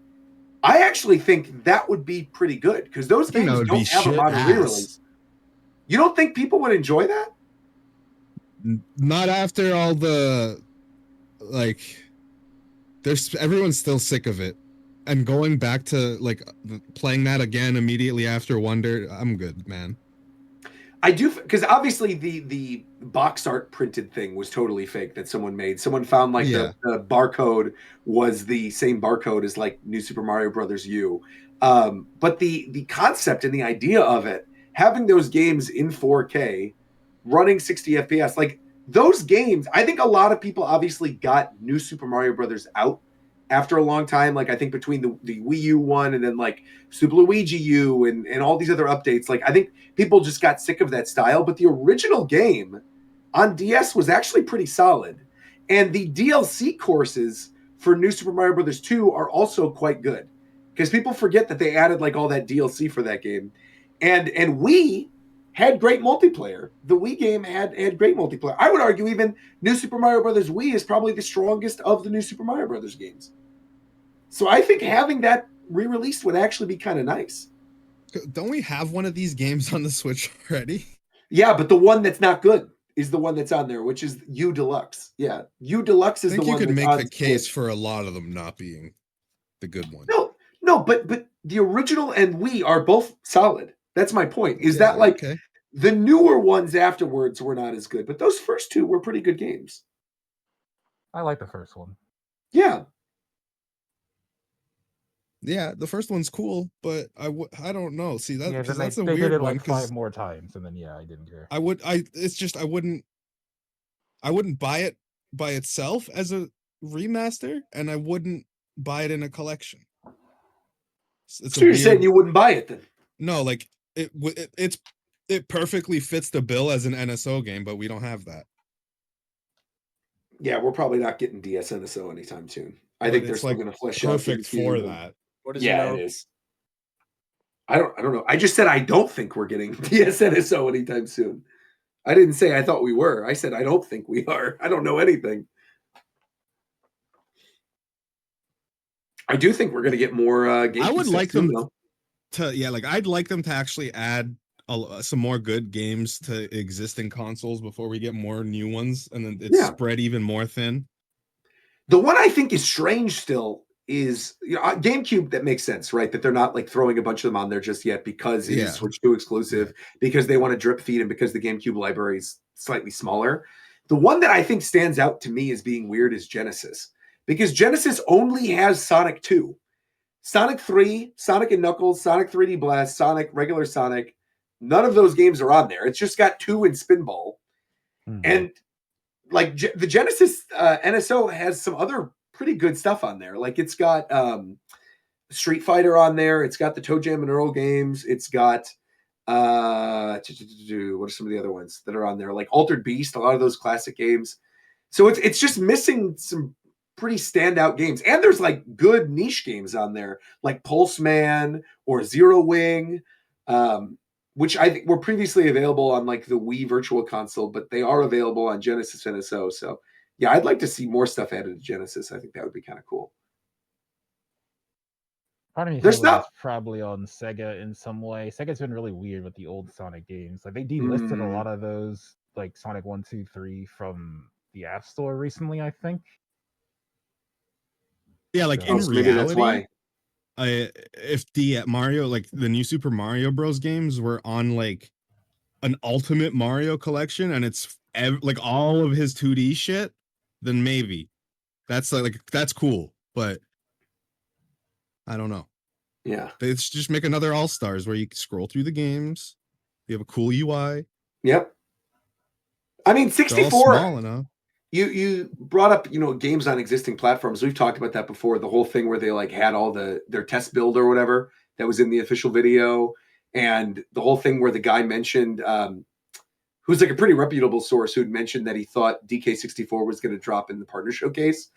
Speaker 12: I actually think that would be pretty good because those games don't have a modern re-release. You don't think people would enjoy that?
Speaker 6: Not after all the like. Everyone's still sick of it. And going back to like playing that again immediately after Wonder, I'm good, man.
Speaker 12: I do, because obviously the box art printed thing was totally fake that someone made. Someone found like the barcode was the same barcode as like New Super Mario Brothers U. But the concept and the idea of it, having those games in 4K, running 60 FPS, like those games, I think a lot of people obviously got New Super Mario Brothers out after a long time, like I think between the Wii U one and then like Super Luigi U and all these other updates, like I think people just got sick of that style. But the original game on DS was actually pretty solid. And the DLC courses for New Super Mario Brothers 2 are also quite good. Because people forget that they added like all that DLC for that game. And Wii had great multiplayer. The Wii game had great multiplayer. I would argue even New Super Mario Brothers Wii is probably the strongest of the New Super Mario Brothers games. So I think having that re-released would actually be kind of nice.
Speaker 6: Don't we have one of these games on the Switch already?
Speaker 12: Yeah, but the one that's not good is the one that's on there, which is U Deluxe. Yeah, U Deluxe is the one.
Speaker 6: I think you could
Speaker 12: that's
Speaker 6: make
Speaker 12: on
Speaker 6: the case
Speaker 12: Switch.
Speaker 6: for a lot of them not being the good one.
Speaker 12: No, but the original and Wii are both solid. That's my point. Is that like the newer ones afterwards were not as good, but those first two were pretty good games.
Speaker 4: I like the first one.
Speaker 12: Yeah.
Speaker 6: Yeah, the first one's cool, but I don't know. See that that's a
Speaker 4: they
Speaker 6: weird
Speaker 4: did it
Speaker 6: one
Speaker 4: like 5 more times, and then I didn't care.
Speaker 6: I wouldn't buy it by itself as a remaster, and I wouldn't buy it in a collection. It's
Speaker 12: So you're saying you wouldn't buy it then?
Speaker 6: No, like it perfectly fits the bill as an NSO game, but we don't have that.
Speaker 12: Yeah, we're probably not getting DS NSO anytime soon. I
Speaker 6: But
Speaker 12: think they're
Speaker 6: it's
Speaker 12: still
Speaker 6: like
Speaker 12: going to flesh out
Speaker 6: perfect for
Speaker 12: GameCube.
Speaker 6: that.
Speaker 7: What is
Speaker 12: Yeah, it is. I don't know. I just said I don't think we're getting DS NSO anytime soon. I didn't say I thought we were. I said I don't think we are. I don't know anything. I do think we're going to get more GameCube
Speaker 6: I would like
Speaker 12: soon,
Speaker 6: them
Speaker 12: though.
Speaker 6: I'd like them to actually add some more good games to existing consoles before we get more new ones, and then it's spread even more thin.
Speaker 12: The one I think is strange still is GameCube. That makes sense, right? That they're not like throwing a bunch of them on there just yet because it is Switch 2 exclusive, because they want to drip feed, and because the GameCube library is slightly smaller. The one that I think stands out to me as being weird is Genesis, because Genesis only has Sonic 2. Sonic 3, Sonic and Knuckles, Sonic 3D Blast, Sonic, regular Sonic, none of those games are on there. It's just got 2 and Spinball. And like the Genesis NSO has some other pretty good stuff on there. Like it's got Street Fighter on there. It's got the Toe Jam and Earl games. It's got what are some of the other ones that are on there? Like Altered Beast, a lot of those classic games. So it's just missing some pretty standout games. And there's like good niche games on there, like Pulse Man or Zero Wing, which I think were previously available on like the Wii Virtual Console, but they are available on Genesis NSO. So yeah, I'd like to see more stuff added to Genesis. I think that would be kind of cool.
Speaker 4: Part of me feels like it's probably on Sega in some way. Sega's been really weird with the old Sonic games. Like they delisted a lot of those, like Sonic 1, 2, 3 from the App Store recently, I think.
Speaker 6: Yeah, like in reality, if the Mario, like the new Super Mario Bros. Games were on like an Ultimate Mario collection, and it's like all of his 2D shit, then maybe that's like that's cool. But I don't know.
Speaker 12: Yeah,
Speaker 6: it's just make another All Stars where you scroll through the games. You have a cool UI.
Speaker 12: Yep. I mean, 64.
Speaker 6: Small enough.
Speaker 12: You brought up, games on existing platforms. We've talked about that before. The whole thing where they like had all their test build or whatever that was in the official video, and the whole thing where the guy mentioned, who's like a pretty reputable source, who'd mentioned that he thought DK64 was going to drop in the partner showcase.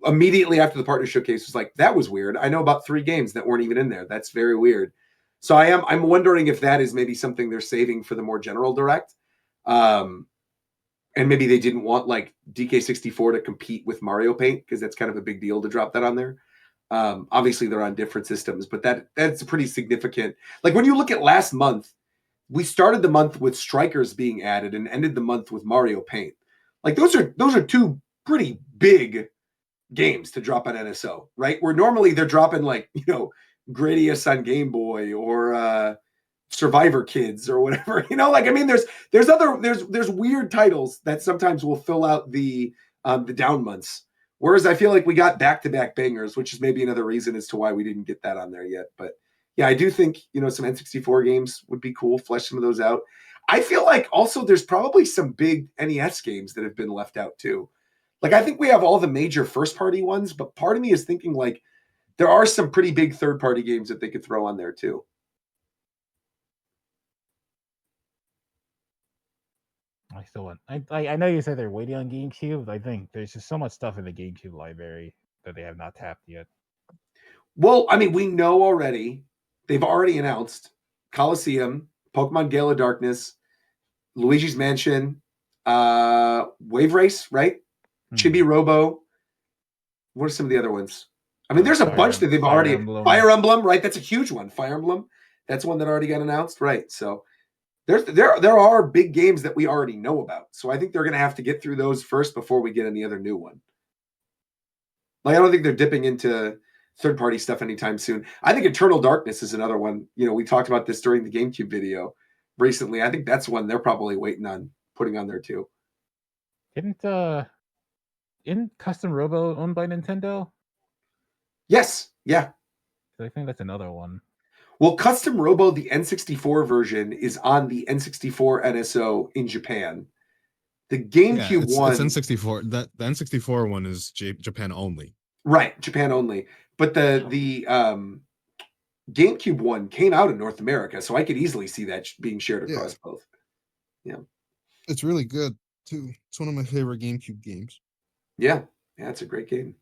Speaker 12: Immediately after the partner showcase was like, that was weird. I know about 3 games that weren't even in there. That's very weird. So I'm wondering if that is maybe something they're saving for the more general direct. And maybe they didn't want like DK64 to compete with Mario Paint, because that's kind of a big deal to drop that on there. Obviously they're on different systems, but that's a pretty significant. Like when you look at last month, we started the month with Strikers being added and ended the month with Mario Paint. Like those are 2 pretty big games to drop on NSO, right? Where normally they're dropping like, Gradius on Game Boy or Survivor Kids or whatever, like, I mean, there's weird titles that sometimes will fill out the down months. Whereas I feel like we got back-to-back bangers, which is maybe another reason as to why we didn't get that on there yet. But yeah, I do think, some N64 games would be cool. Flesh some of those out. I feel like also there's probably some big NES games that have been left out too. Like, I think we have all the major first-party ones, but part of me is thinking like there are some pretty big third-party games that they could throw on there too.
Speaker 4: I know you said they're waiting on GameCube. I think there's just so much stuff in the GameCube library that they have not tapped yet.
Speaker 12: Well, I mean, we know already. They've already announced Coliseum, Pokemon Gale of Darkness, Luigi's Mansion, Wave Race, right? Chibi Robo. What are some of the other ones? I mean, there's a bunch that they've already... Fire Emblem, right? That's a huge one. Fire Emblem. That's one that already got announced, right? So there are big games that we already know about. So I think they're going to have to get through those first before we get any other new one. Like, I don't think they're dipping into third-party stuff anytime soon. I think Eternal Darkness is another one. We talked about this during the GameCube video recently. I think that's one they're probably waiting on putting on there too.
Speaker 4: Isn't Custom Robo owned by Nintendo?
Speaker 12: Yes. Yeah.
Speaker 4: I think that's another one.
Speaker 12: Well, Custom Robo, the N64 version, is on the N64 NSO in Japan. The GameCube one...
Speaker 6: It's N64. The N64 one is Japan only.
Speaker 12: Right, Japan only. But the GameCube one came out in North America, so I could easily see that being shared across both. Yeah,
Speaker 6: it's really good too. It's one of my favorite GameCube games.
Speaker 12: Yeah, it's a great game.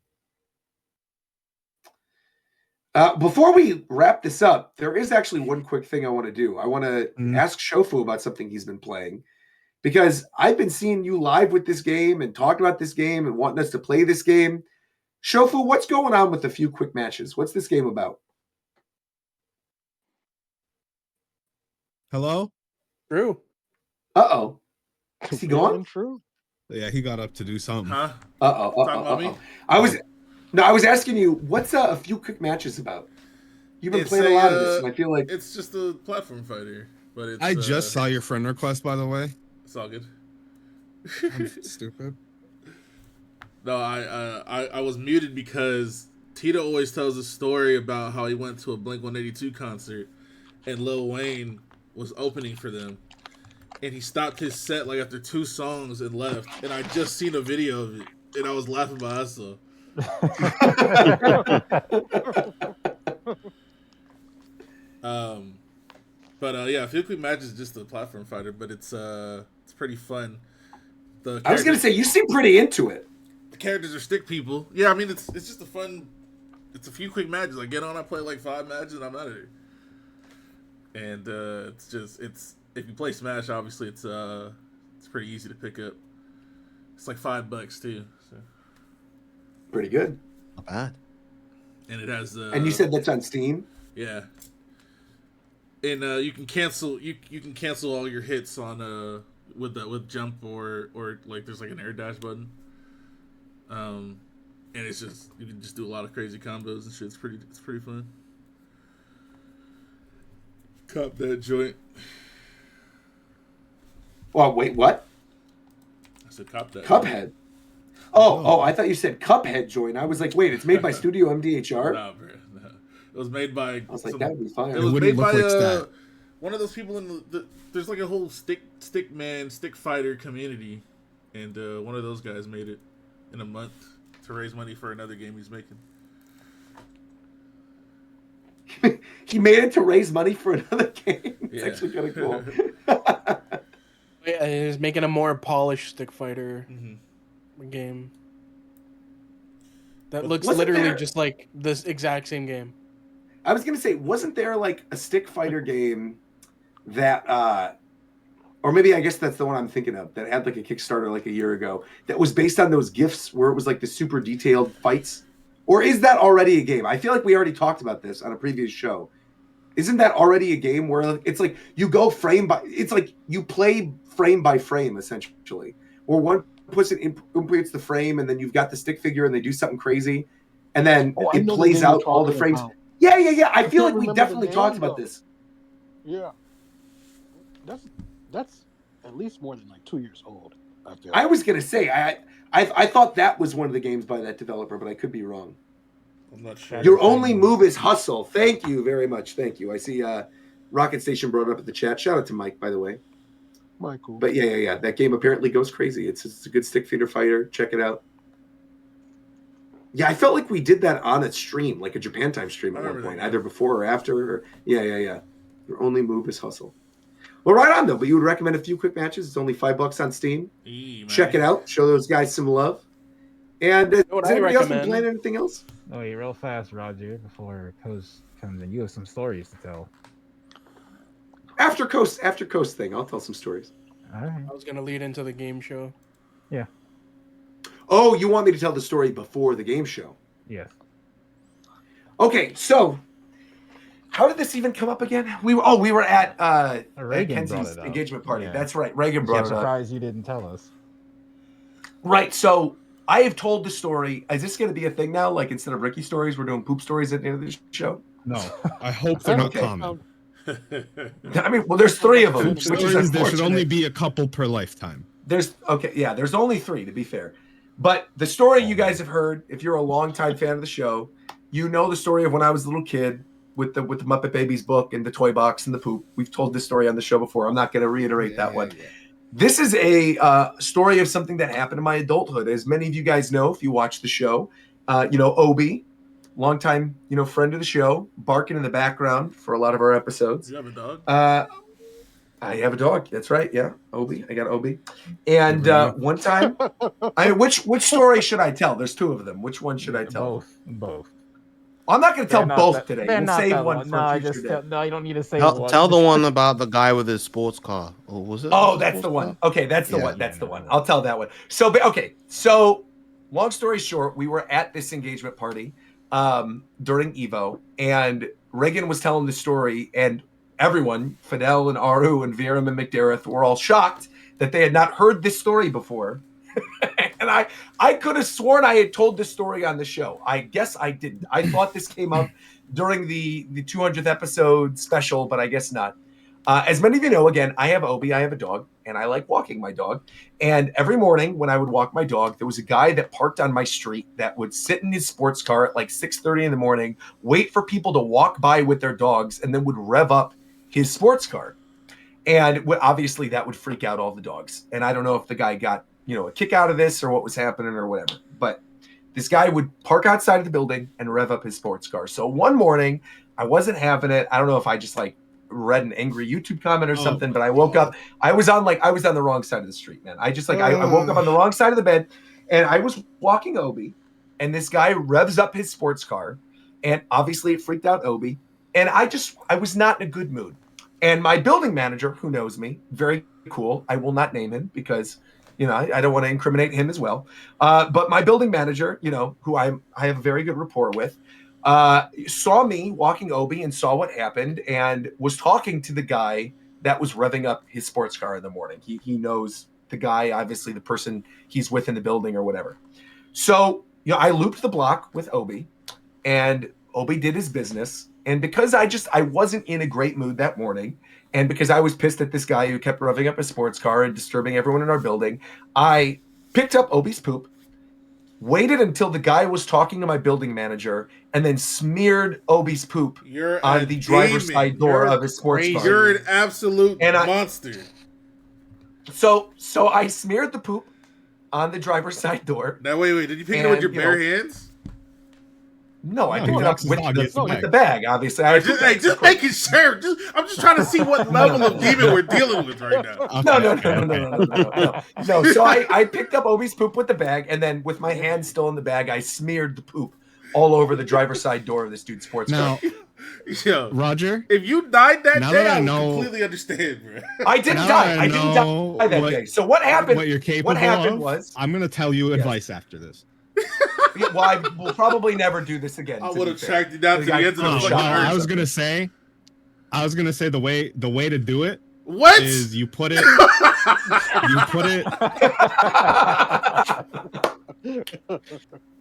Speaker 12: Before we wrap this up, there is actually one quick thing I want to do. I want to ask Shofu about something he's been playing, because I've been seeing you live with this game and talking about this game and wanting us to play this game. Shofu, what's going on with a few quick matches? What's this game about?
Speaker 6: Hello?
Speaker 7: True.
Speaker 12: Uh-oh. Is he gone?
Speaker 3: True.
Speaker 6: Yeah, he got up to do something.
Speaker 2: Huh?
Speaker 12: Uh-oh. I was asking you, what's a few quick matches about? You've been playing a lot of this, and I feel like
Speaker 2: it's just a platform fighter. But it's,
Speaker 6: I just saw your friend request, by the way.
Speaker 2: It's all good.
Speaker 6: I'm stupid.
Speaker 2: No, I was muted because Tito always tells a story about how he went to a Blink-182 concert and Lil Wayne was opening for them. And he stopped his set like after 2 songs and left. And I just seen a video of it, and I was laughing my ass off. Yeah, Field Quick Match is just a platform fighter, but it's pretty fun.
Speaker 12: I was gonna say, you seem pretty into it.
Speaker 2: The characters are stick people. Yeah, I mean it's just a fun. It's a few quick matches. I get on, I play like 5 matches, and I'm out of here. And it's if you play Smash, obviously it's pretty easy to pick up. It's like $5 too. So.
Speaker 12: Pretty good.
Speaker 5: Not bad.
Speaker 2: And it has.
Speaker 12: And you said that's on Steam.
Speaker 2: Yeah. And you can cancel all your hits on with jump or like there's like an air dash button. And it's just you can just do a lot of crazy combos and shit. It's pretty fun. Cop that joint.
Speaker 12: Well, wait, what?
Speaker 2: I said cop that.
Speaker 12: Cuphead. Oh, I thought you said Cuphead joint. I was like, wait, it's made by Studio MDHR?
Speaker 2: No, bro. No. It was made by.
Speaker 12: I was like, that would be fine.
Speaker 2: It was made by one of those people in the. There's like a whole stick fighter community, and one of those guys made it in a month to raise money for another game he's making.
Speaker 12: He made it to raise money for another game. It's actually kind of cool.
Speaker 7: Yeah, he's making a more polished stick fighter game that looks literally just like this exact same game.
Speaker 12: I was gonna say, wasn't there like a stick fighter game that, or maybe I guess that's the one I'm thinking of, that had like a Kickstarter like a year ago that was based on those GIFs where it was like the super detailed fights? Or is that already a game? I feel like we already talked about this on a previous show. Isn't that already a game where it's like you go frame by, it's like you play frame by frame essentially, where one inputs the frame and then you've got the stick figure and they do something crazy and then it plays out all the frames.
Speaker 3: About.
Speaker 12: Yeah. I feel like we definitely talked about this.
Speaker 3: Yeah. That's at least more than like 2 years old.
Speaker 12: I was gonna say I thought that was one of the games by that developer, but I could be wrong.
Speaker 2: I'm not sure.
Speaker 12: Your only move is hustle. Thank you very much. Thank you. I see Rocket Station brought it up at the chat. Shout out to Mike, by the way.
Speaker 3: Michael.
Speaker 12: But yeah. That game apparently goes crazy. It's a good stick figure fighter. Check it out. Yeah, I felt like we did that on a stream, like a Japan Time stream at one point, either before or after. Or, yeah. Your only move is hustle. Well, right on though. But you would recommend a few quick matches. It's only $5 on Steam. Check it out. Show those guys some love. And has anybody else been playing anything else?
Speaker 4: Oh, yeah, real fast, Roger, before Coast comes in. You have some stories to tell.
Speaker 12: After Coast thing, I'll tell some stories.
Speaker 4: All right.
Speaker 7: I was gonna lead into the game show.
Speaker 4: Yeah.
Speaker 12: Oh, you want me to tell the story before the game show?
Speaker 4: Yes.
Speaker 12: Okay, so how did this even come up again? We were at Kenzie's engagement party. Yeah. That's right. Reagan brought it up.
Speaker 4: I'm surprised you didn't tell us.
Speaker 12: Right. So I have told the story. Is this going to be a thing now? Like instead of Ricky stories, we're doing poop stories at the end of the show?
Speaker 6: No. I hope they're not common.
Speaker 12: I mean, well, there's 3 of them.
Speaker 6: There should only be a couple per lifetime.
Speaker 12: There's only 3 to be fair. But the story you guys have heard, if you're a longtime fan of the show, you know the story of when I was a little kid with the Muppet Babies book and the toy box and the poop. We've told this story on the show before. I'm not going to reiterate that one. Yeah. This is a story of something that happened in my adulthood. As many of you guys know, if you watch the show, Obi
Speaker 1: longtime, friend of the show, barking in the background for a lot of our episodes.
Speaker 2: You have a dog?
Speaker 1: I have a dog. That's right. Yeah, Obi. I got Obi. And one time, which story should I tell? There's two of them. Which one should I tell?
Speaker 4: Both.
Speaker 1: I'm not going to tell both today. We'll save one for
Speaker 4: no,
Speaker 1: a future day.
Speaker 4: No, you don't need to say
Speaker 5: Tell,
Speaker 4: one.
Speaker 5: tell the one about the guy with his sports car. Or was it?
Speaker 1: Oh, that's the one. Okay, that's the one. That's the one. I'll tell that one. So, long story short, we were at this engagement party during EVO, and Reagan was telling the story, and everyone, Fidel and Aru and Viram and McDareth, were all shocked that they had not heard this story before. And I could have sworn I had told this story on the show. I guess I didn't. I thought this came up during the 200th episode special, but I guess not. As many of you know, again, I have Obi, I have a dog, and I like walking my dog. And every morning when I would walk my dog, there was a guy that parked on my street that would sit in his sports car at like 6:30 in the morning, wait for people to walk by with their dogs, and then would rev up his sports car. And obviously that would freak out all the dogs. And I don't know if the guy got, a kick out of this or what was happening or whatever. But this guy would park outside of the building and rev up his sports car. So one morning, I wasn't having it. I don't know if I just read an angry YouTube comment or something, but I woke up. I was on the wrong side of the street, man. I woke up on the wrong side of the bed, and I was walking Obi, and this guy revs up his sports car, and obviously it freaked out Obi. And I was not in a good mood. And my building manager, who knows me, very cool. I will not name him because, I don't want to incriminate him as well. But my building manager, who I have a very good rapport with, saw me walking Obi and saw what happened and was talking to the guy that was revving up his sports car in the morning. He knows the guy, obviously the person he's with in the building or whatever. So, I looped the block with Obi, and Obi did his business. And because I wasn't in a great mood that morning, and because I was pissed at this guy who kept revving up his sports car and disturbing everyone in our building, I picked up Obi's poop, waited until the guy was talking to my building manager, and then smeared Obi's poop on the driver's side door of his sports car.
Speaker 2: You're an absolute monster.
Speaker 1: So I smeared the poop on the driver's side door.
Speaker 2: Now wait, did you pick it with your bare hands?
Speaker 1: No, I picked it up with the bag, obviously.
Speaker 2: Just making sure. I'm just trying to see what level of demon we're dealing with right now.
Speaker 1: No. So I picked up Obi's poop with the bag, and then with my hand still in the bag, I smeared the poop all over the driver's side door of this dude's sports car.
Speaker 2: Yo,
Speaker 6: Roger,
Speaker 2: if you died that day, I would completely understand, bro.
Speaker 1: I didn't die. I didn't die that day. So what happened?
Speaker 6: What you're capable of was I'm going to tell you advice after this.
Speaker 1: Well, I will probably never do this again.
Speaker 2: I would have tracked you down to the end of the fucking earth.
Speaker 6: I was gonna say the way to do it.
Speaker 2: What
Speaker 6: is you put it?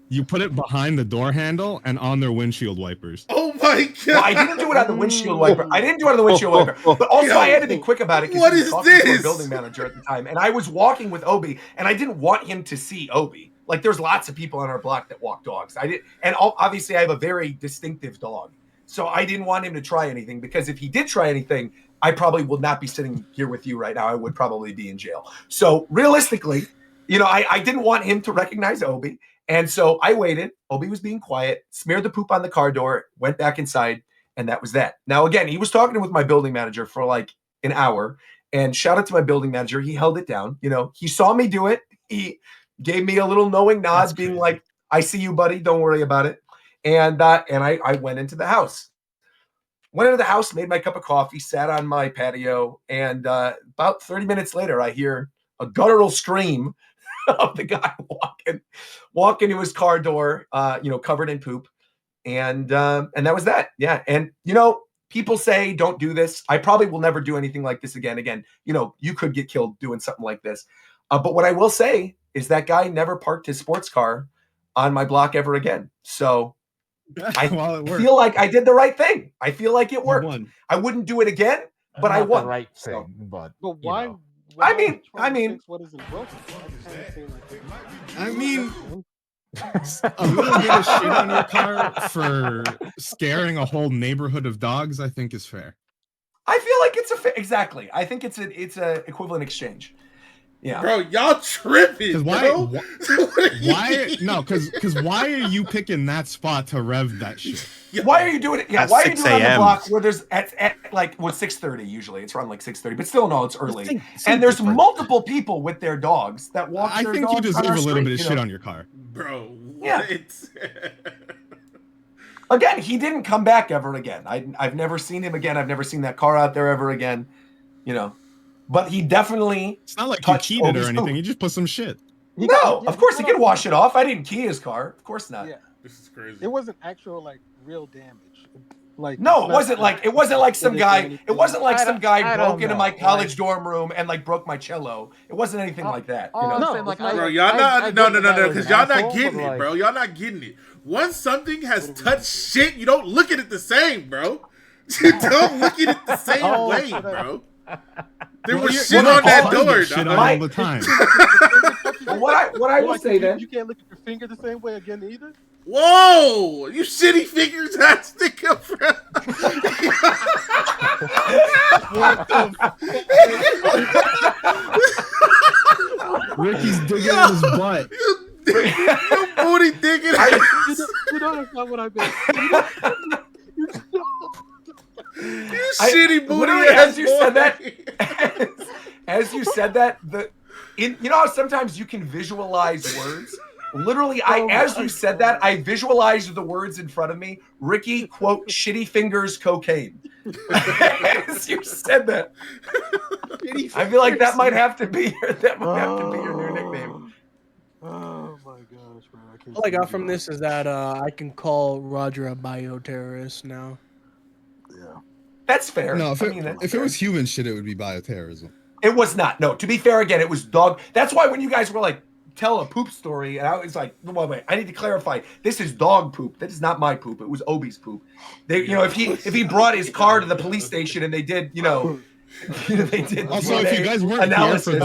Speaker 6: You put it behind the door handle and on their windshield wipers.
Speaker 2: Oh my god!
Speaker 1: Well, I didn't do it on the windshield wiper. But also I had to be quick about it because he was talking to our building manager at the time, and I was walking with Obi, and I didn't want him to see Obi. Like, there's lots of people on our block that walk dogs. Obviously I have a very distinctive dog, so I didn't want him to try anything, because if he did try anything, I probably would not be sitting here with you right now. I would probably be in jail. So realistically, I didn't want him to recognize Obi. And so I waited. Obi was being quiet, smeared the poop on the car door, went back inside, and that was that. Now, again, he was talking with my building manager for like an hour, and shout out to my building manager. He held it down. He saw me do it. He gave me a little knowing nod, being like, I see you, buddy. Don't worry about it. And I went into the house. Went into the house, made my cup of coffee, sat on my patio, and about 30 minutes later, I hear a guttural scream of the guy walking to his car door, covered in poop. And that was that. Yeah. And, people say don't do this. I probably will never do anything like this again. Again, you could get killed doing something like this. But what I will say is that guy never parked his sports car on my block ever again. So I feel like I did the right thing. I feel like it worked. I wouldn't do it again, but I won.
Speaker 4: The right thing, but
Speaker 3: why?
Speaker 1: I mean,
Speaker 3: what isn't broken?
Speaker 6: I mean, a little bit of shit on your car for scaring a whole neighborhood of dogs, I think, is fair.
Speaker 1: I feel like it's exactly. I think it's a equivalent exchange.
Speaker 12: Yeah,
Speaker 2: bro, y'all tripping.
Speaker 6: Because why are you picking that spot to rev that shit?
Speaker 12: Why are you doing it? Yeah,
Speaker 5: At
Speaker 12: why are you
Speaker 5: 6
Speaker 12: doing it on the
Speaker 5: a.m.
Speaker 12: block where there's at like 6:30 usually? It's around like 6:30, but still, no, it's early.
Speaker 6: It's
Speaker 12: And there's
Speaker 6: different.
Speaker 12: multiple people with their dogs that walk.
Speaker 6: I
Speaker 12: their
Speaker 6: think you
Speaker 12: dogs on
Speaker 6: deserve
Speaker 12: our
Speaker 6: a little
Speaker 12: street,
Speaker 6: bit of
Speaker 12: you
Speaker 6: shit
Speaker 12: know?
Speaker 6: on your car.
Speaker 2: Bro,
Speaker 12: Yeah. Again, he didn't come back ever again. I've never seen him again. I've never seen that car out there ever again. You know, but he definitely.
Speaker 6: It's not like you
Speaker 12: touched
Speaker 6: keyed it or
Speaker 12: Obi's
Speaker 6: anything.
Speaker 12: poop.
Speaker 6: You just put some shit.
Speaker 12: No, of course he can wash it off. I didn't key his car. Of course not.
Speaker 3: Yeah,
Speaker 2: this is crazy.
Speaker 3: it wasn't actual like real damage. Like
Speaker 12: No, it wasn't like some guy. It wasn't like some guy
Speaker 4: I
Speaker 12: broke
Speaker 4: don't
Speaker 12: into
Speaker 4: know.
Speaker 12: my college dorm room and like broke my cello. It wasn't anything like that. You
Speaker 4: all I'm
Speaker 12: know?
Speaker 4: saying, like,
Speaker 2: Bro,
Speaker 4: I
Speaker 2: y'all
Speaker 4: get
Speaker 2: no,
Speaker 4: the guy was
Speaker 2: because
Speaker 4: an
Speaker 2: y'all
Speaker 4: asshole,
Speaker 2: not getting
Speaker 4: but,
Speaker 2: it,
Speaker 4: like,
Speaker 2: bro. Y'all not getting it. Once something has touched shit, you don't look at it the same, bro. You don't look at it the same way, bro. There was shit on that door,
Speaker 6: Shit
Speaker 2: dog.
Speaker 6: on all the time.
Speaker 12: What I will say then.
Speaker 3: You can't look at your finger the same way again either.
Speaker 2: Whoa! You shitty fingers ass nigga, bro.
Speaker 6: Ricky's digging in his butt.
Speaker 2: You booty digging ass.
Speaker 3: You know that's not what I meant.
Speaker 2: You shitty booty
Speaker 12: Literally,
Speaker 2: ass
Speaker 12: as you
Speaker 2: boy.
Speaker 12: said that, as you said that, you know how sometimes you can visualize words. Literally, as you said that, I visualized the words in front of me. Ricky, quote, shitty fingers cocaine. As you said that, I feel like that might have to be your new nickname.
Speaker 3: Oh my gosh, bro!
Speaker 7: All I got from this is that I can call Roger a bioterrorist now.
Speaker 3: Yeah,
Speaker 12: that's fair.
Speaker 6: No, if
Speaker 12: That's
Speaker 6: it was human shit, it would be bioterrorism.
Speaker 12: It was not. No, to be fair, again, it was dog. That's why when you guys were like, tell a poop story, and I was like, wait, I need to clarify. This is dog poop. That is not my poop. It was Obi's poop. They, you know, if he brought his car to the police station and they did, you know, they did.
Speaker 6: Also,
Speaker 12: DNA
Speaker 6: if you guys weren't
Speaker 12: analysis,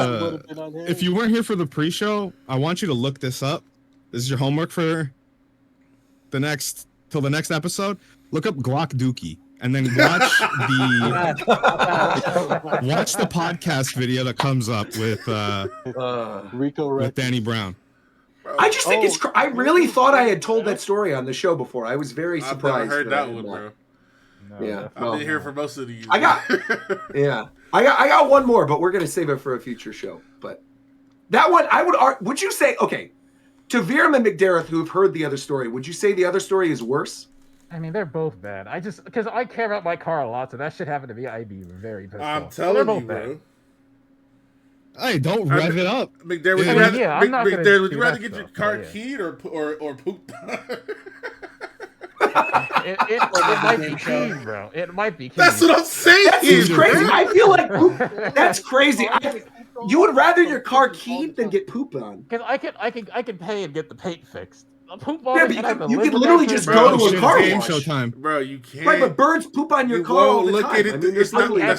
Speaker 6: if you weren't here for the pre-show, I want you to look this up. This is your homework for the next episode. Look up Glock Dookie. And then watch the podcast video that comes up with
Speaker 3: Rico
Speaker 6: with Danny Brown.
Speaker 12: I just think it's. I really thought I had told that story on the show before. I was very surprised.
Speaker 2: I've never heard that one, bro.
Speaker 12: Yeah,
Speaker 2: I've been here for most of these.
Speaker 12: I got one more, but we're gonna save it for a future show. But that one, would you say, okay, to Viram and McDareth, who've heard the other story, would you say the other story is worse?
Speaker 4: I mean, they're both bad. Because I care about my car a lot, so that shit happened to me. I'd be very pissed
Speaker 2: I'm
Speaker 4: off.
Speaker 2: telling
Speaker 4: They're
Speaker 2: you,
Speaker 4: both
Speaker 2: bro.
Speaker 6: Hey, don't rev it up.
Speaker 2: McDareth, would you rather get your car keyed or pooped?
Speaker 4: It might be keyed, bro. It might be keyed.
Speaker 2: That's what I'm saying.
Speaker 12: That's crazy. I feel like that's crazy. You would rather your car keyed than get poop on.
Speaker 4: Because I could pay and get the paint fixed. Poop on
Speaker 12: Yeah, but you could literally just go to a car wash.
Speaker 6: Showtime.
Speaker 2: Bro, you can't.
Speaker 12: Right, but birds poop on your car all the
Speaker 2: look
Speaker 12: time.
Speaker 2: at it.
Speaker 12: I mean,
Speaker 2: That's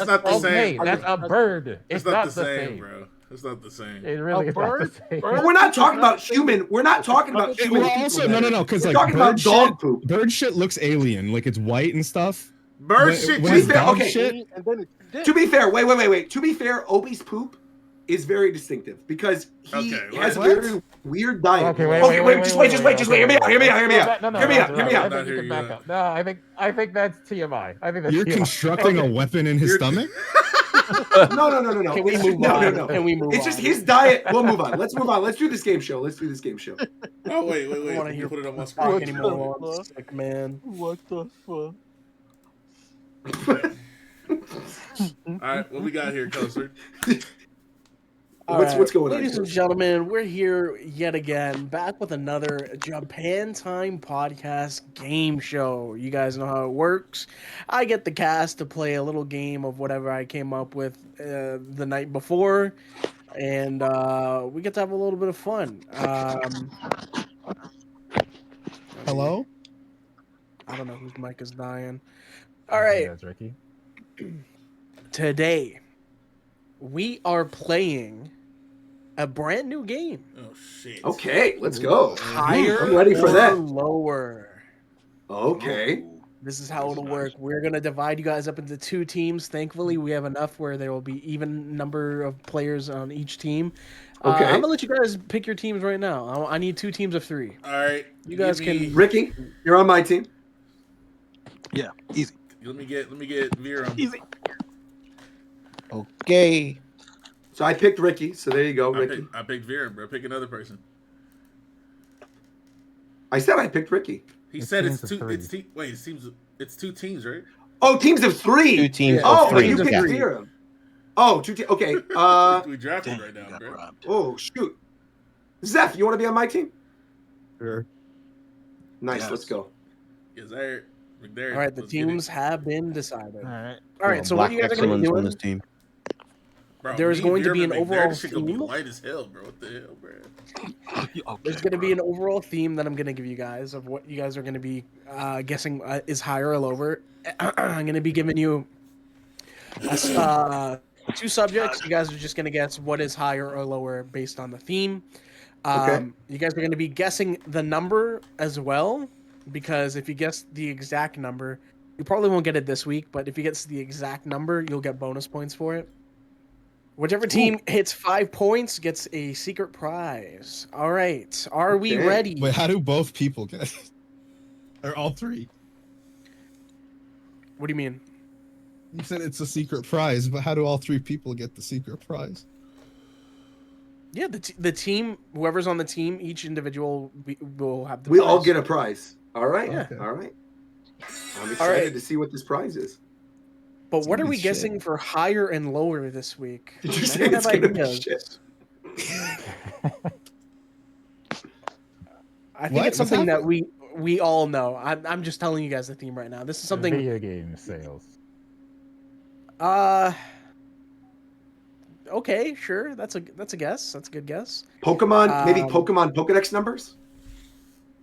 Speaker 2: not the same.
Speaker 4: That's a bird.
Speaker 2: It's not the same, bro. It's not the same.
Speaker 4: It really is not the same.
Speaker 12: But we're not talking about human. We're not talking about human.
Speaker 6: Well, also, no, because like
Speaker 12: talking about dog
Speaker 6: poop. Bird shit looks alien, like it's white and stuff.
Speaker 2: Bird shit.
Speaker 6: When it's dog
Speaker 12: okay.
Speaker 6: shit.
Speaker 12: To be fair, wait. To be fair, Obi's poop is very distinctive because he has a very weird diet.
Speaker 4: Okay, wait. Just wait.
Speaker 12: Hear me out. Hear me out.
Speaker 4: No, I think you can back up. No, I think that's TMI. I think that's
Speaker 6: You're
Speaker 4: TMI.
Speaker 6: constructing a weapon in his stomach?
Speaker 12: No.
Speaker 7: Can we move on?
Speaker 12: No.
Speaker 7: Can we move
Speaker 12: It's just
Speaker 7: on?
Speaker 12: his diet. We'll move on. Let's move on. Let's do this game show.
Speaker 2: Oh wait.
Speaker 7: I want to hear
Speaker 2: Put it on my
Speaker 7: Rock
Speaker 2: screen.
Speaker 7: anymore. I'm sick, man.
Speaker 3: What the fuck?
Speaker 2: All right, what we got here, Coaster?
Speaker 12: What's going on?
Speaker 7: Ladies and gentlemen, we're here yet again, back with another Japan Time podcast game show. You guys know how it works. I get the cast to play a little game of whatever I came up with the night before, and we get to have a little bit of fun.
Speaker 6: Hello?
Speaker 7: I don't know whose mic is dying. All right.
Speaker 4: That's Ricky.
Speaker 7: Today, we are playing a brand new game.
Speaker 2: Oh shit.
Speaker 12: Okay, let's go.
Speaker 7: Higher
Speaker 12: I'm ready for
Speaker 7: or
Speaker 12: that.
Speaker 7: lower.
Speaker 12: Okay.
Speaker 7: This is how it'll work. We're gonna divide you guys up into 2 teams. Thankfully, we have enough where there will be even number of players on each team.
Speaker 12: Okay.
Speaker 7: I'm gonna let you guys pick your teams right now. I need 2 teams of 3.
Speaker 2: All right.
Speaker 7: You guys can.
Speaker 12: Ricky, you're on my team.
Speaker 3: Yeah, easy.
Speaker 2: Let me get Viram.
Speaker 3: Easy.
Speaker 5: Okay.
Speaker 12: So I picked Ricky. So there you go, Ricky.
Speaker 2: I picked Viram, bro. Pick another person.
Speaker 12: I said I picked Ricky.
Speaker 2: He
Speaker 4: It's
Speaker 2: said
Speaker 4: teams
Speaker 2: it's
Speaker 4: of
Speaker 2: 2.
Speaker 4: three.
Speaker 2: It's wait. It seems it's 2 teams, right?
Speaker 12: Oh, teams of 3.
Speaker 5: 2 teams
Speaker 12: Oh,
Speaker 5: of
Speaker 12: but
Speaker 5: 3.
Speaker 12: you picked
Speaker 5: Yeah.
Speaker 12: Viram. Oh, 2 teams. Okay.
Speaker 2: We drafted right now, bro.
Speaker 12: Oh, shoot. Zeph, you want to be on my team?
Speaker 6: Sure.
Speaker 12: Nice.
Speaker 3: Yes.
Speaker 12: Let's go.
Speaker 2: Yes, sir. McDermott,
Speaker 7: All right, the
Speaker 2: let's get it.
Speaker 7: teams have been decided.
Speaker 4: All right.
Speaker 7: All right, so what you guys are gonna be
Speaker 5: excellence on
Speaker 7: doing?
Speaker 5: this team.
Speaker 2: Bro,
Speaker 7: There's
Speaker 2: me,
Speaker 7: going to
Speaker 2: Viram,
Speaker 7: be
Speaker 2: and
Speaker 7: an
Speaker 2: McDermott,
Speaker 7: overall
Speaker 2: this shit gonna be
Speaker 7: theme.
Speaker 2: light as hell, bro. What the hell, bro?
Speaker 7: There's going to be an overall theme that I'm going to give you guys of what you guys are going to be guessing is higher or lower. I'm going to be giving you 2 subjects. You guys are just going to guess what is higher or lower based on the theme.
Speaker 12: Okay.
Speaker 7: You guys are going to be guessing the number as well, because if you guess the exact number, you probably won't get it this week, but if you guess the exact number, you'll get bonus points for it. Whichever team hits 5 points gets a secret prize. All right. Are we
Speaker 12: Okay.
Speaker 7: ready?
Speaker 6: Wait, how do both people get it? Or all 3?
Speaker 7: What do you mean?
Speaker 6: You said it's a secret prize, but how do all 3 people get the secret prize?
Speaker 7: Yeah, the team, whoever's on the team, each individual will have the
Speaker 12: We
Speaker 7: prize.
Speaker 12: all get a prize. All right.
Speaker 7: Yeah.
Speaker 12: All right. I'm
Speaker 7: All
Speaker 12: excited
Speaker 7: right.
Speaker 12: to see what this prize is.
Speaker 7: But what are
Speaker 6: gonna
Speaker 7: we
Speaker 6: be
Speaker 7: guessing
Speaker 6: shit.
Speaker 7: for higher and lower this week?
Speaker 12: Did you
Speaker 7: I
Speaker 12: say
Speaker 7: don't
Speaker 12: it's
Speaker 7: have
Speaker 12: gonna be
Speaker 7: ideas.
Speaker 12: shit?
Speaker 7: I think
Speaker 6: What?
Speaker 7: it's
Speaker 6: What's
Speaker 7: something that
Speaker 6: happening?
Speaker 7: we all know. I'm just telling you guys the theme right now. This is something.
Speaker 4: Video game sales.
Speaker 7: Okay, sure. That's a guess. That's a good guess.
Speaker 12: Pokemon, maybe
Speaker 7: Um,
Speaker 12: Pokemon Pokedex numbers?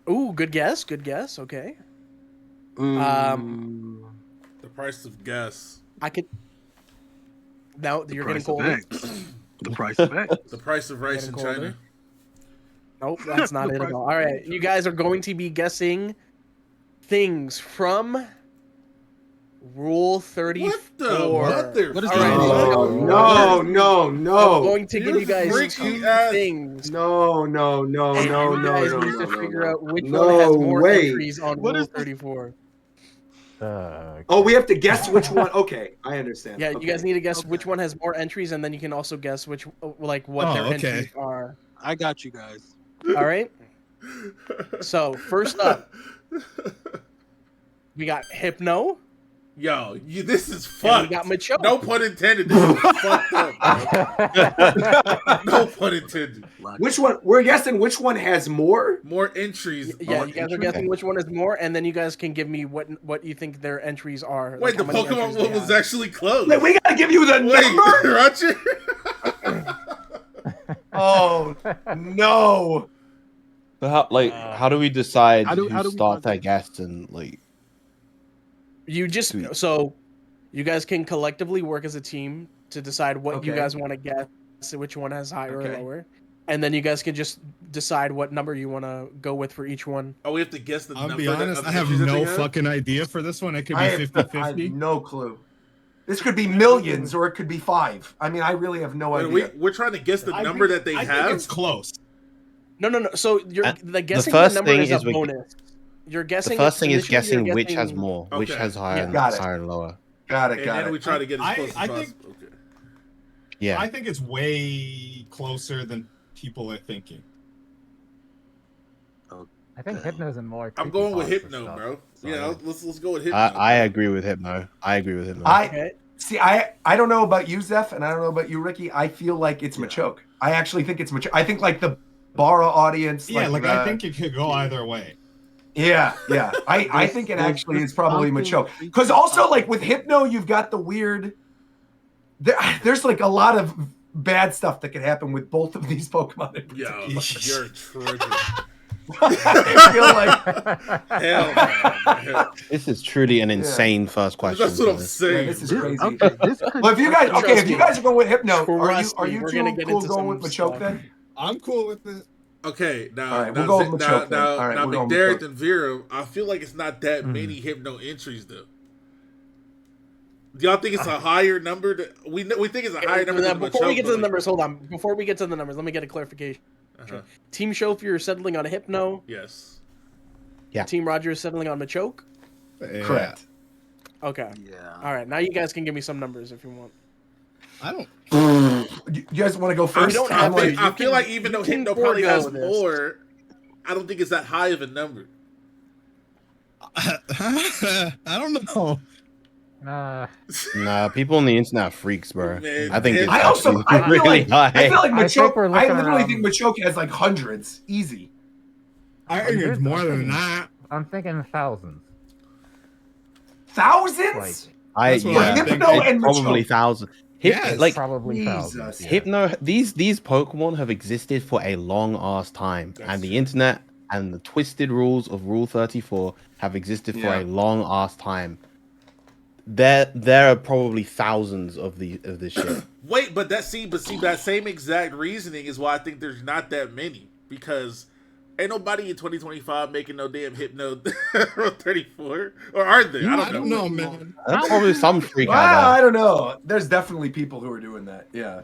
Speaker 7: Ooh, good guess. Good guess. Okay.
Speaker 2: The price of gas.
Speaker 7: I could. Now you're getting
Speaker 3: Price of
Speaker 7: colder.
Speaker 3: eggs. The price of eggs.
Speaker 2: The price of rice in
Speaker 7: Getting colder.
Speaker 2: China.
Speaker 7: Nope, that's not
Speaker 3: The
Speaker 7: it at
Speaker 3: price
Speaker 7: all.
Speaker 3: of
Speaker 7: All right, you guys are going to be guessing things from Rule 34.
Speaker 2: What the mother?
Speaker 3: What is
Speaker 7: All right,
Speaker 12: No, no,
Speaker 7: I'm
Speaker 12: no.
Speaker 7: going to give you guys
Speaker 2: freaky
Speaker 7: 2
Speaker 2: ass-
Speaker 7: things.
Speaker 12: No, no, no,
Speaker 7: And
Speaker 12: no,
Speaker 7: you
Speaker 12: no,
Speaker 7: guys
Speaker 12: no,
Speaker 7: need
Speaker 12: no,
Speaker 7: to
Speaker 12: no,
Speaker 7: figure
Speaker 12: no.
Speaker 7: out which
Speaker 12: No
Speaker 7: one has more
Speaker 12: way.
Speaker 7: entries on
Speaker 3: What
Speaker 7: Rule
Speaker 3: is this?
Speaker 7: 34.
Speaker 12: Oh, we have to guess which one. Okay, I understand.
Speaker 7: Yeah,
Speaker 12: okay.
Speaker 7: you guys need to guess
Speaker 3: Okay.
Speaker 7: which one has more entries, and then you can also guess which, like, what
Speaker 6: Oh,
Speaker 7: their
Speaker 6: okay.
Speaker 7: entries are.
Speaker 3: I got you guys.
Speaker 7: All right. So first up, we got Hypno.
Speaker 2: Yo, this is
Speaker 7: And
Speaker 2: fucked.
Speaker 7: we got Macho.
Speaker 2: No pun intended. This is fucked up, bro. No pun intended.
Speaker 12: Which one? We're guessing which one has more.
Speaker 2: More entries.
Speaker 7: Yeah,
Speaker 2: More
Speaker 7: you guys are
Speaker 2: entries?
Speaker 7: guessing which one is more, and then you guys can give me what you think their entries are.
Speaker 2: Wait,
Speaker 7: like
Speaker 2: the
Speaker 7: how many
Speaker 2: Pokemon
Speaker 7: entries they
Speaker 2: one was
Speaker 7: have.
Speaker 2: actually close.
Speaker 12: Wait, we gotta give you the
Speaker 2: Wait,
Speaker 12: number.
Speaker 2: Roger.
Speaker 12: Oh no!
Speaker 5: So how do we decide
Speaker 3: how do
Speaker 5: who
Speaker 3: we
Speaker 5: starts
Speaker 3: want
Speaker 5: our guests and like?
Speaker 7: You just
Speaker 5: Sweet.
Speaker 7: so you guys can collectively work as a team to decide what you
Speaker 12: Okay.
Speaker 7: guys want to guess, which one has higher or
Speaker 12: Okay.
Speaker 7: lower, and then you guys can just decide what number you want to go with for each one.
Speaker 2: Oh, we have to guess the
Speaker 6: I'll
Speaker 2: number.
Speaker 6: be honest,
Speaker 2: of
Speaker 6: I have
Speaker 2: entries that
Speaker 6: no
Speaker 2: they have?
Speaker 6: fucking idea for this one. It could
Speaker 12: I
Speaker 6: be
Speaker 12: have
Speaker 6: 50-50.
Speaker 12: no clue. This could be millions, or it could be 5. I mean, I really have no
Speaker 2: Wait,
Speaker 12: idea.
Speaker 2: we're trying to guess the
Speaker 6: I
Speaker 2: number
Speaker 6: think-
Speaker 2: that they
Speaker 6: I
Speaker 2: have.
Speaker 6: think it's close.
Speaker 7: No. So you're
Speaker 5: Uh,
Speaker 7: the guessing
Speaker 5: first
Speaker 7: number
Speaker 5: thing
Speaker 7: is a
Speaker 5: is we-
Speaker 7: bonus. You're guessing.
Speaker 5: The first thing is
Speaker 7: initially you're
Speaker 5: guessing which has
Speaker 7: guessing-
Speaker 5: more, which
Speaker 2: Okay.
Speaker 5: has higher,
Speaker 7: Yeah.
Speaker 12: Got it.
Speaker 5: higher and lower.
Speaker 12: Got it.
Speaker 2: And
Speaker 12: Got
Speaker 2: then we
Speaker 12: it.
Speaker 2: try to get as
Speaker 6: I-
Speaker 2: close
Speaker 6: I
Speaker 2: as
Speaker 6: think-
Speaker 2: possible. Okay.
Speaker 5: Yeah.
Speaker 6: I think it's way closer than people are thinking.
Speaker 4: I think Hypno's in more.
Speaker 2: I'm going with
Speaker 4: creepypasta
Speaker 2: Hypno,
Speaker 4: stuff,
Speaker 2: bro.
Speaker 4: so
Speaker 2: Yeah, let's go with Hypno.
Speaker 5: I agree with Hypno. I agree with Hypno.
Speaker 7: Okay.
Speaker 12: See, I don't know about you, Zeph, and I don't know about you, Ricky. I feel like it's Machoke. I actually think it's Machoke. I think like the Bara audience.
Speaker 6: Yeah, like I
Speaker 12: the-
Speaker 6: think it could go either way.
Speaker 12: Yeah. I think it actually is probably Machoke. Because also, like with Hypno, you've got the weird. There's like a lot of bad stuff that could happen with both of these Pokemon. in
Speaker 2: Yo,
Speaker 12: particular.
Speaker 2: you're tripping.
Speaker 12: I feel like
Speaker 2: Hell, man.
Speaker 5: This is truly an insane first question.
Speaker 2: That's what I'm
Speaker 5: isn't it?
Speaker 2: saying.
Speaker 12: this is
Speaker 2: bro.
Speaker 12: crazy.
Speaker 3: Okay, this could
Speaker 12: Well, if you guys
Speaker 7: Trust
Speaker 12: if you
Speaker 7: me.
Speaker 12: guys are going with Hypno,
Speaker 7: Trust
Speaker 12: are
Speaker 7: me,
Speaker 12: you
Speaker 7: we're
Speaker 12: two
Speaker 7: gonna get
Speaker 12: cool
Speaker 7: into
Speaker 12: going
Speaker 7: some
Speaker 12: with Machoke
Speaker 7: stuff.
Speaker 12: then?
Speaker 6: I'm cool with it.
Speaker 2: Okay, now,
Speaker 1: All right,
Speaker 2: now,
Speaker 1: we'll go
Speaker 2: Z-
Speaker 1: with
Speaker 2: now,
Speaker 1: Machoke then.
Speaker 2: now,
Speaker 1: All right,
Speaker 2: now
Speaker 1: we're going
Speaker 2: McDareth
Speaker 1: Machoke.
Speaker 2: and Vera, I feel like it's not that many Hypno entries though. Do y'all think it's a higher number? We think it's a higher number than
Speaker 7: Before we
Speaker 2: Machoke,
Speaker 7: get to
Speaker 2: but
Speaker 7: the numbers, hold on. Before we get to the numbers, let me get a clarification.
Speaker 2: Uh-huh.
Speaker 7: Team Shofu, you're settling on a Hypno.
Speaker 2: Yes.
Speaker 5: Yeah.
Speaker 7: Team Roger is settling on Machoke.
Speaker 1: Correct.
Speaker 7: Okay.
Speaker 3: Yeah.
Speaker 7: All right. Now you guys can give me some numbers if you want.
Speaker 6: I don't.
Speaker 1: You guys want to go
Speaker 7: We
Speaker 1: first?
Speaker 7: don't
Speaker 2: I
Speaker 7: have
Speaker 2: feel,
Speaker 7: to.
Speaker 2: I
Speaker 7: You
Speaker 2: feel
Speaker 7: can-
Speaker 2: like even
Speaker 7: you
Speaker 2: though
Speaker 7: can
Speaker 2: Hypno probably
Speaker 7: forego
Speaker 2: has
Speaker 7: this.
Speaker 2: more, I don't think it's that high of a number.
Speaker 6: I don't know.
Speaker 5: Nah, people on the internet are freaks, bro.
Speaker 2: Man,
Speaker 5: I think it's
Speaker 1: I also
Speaker 5: actually
Speaker 1: I feel
Speaker 5: really
Speaker 1: like
Speaker 5: high.
Speaker 1: I feel like
Speaker 4: I think we're
Speaker 1: Machoke. I
Speaker 4: looking
Speaker 1: literally
Speaker 4: around-
Speaker 1: think Machoke has like hundreds, easy.
Speaker 6: I think it's more than that.
Speaker 4: I'm thinking thousands.
Speaker 1: Thousands?
Speaker 6: That's what
Speaker 5: yeah,
Speaker 6: I'm
Speaker 1: Hypno
Speaker 6: thinking.
Speaker 1: and
Speaker 5: probably
Speaker 1: Machoke.
Speaker 5: thousands.
Speaker 6: Yes.
Speaker 5: Like
Speaker 4: Probably
Speaker 1: Jesus.
Speaker 4: thousands. Yeah.
Speaker 5: Hypno, these Pokemon have existed for a long ass time,
Speaker 2: That's
Speaker 5: and the
Speaker 2: true.
Speaker 5: internet and the twisted rules of Rule 34 have existed for
Speaker 1: Yeah.
Speaker 5: a long ass time. There are probably thousands of this shit.
Speaker 2: Wait, but that same exact reasoning is why I think there's not that many, because ain't nobody in 2025 making no damn Hypno 34, or are they?
Speaker 6: I don't know, man.
Speaker 5: That's probably some freak
Speaker 1: Well,
Speaker 5: out
Speaker 1: I
Speaker 5: there.
Speaker 1: don't know. There's definitely people who are doing that. Yeah.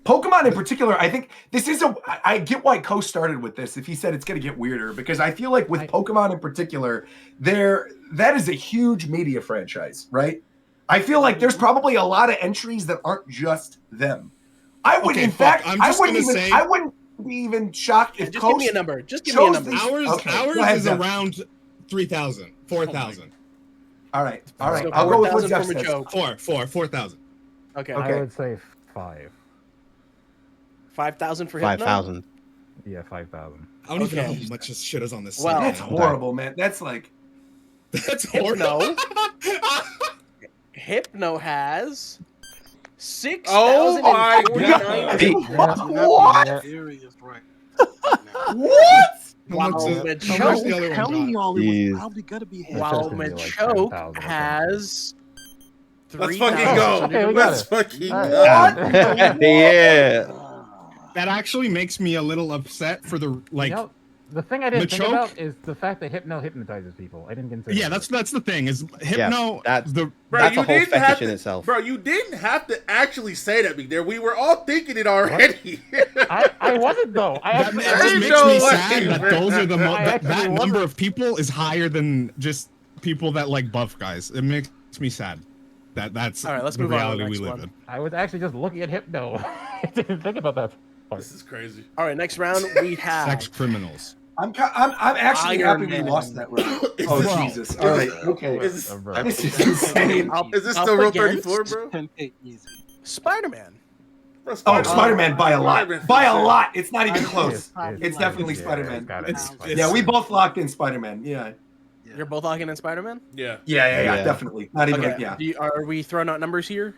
Speaker 1: Pokemon in particular, I think this is I get why Ko started with this if he said it's going to get weirder, because I feel like with Pokemon in particular, that is a huge media franchise, right? I feel like there's probably a lot of entries that aren't just them. I would,
Speaker 6: Okay,
Speaker 1: in
Speaker 6: fuck,
Speaker 1: fact,
Speaker 6: I'm
Speaker 1: I
Speaker 6: just
Speaker 1: wouldn't
Speaker 6: gonna
Speaker 1: even,
Speaker 6: say-
Speaker 1: I wouldn't be even shocked if
Speaker 7: Just
Speaker 1: Ko
Speaker 7: give me a number. Just give me a
Speaker 1: chose
Speaker 7: number.
Speaker 1: these-
Speaker 6: Ours,
Speaker 1: Okay,
Speaker 6: ours
Speaker 1: go ahead,
Speaker 6: is
Speaker 1: Jeff.
Speaker 6: around 3,000, 4,000.
Speaker 1: All right.
Speaker 7: Let's go
Speaker 1: I'll go with what
Speaker 7: 4,000
Speaker 1: Jeff
Speaker 7: for
Speaker 1: says.
Speaker 7: Machoke.
Speaker 6: 4,000.
Speaker 7: Okay.
Speaker 1: Okay.
Speaker 4: I would say 5.
Speaker 7: 5,000 for Hypno.
Speaker 5: 5,000.
Speaker 4: Yeah, 5,000.
Speaker 6: I don't even know
Speaker 7: Okay.
Speaker 6: how much this shit is on this.
Speaker 7: Well,
Speaker 6: site,
Speaker 1: That's
Speaker 6: man.
Speaker 1: horrible, man. That's like
Speaker 6: That's
Speaker 7: Hypno.
Speaker 6: horrible.
Speaker 7: Hypno has 6,049.
Speaker 2: Oh my
Speaker 5: God.
Speaker 1: What?
Speaker 3: Serious, right?
Speaker 1: What?
Speaker 6: How
Speaker 7: Wow,
Speaker 6: much is-
Speaker 7: Machoke-
Speaker 6: how much the other one
Speaker 3: Telling
Speaker 6: got?
Speaker 3: y'all it
Speaker 5: Jeez.
Speaker 3: was probably gonna be him.
Speaker 7: While
Speaker 4: gonna be like
Speaker 7: Machoke
Speaker 4: 10,000 or
Speaker 7: has
Speaker 2: Let's
Speaker 7: 3,000.
Speaker 2: fucking go.
Speaker 4: Okay, we got
Speaker 2: Let's
Speaker 4: it.
Speaker 2: fucking
Speaker 4: All
Speaker 2: go.
Speaker 4: right.
Speaker 5: Yeah.
Speaker 6: That actually makes me a little upset for the like.
Speaker 4: You know, the thing I didn't think
Speaker 6: Machoke-
Speaker 4: about is the fact that Hypno hypnotizes people. I didn't consider.
Speaker 6: Yeah,
Speaker 4: that.
Speaker 6: that's the thing. Is Hypno
Speaker 5: that's-
Speaker 6: the
Speaker 2: Bro,
Speaker 5: That's
Speaker 2: you
Speaker 5: a whole
Speaker 2: didn't have
Speaker 5: fetish in
Speaker 2: to-
Speaker 5: itself.
Speaker 2: Bro, you didn't have to actually say that, Big Dare. We were all thinking it already.
Speaker 4: I wasn't though. I
Speaker 6: that,
Speaker 4: actually,
Speaker 6: it just
Speaker 2: Ain't
Speaker 6: makes
Speaker 2: no
Speaker 6: me
Speaker 2: way,
Speaker 6: sad that
Speaker 2: bro.
Speaker 6: those are the
Speaker 4: I
Speaker 6: that
Speaker 4: actually
Speaker 6: number
Speaker 4: wasn't-
Speaker 6: of people is higher than just people that like buff guys. It makes me sad. That's
Speaker 7: All right, let's
Speaker 6: the
Speaker 7: move on to the
Speaker 6: reality we
Speaker 7: next
Speaker 6: live
Speaker 7: one.
Speaker 6: in.
Speaker 4: I was actually just looking at Hypno. I didn't think about that part.
Speaker 2: This is crazy.
Speaker 7: All right, next round we have
Speaker 6: Sex criminals.
Speaker 1: I'm actually
Speaker 7: Iron
Speaker 1: happy we
Speaker 7: Man.
Speaker 1: lost that round.
Speaker 2: Is
Speaker 1: Oh
Speaker 2: this-
Speaker 1: Jesus! All right, okay.
Speaker 2: Is this,
Speaker 4: Bro.
Speaker 1: This is insane.
Speaker 2: is this
Speaker 7: Up
Speaker 2: still Rule
Speaker 7: against
Speaker 2: 34, bro?
Speaker 3: 10K easy.
Speaker 7: Spider-Man.
Speaker 2: Bro,
Speaker 1: Oh, Spider-Man by a lot.
Speaker 2: Spider-Man for
Speaker 1: By a
Speaker 2: sure.
Speaker 1: lot. It's not even close.
Speaker 4: It's-
Speaker 1: It's definitely
Speaker 4: yeah,
Speaker 1: Spider-Man.
Speaker 4: it's gotta be
Speaker 6: It's-
Speaker 4: Spider-Man.
Speaker 1: Yeah, we both locked in Spider-Man. Yeah.
Speaker 7: You're both locking in Spider-Man?
Speaker 2: Yeah.
Speaker 5: Yeah.
Speaker 1: Definitely. Not even.
Speaker 7: Okay.
Speaker 1: Yeah.
Speaker 7: Are we throwing out numbers here?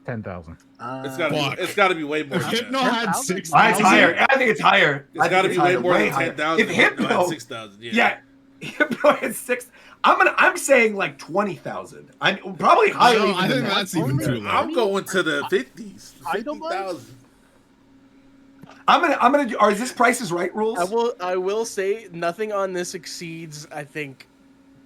Speaker 4: 10,000.
Speaker 2: It's gotta be way more
Speaker 6: If
Speaker 2: than
Speaker 6: Hypno
Speaker 2: that.
Speaker 6: had
Speaker 3: 10,000?
Speaker 6: 6,000.
Speaker 1: It's higher. I think it's higher.
Speaker 2: It's gotta be way more than 10,000.
Speaker 1: If Hypno,
Speaker 2: 6,000.
Speaker 1: yeah, Hypno had 6. I'm saying like 20,000. I'm probably higher.
Speaker 6: No,
Speaker 1: even
Speaker 6: I
Speaker 1: than
Speaker 6: think
Speaker 1: that.
Speaker 6: that's even too low.
Speaker 2: I'm going to the 50s.
Speaker 3: Itemized?
Speaker 2: 50,000.
Speaker 1: I'm gonna do. Are this Price is Right rules?
Speaker 7: I will say nothing on this exceeds, I think,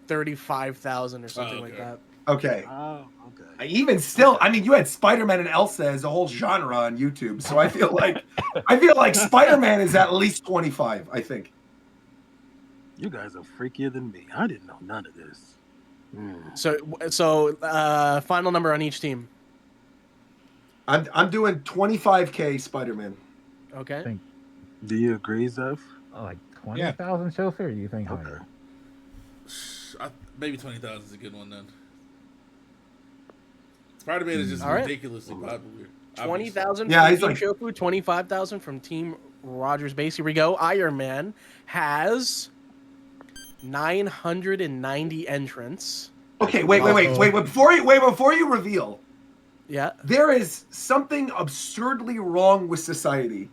Speaker 7: 35,000 or something like
Speaker 2: okay.
Speaker 7: that.
Speaker 1: Okay.
Speaker 3: Oh, okay.
Speaker 1: Even still, I mean, you had Spider-Man and Elsa as a whole genre on YouTube, so I feel like Spider-Man is at least 25. I think.
Speaker 3: You guys are freakier than me. I didn't know none of this.
Speaker 7: So final number on each team.
Speaker 1: I'm doing 25K Spider-Man.
Speaker 7: Okay.
Speaker 3: Do you agree, Zeph?
Speaker 4: Like 20,000 chauffeur? Or you think higher?
Speaker 2: Maybe 20,000 is a good one then. Spider-Man is just
Speaker 7: All right.
Speaker 2: ridiculously popular.
Speaker 7: 20,000
Speaker 1: Yeah,
Speaker 7: from
Speaker 1: he's
Speaker 7: Team
Speaker 1: like-
Speaker 7: Shofu, 25,000 from Team Rogers Base. Here we go. Iron Man has 990 entrants.
Speaker 1: Okay, wait. Before you reveal,
Speaker 7: Yeah.
Speaker 1: there is something absurdly wrong with society.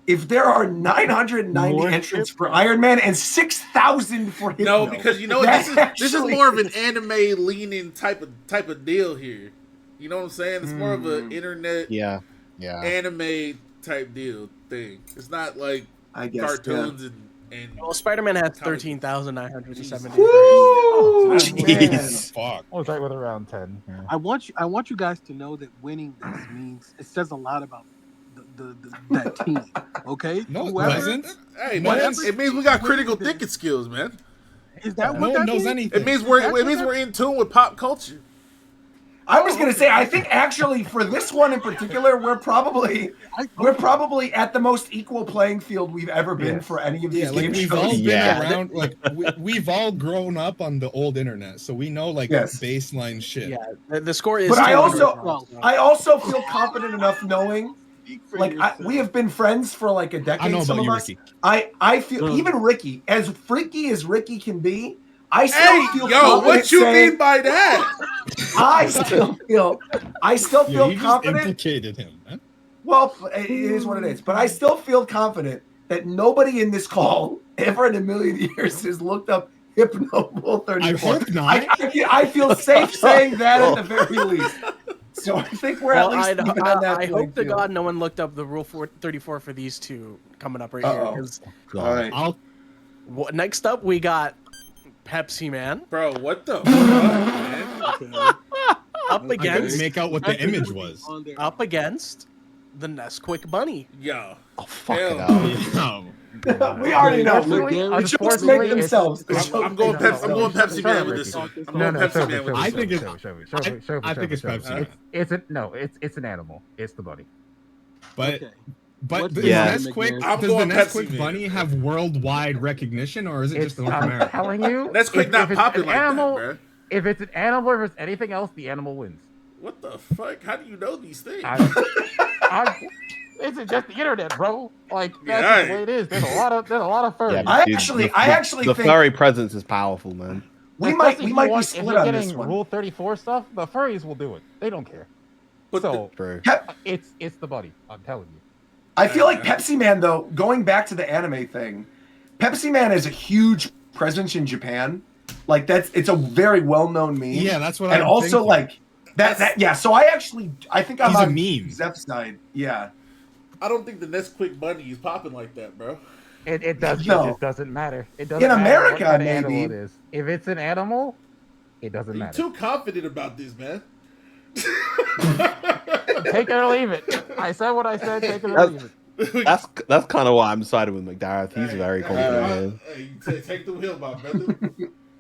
Speaker 1: If there are 990
Speaker 3: More
Speaker 1: entrants for Iron Man and 6,000 for Hypno.
Speaker 2: No, because you know what? This is more of an anime leaning type of deal here. You know what I'm saying? It's more of an internet
Speaker 5: Yeah.
Speaker 2: anime type deal. thing. It's not like
Speaker 1: I guess,
Speaker 2: cartoons and
Speaker 7: Well, Spider-Man has
Speaker 2: comic
Speaker 7: 13,973.
Speaker 4: Oh,
Speaker 5: Jeez.
Speaker 6: Fuck.
Speaker 4: I was right with around 10. Yeah.
Speaker 3: I want you guys to know that winning this means it says a lot about that team. Okay?
Speaker 6: No, it
Speaker 3: Whoever-
Speaker 6: doesn't.
Speaker 2: Hey man,
Speaker 3: Whatever
Speaker 2: it means we got critical
Speaker 3: team
Speaker 2: thinking skills, man.
Speaker 3: Is that
Speaker 6: No
Speaker 3: what
Speaker 6: one
Speaker 3: that
Speaker 6: knows
Speaker 3: means?
Speaker 6: anything.
Speaker 2: It means we're in tune with pop culture.
Speaker 12: I was gonna say, I think actually for this one in particular, we're probably at the most equal playing field we've ever been for any of these
Speaker 6: Yeah, like
Speaker 12: game
Speaker 6: we've
Speaker 12: shows.
Speaker 6: all been
Speaker 5: Yeah.
Speaker 6: around, like we've all grown up on the old internet, so we know like
Speaker 12: Yes.
Speaker 6: baseline shit.
Speaker 7: Yeah, the score is.
Speaker 12: But I
Speaker 7: 200.
Speaker 12: also feel confident enough knowing, like we have been friends for like a decade.
Speaker 6: I know
Speaker 12: some
Speaker 6: about
Speaker 12: of
Speaker 6: you,
Speaker 12: us.
Speaker 6: Ricky.
Speaker 12: I feel even Ricky, as freaky as Ricky can be, I still feel
Speaker 2: Yo,
Speaker 12: confident
Speaker 2: what you
Speaker 12: saying-
Speaker 2: mean by that?
Speaker 12: I still feel
Speaker 6: Yeah, you just
Speaker 12: confident.
Speaker 6: implicated him, man.
Speaker 12: Well, it is what it is. But I still feel confident that nobody in this call ever in a million years has looked up Hypno Bull 34.
Speaker 6: I hope not.
Speaker 12: I feel safe saying that at the very least. So I think we're at least even on that
Speaker 7: I
Speaker 12: playing
Speaker 7: hope to
Speaker 12: field.
Speaker 7: God no one looked up the Rule 34 for these two coming up right
Speaker 12: Uh-oh.
Speaker 7: here. 'cause
Speaker 12: All right.
Speaker 7: next up, we got Pepsi Man.
Speaker 2: Bro, what the fuck, man?
Speaker 7: Up
Speaker 6: I couldn't
Speaker 7: against
Speaker 6: make out what the image was.
Speaker 7: up against the Nesquik Bunny.
Speaker 2: Yo.
Speaker 5: Oh, fuck
Speaker 2: Hell
Speaker 5: it
Speaker 2: no.
Speaker 5: out.
Speaker 12: We already know.
Speaker 4: Unfortunately,
Speaker 12: The jokes make themselves. The jokes
Speaker 2: I'm going
Speaker 12: make
Speaker 2: Pepsi
Speaker 12: themselves.
Speaker 2: Man with this one. I'm going Pepsi Man with
Speaker 6: I
Speaker 2: this
Speaker 6: think
Speaker 2: one.
Speaker 6: I think it's Pepsi.
Speaker 4: It's an animal. It's the bunny.
Speaker 6: But
Speaker 3: Okay.
Speaker 6: but
Speaker 3: What's
Speaker 6: does
Speaker 5: the
Speaker 6: Nesquik
Speaker 2: I'm
Speaker 6: does the
Speaker 2: going Pepsi,
Speaker 6: Nesquik
Speaker 2: man.
Speaker 6: bunny have worldwide recognition, or is it just North
Speaker 4: I'm
Speaker 6: America?
Speaker 4: telling you,
Speaker 2: Nesquik not
Speaker 4: if it's
Speaker 2: popping
Speaker 4: an
Speaker 2: like
Speaker 4: animal,
Speaker 2: that, bro.
Speaker 4: if it's an animal or if it's anything else, the animal wins.
Speaker 2: What the fuck? How do you know these things?
Speaker 4: It's just the internet, bro. Like that's
Speaker 2: Yeah,
Speaker 4: just the way it is. There's a lot of furries.
Speaker 5: Yeah,
Speaker 12: I
Speaker 5: dude,
Speaker 12: actually
Speaker 5: the
Speaker 12: think
Speaker 5: furry presence is powerful, man.
Speaker 12: we might
Speaker 4: Especially
Speaker 12: be
Speaker 4: if
Speaker 12: split
Speaker 4: you're
Speaker 12: on
Speaker 4: getting
Speaker 12: this one.
Speaker 4: Rule 34 stuff, the furries will do it. They don't care.
Speaker 2: But
Speaker 4: So
Speaker 5: True.
Speaker 4: it's the bunny. I'm telling you.
Speaker 12: I feel like Pepsi Man, though, going back to the anime thing, Pepsi Man is a huge presence in Japan. Like it's a very well-known meme.
Speaker 6: Yeah, that's what
Speaker 12: and
Speaker 6: I'm
Speaker 12: also
Speaker 6: thinking.
Speaker 12: like that. Yeah, so I think I'm
Speaker 6: He's a
Speaker 12: on
Speaker 6: meme.
Speaker 12: Zeph's side. Yeah,
Speaker 2: I don't think the Nesquik bunny is popping like that, bro.
Speaker 4: It does.
Speaker 12: No.
Speaker 4: It just doesn't matter. It doesn't
Speaker 12: In
Speaker 4: matter
Speaker 12: America,
Speaker 4: what kind of
Speaker 12: maybe.
Speaker 4: animal it is. If it's an animal, it doesn't
Speaker 2: You're
Speaker 4: matter.
Speaker 2: too confident about this, man.
Speaker 4: Take it or leave it. I said what I said. Take it or leave it.
Speaker 5: That's kind of why I'm siding with McDareth. He's very confident.
Speaker 2: Hey, take the wheel, my brother.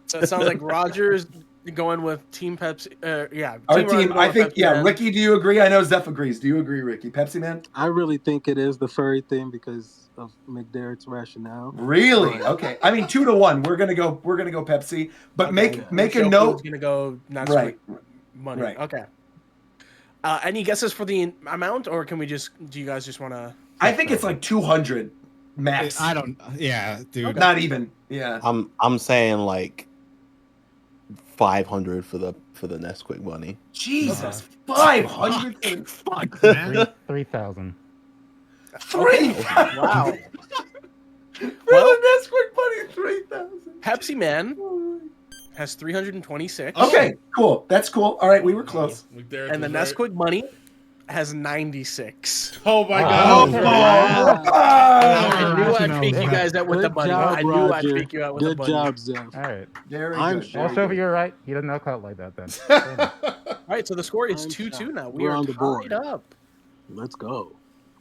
Speaker 7: So it sounds like Roger's going with Team Pepsi. Yeah,
Speaker 12: our
Speaker 7: Roger
Speaker 12: team.
Speaker 7: going
Speaker 12: I
Speaker 7: with
Speaker 12: think.
Speaker 7: Pepsi
Speaker 12: Yeah,
Speaker 7: Man.
Speaker 12: Ricky, do you agree? I know Zeph agrees. Do you agree, Ricky? Pepsi Man?
Speaker 3: I really think it is the furry thing because of McDerritt's rationale.
Speaker 12: Really? Okay. I mean, 2-1. We're gonna go Pepsi, but make a
Speaker 7: Shofu
Speaker 12: note.
Speaker 7: is gonna go Nesquik
Speaker 12: Right.
Speaker 7: Bunny.
Speaker 12: Right.
Speaker 7: Okay. Any guesses for the amount, or can we just? Do you guys just want to?
Speaker 12: I think it's like 200 max.
Speaker 6: I don't. Yeah, dude.
Speaker 12: Not even. Yeah.
Speaker 5: I'm saying like 500 for the Nesquik bunny.
Speaker 12: Jesus, 500.
Speaker 6: Fuck, man.
Speaker 4: 3,000.
Speaker 12: 3,000.
Speaker 7: Wow.
Speaker 12: For
Speaker 7: Well-
Speaker 12: the Nesquik bunny, 3,000.
Speaker 7: Pepsi Man has 326.
Speaker 12: Okay, cool. That's cool. All right, we were close.
Speaker 2: McDerrick
Speaker 7: And the
Speaker 2: was right.
Speaker 7: Nesquik Bunny has 96.
Speaker 2: Oh my
Speaker 4: Oh,
Speaker 2: god.
Speaker 4: okay.
Speaker 7: I knew I'd
Speaker 6: Rationale
Speaker 7: fake you
Speaker 6: is
Speaker 7: guys out with the
Speaker 3: Good
Speaker 7: bunny.
Speaker 3: job,
Speaker 7: I knew I'd
Speaker 3: Roger.
Speaker 7: fake you out with the
Speaker 3: Good
Speaker 7: bunny.
Speaker 3: job, Zeph.
Speaker 4: All right.
Speaker 12: Very
Speaker 3: I'm
Speaker 12: good.
Speaker 4: Well,
Speaker 12: very
Speaker 4: Shofi,
Speaker 12: good.
Speaker 4: you're right. He doesn't know cut like that then.
Speaker 7: All right, so the score is
Speaker 3: I'm
Speaker 7: 2-2
Speaker 3: shocked.
Speaker 7: now. We
Speaker 3: We're
Speaker 7: are
Speaker 3: on the board.
Speaker 7: tied up.
Speaker 3: Let's go.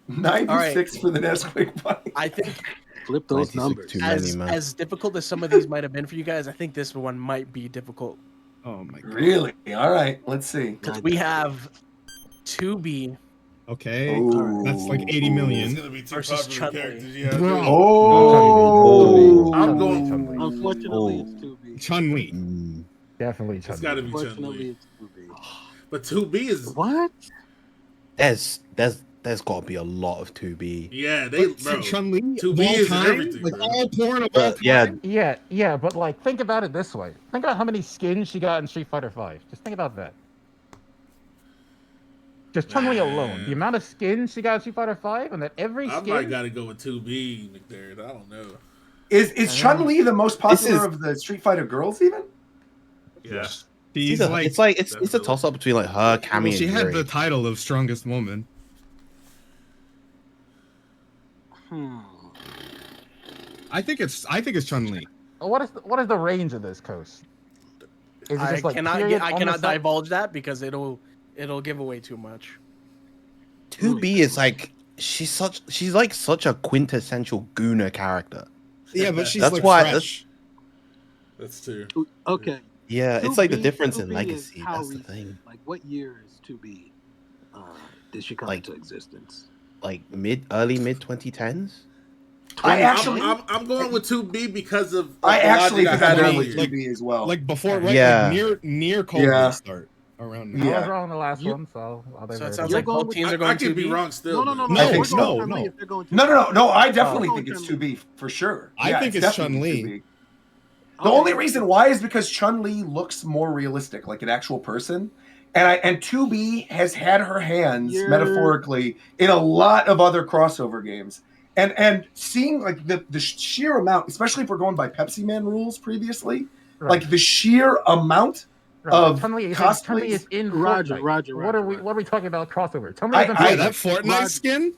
Speaker 12: 96 for the Nesquik bunny.
Speaker 7: I think
Speaker 3: Flip those
Speaker 5: 96
Speaker 3: numbers.
Speaker 5: too many,
Speaker 7: as,
Speaker 5: man.
Speaker 7: as difficult as some of these might have been for you guys, I think this one might be difficult.
Speaker 6: Oh my god.
Speaker 12: Really? All right, let's see.
Speaker 7: Because we have 2B
Speaker 6: Okay.
Speaker 12: Ooh.
Speaker 6: That's like 80
Speaker 2: It's
Speaker 6: million.
Speaker 2: gonna be two
Speaker 7: Versus
Speaker 2: popular
Speaker 7: Chun-Li.
Speaker 2: characters. Yeah.
Speaker 12: Oh.
Speaker 2: I'm going.
Speaker 3: Unfortunately,
Speaker 5: Oh.
Speaker 3: it's 2B.
Speaker 6: Chun-Li.
Speaker 4: Definitely.
Speaker 2: It's got to be
Speaker 3: Unfortunately,
Speaker 2: Chun-Li.
Speaker 3: it's 2B.
Speaker 2: But 2B is.
Speaker 3: What?
Speaker 5: There's got to be a lot of 2B.
Speaker 2: Yeah, they. Bro.
Speaker 6: Chun-Li.
Speaker 2: 2B
Speaker 6: all
Speaker 2: is
Speaker 6: time?
Speaker 2: everything,
Speaker 6: Like
Speaker 2: bro.
Speaker 6: all porn of all time?
Speaker 5: Yeah,
Speaker 4: Yeah, but like, think about it this way. Think about how many skins she got in Street Fighter V. Just think about that. Just Chun-Li alone, the amount of skins she got in Street Fighter V, and that every
Speaker 2: I
Speaker 4: skin.
Speaker 2: might gotta go with 2B, McDerritt. I don't know.
Speaker 12: Is Chun-Li the most popular
Speaker 5: is-
Speaker 12: of the Street Fighter girls even?
Speaker 2: Yeah.
Speaker 6: He's
Speaker 5: it's
Speaker 6: like,
Speaker 5: it's a toss up between like her, Cammy,
Speaker 6: well, she
Speaker 5: and
Speaker 6: had
Speaker 5: Yuri.
Speaker 6: the title of strongest woman. I think it's Chun-Li.
Speaker 4: What is the range of this, Coach? Is it
Speaker 7: I
Speaker 4: just like
Speaker 7: cannot
Speaker 4: period
Speaker 7: I
Speaker 4: on the
Speaker 7: cannot
Speaker 4: side?
Speaker 7: divulge that because it'll give away too much.
Speaker 5: 2B is like she's like such a quintessential Gooner character.
Speaker 6: Yeah, but she's
Speaker 5: That's
Speaker 6: like
Speaker 5: why
Speaker 6: fresh.
Speaker 2: That's true.
Speaker 3: Okay.
Speaker 5: Yeah, it's like the
Speaker 3: 2B
Speaker 5: difference in
Speaker 3: 2B is
Speaker 5: legacy.
Speaker 3: how
Speaker 5: That's the
Speaker 3: recent?
Speaker 5: thing.
Speaker 3: Like, what year is 2B? Did she come
Speaker 5: Like-
Speaker 3: into existence?
Speaker 5: Like early mid 2010s.
Speaker 12: I actually,
Speaker 2: I'm going with 2B because of
Speaker 12: I
Speaker 2: the
Speaker 12: actually
Speaker 2: logic
Speaker 12: think
Speaker 2: I
Speaker 12: I'm
Speaker 2: had
Speaker 12: going with
Speaker 2: earlier.
Speaker 12: 2B as well.
Speaker 6: Like before, right?
Speaker 5: Yeah.
Speaker 6: Like near Cold
Speaker 12: Yeah.
Speaker 6: start around.
Speaker 4: I
Speaker 6: Now.
Speaker 4: was wrong on the last
Speaker 3: You-
Speaker 4: one, so I'll
Speaker 7: So
Speaker 4: be
Speaker 7: it
Speaker 4: very
Speaker 7: sounds
Speaker 3: You're
Speaker 7: like
Speaker 3: going
Speaker 7: both
Speaker 3: with-
Speaker 7: teams are
Speaker 2: I
Speaker 7: going
Speaker 2: could be
Speaker 7: 2B.
Speaker 2: wrong still.
Speaker 3: No,
Speaker 2: but-
Speaker 3: we're going Chun-Li
Speaker 6: no.
Speaker 3: if they're going
Speaker 12: No. I definitely
Speaker 3: Oh.
Speaker 12: think it's 2B for sure.
Speaker 6: I
Speaker 12: Yeah,
Speaker 6: think it's
Speaker 12: definitely
Speaker 6: Chun-Li.
Speaker 12: 2B. The only reason why is because Chun-Li looks more realistic, like an actual person. And 2B has had her hands,
Speaker 3: You're-
Speaker 12: metaphorically, in a lot of other crossover games. And seeing like the sheer amount, especially if we're going by Pepsi Man rules previously,
Speaker 4: Right.
Speaker 12: like the sheer amount of
Speaker 4: Chun-Li is
Speaker 12: cosplays.
Speaker 4: in
Speaker 3: Roger,
Speaker 4: Fortnite.
Speaker 3: Roger,
Speaker 4: What are we talking about crossover? Chun-Li is in
Speaker 12: I-
Speaker 6: Yeah, that
Speaker 4: Fortnite.
Speaker 6: Fortnite
Speaker 3: Roger.
Speaker 6: skin.